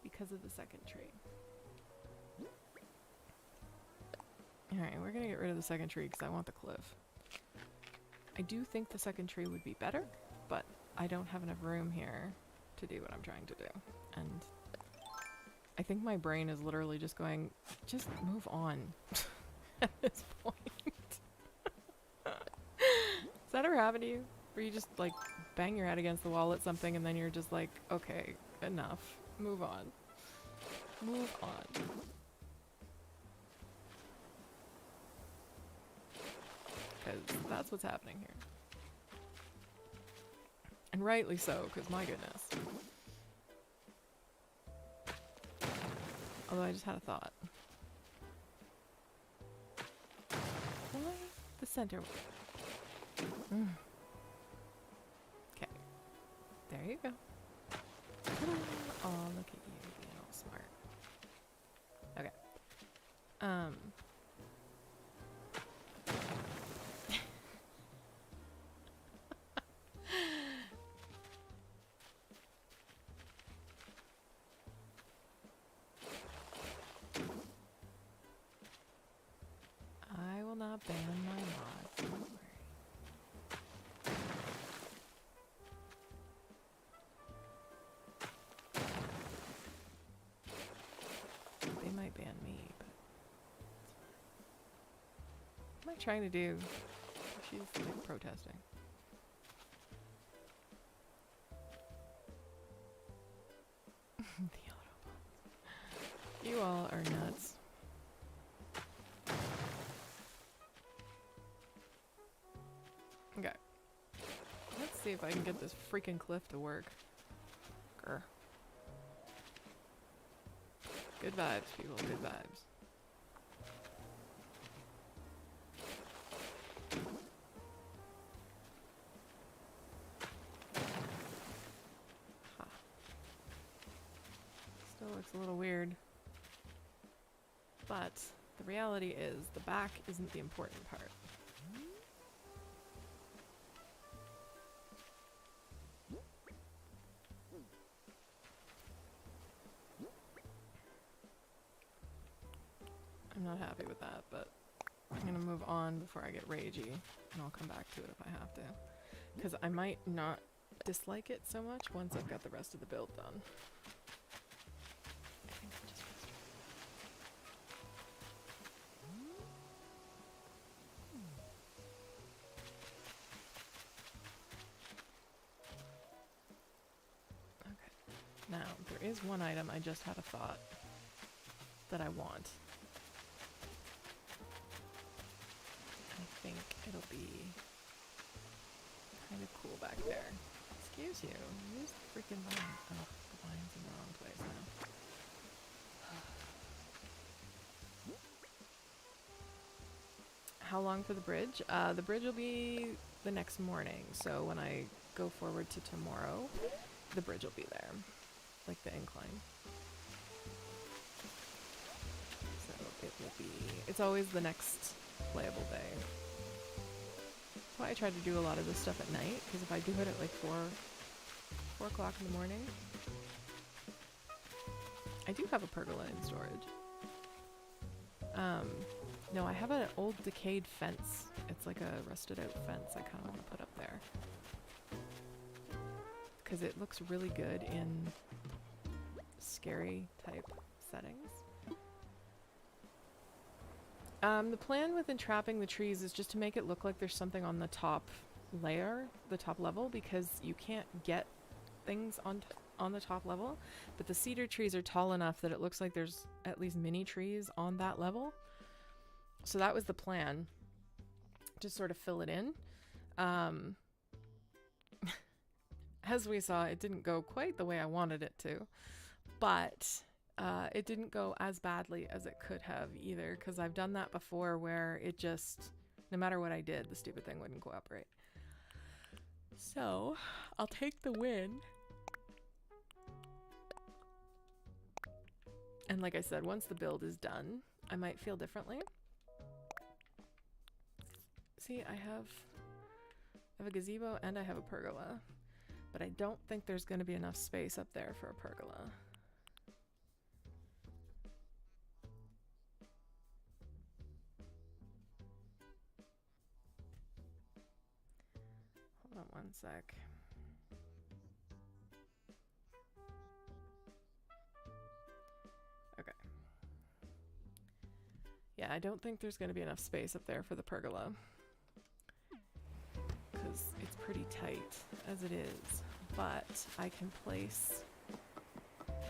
Because of the second tree. Alright, we're gonna get rid of the second tree because I want the cliff. I do think the second tree would be better, but I don't have enough room here to do what I'm trying to do. And I think my brain is literally just going, just move on at this point. Does that ever happen to you? Where you just like bang your head against the wall at something and then you're just like, okay, enough. Move on. Move on. Because that's what's happening here. And rightly so, because my goodness. Although I just had a thought. Why the center one? Okay. There you go. Oh, look at you being all smart. Okay. I will not ban my mods. Don't worry. They might ban me, but what am I trying to do? She's like protesting. The Autobots. You all are nuts. Okay. Let's see if I can get this freaking cliff to work. Grr. Good vibes, people. Good vibes. Huh. Still looks a little weird. But the reality is the back isn't the important part. I'm not happy with that, but I'm gonna move on before I get ragey, and I'll come back to it if I have to. Because I might not dislike it so much once I've got the rest of the build done. I think I'm just frustrated. Okay. Now, there is one item I just had a thought that I want. I think it'll be kind of cool back there. Excuse you. Use the freaking vine. Oh, the vine's in the wrong place now. How long for the bridge? The bridge will be the next morning. So when I go forward to tomorrow, the bridge will be there. Like the incline. So it will be... It's always the next playable day. That's why I try to do a lot of this stuff at night, because if I do it at like 4 o'clock in the morning, I do have a pergola in storage. No, I have an old decayed fence. It's like a rusted out fence I kind of want to put up there. Because it looks really good in scary type settings. The plan with entrapping the trees is just to make it look like there's something on the top layer, the top level, because you can't get things on the top level, but the cedar trees are tall enough that it looks like there's at least mini trees on that level. So that was the plan, just sort of fill it in. As we saw, it didn't go quite the way I wanted it to, but it didn't go as badly as it could have either, because I've done that before where it just, no matter what I did, the stupid thing wouldn't cooperate. So I'll take the win. And like I said, once the build is done, I might feel differently. See, I have a gazebo and I have a pergola, but I don't think there's going to be enough space up there for a pergola. Hold on one sec. Okay. Yeah, I don't think there's going to be enough space up there for the pergola, because it's pretty tight as it is, but I can place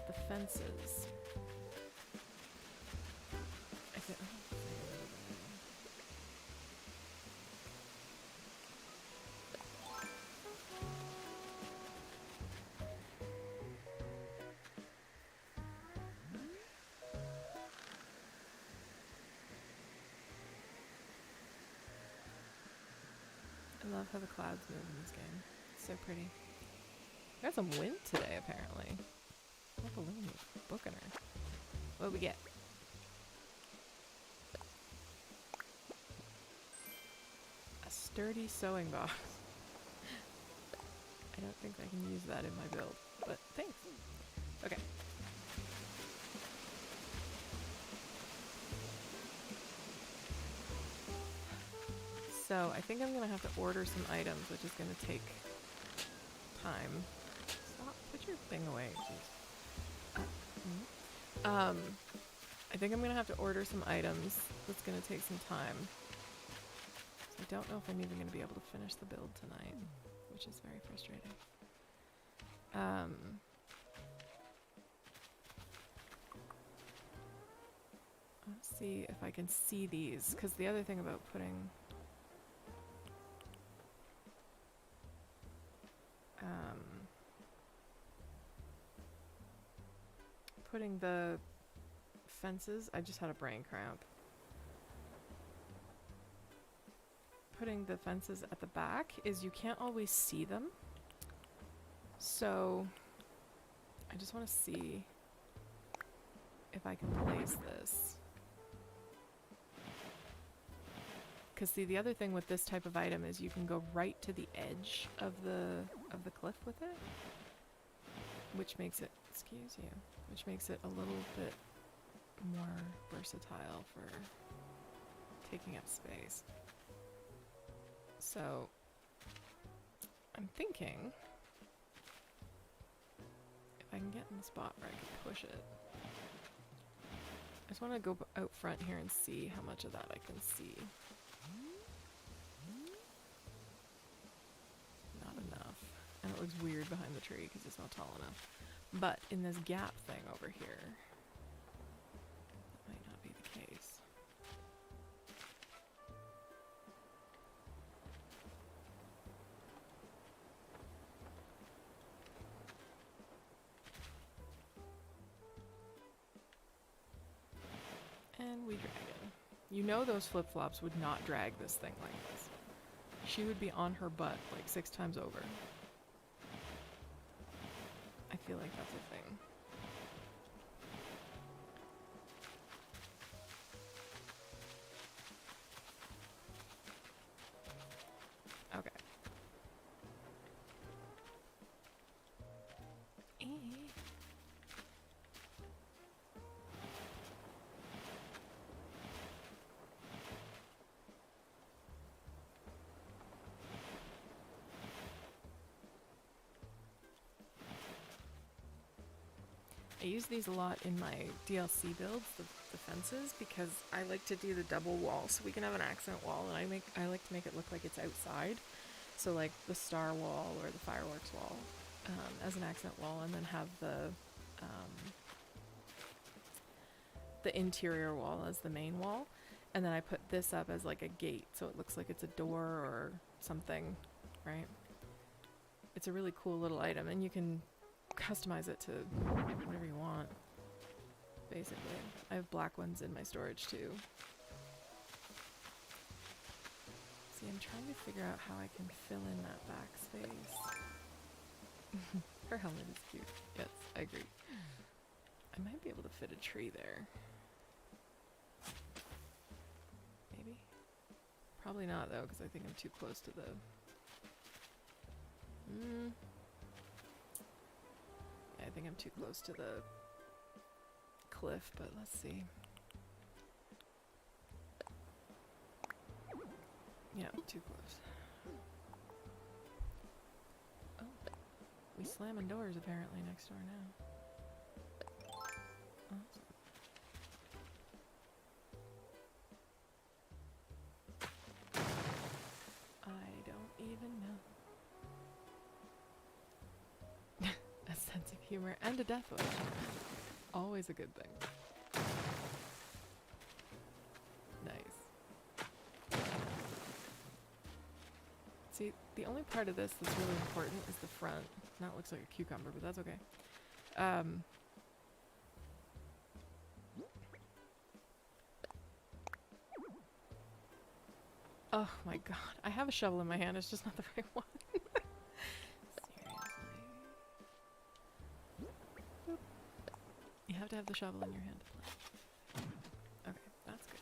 the fences. I can, I love how the clouds move in this game. It's so pretty. We got some wind today, apparently. What balloon was booking her? What do we get? A sturdy sewing box. I don't think I can use that in my build, but thanks. Okay. So I think I'm going to have to order some items, which is going to take time. Stop, put your thing away. I think I'm going to have to order some items. That's going to take some time. So I don't know if I'm even going to be able to finish the build tonight, which is very frustrating. Let's see if I can see these, because the other thing about putting the fences, I just had a brain cramp. putting the fences at the back is you can't always see them. So I just want to see if I can place this. Because see, the other thing with this type of item is you can go right to the edge of the cliff with it, which makes it, excuse you, which makes it a little bit more versatile for taking up space. So I'm thinking if I can get in the spot where I can push it. I just want to go out front here and see how much of that I can see. Not enough. And it looks weird behind the tree because it's not tall enough. But in this gap thing over here, that might not be the case. And we drag it. You know those flip-flops would not drag this thing like this. She would be on her butt like 6 times over. I feel like that's a thing. Okay. I use these a lot in my DLC builds, the fences, because I like to do the double wall, so we can have an accent wall, and I like to make it look like it's outside. So like the star wall or the fireworks wall as an accent wall, and then have the interior wall as the main wall, and then I put this up as like a gate, so it looks like it's a door or something, right? It's a really cool little item, and you can customize it to whatever you want, basically. I have black ones in my storage too. See, I'm trying to figure out how I can fill in that back space. Her helmet is cute. Yes, I agree. I might be able to fit a tree there. Maybe? Probably not though, because I think I'm too close to the... I think I'm too close to the cliff, but let's see. Yeah, too close. Oh, we slamming doors apparently next door now. Awesome. I don't even know. A sense of humor and a death wish. Always a good thing. Nice. See, the only part of this that's really important is the front. Now it looks like a cucumber, but that's okay. Oh my god. I have a shovel in my hand, it's just not the right one. You have to have the shovel in your hand to play. Okay, that's good.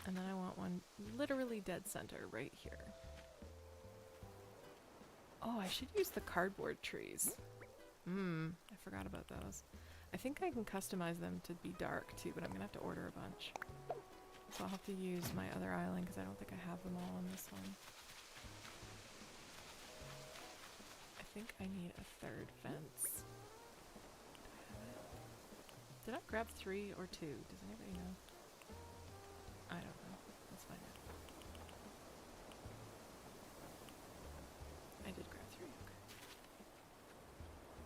And then I want one literally dead center right here. Oh, I should use the cardboard trees. I forgot about those. I think I can customize them to be dark too, but I'm gonna have to order a bunch. So I'll have to use my other island because I don't think I have them all on this one. I think I need a third fence. Do I have it? Did I grab 3 or 2? Does anybody know? I don't know. Let's find out. I did grab 3. Okay.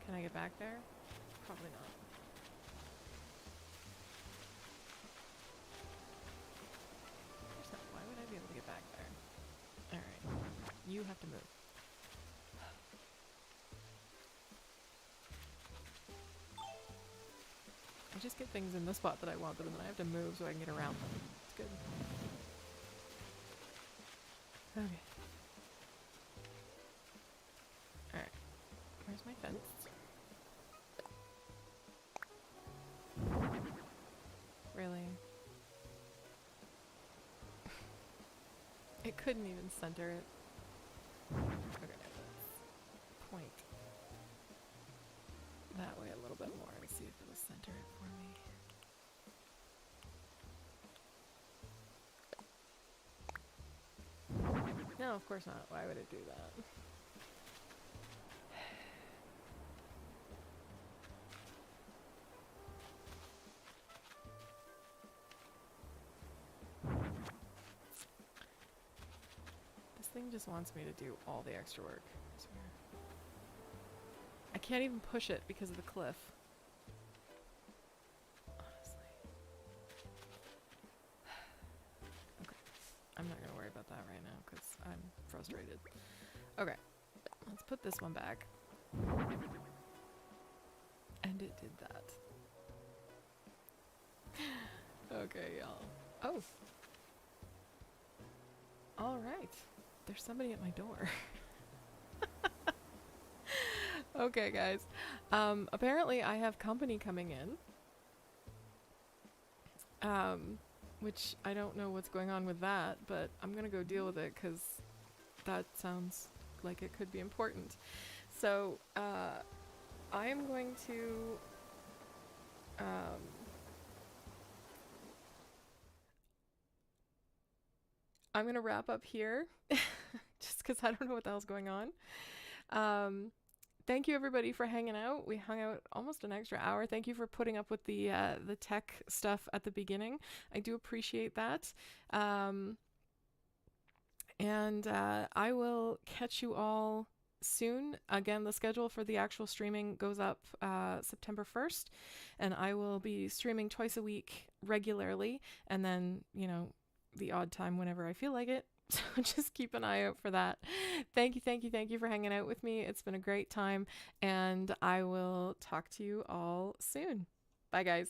Can I get back there? Probably not. Why would I be able to get back there? Alright. You have to move. I just get things in the spot that I want them, and then I have to move so I can get around them. It's good. Okay. Alright. Where's my fence? Really? It couldn't even center it. Okay, let's point that way a little bit more and see if it'll center it for me. No, of course not. Why would it do that? This thing just wants me to do all the extra work. I swear. I can't even push it because of the cliff. Honestly. Okay. I'm not gonna worry about that right now because I'm frustrated. Okay. Let's put this one back. And it did that. Okay, y'all. Oh. Alright. There's somebody at my door. Okay, guys. Apparently I have company coming in. Which I don't know what's going on with that, but I'm gonna go deal with it because that sounds like it could be important. So, I am going to I'm gonna wrap up here just because I don't know what the hell's going on. Thank you everybody for hanging out. We hung out almost an extra hour. Thank you for putting up with the tech stuff at the beginning. I do appreciate that. And I will catch you all soon. Again, the schedule for the actual streaming goes up September 1st, and I will be streaming twice a week regularly, and then, you know, the odd time whenever I feel like it. So just keep an eye out for that. Thank you for hanging out with me. It's been a great time, and I will talk to you all soon. Bye, guys.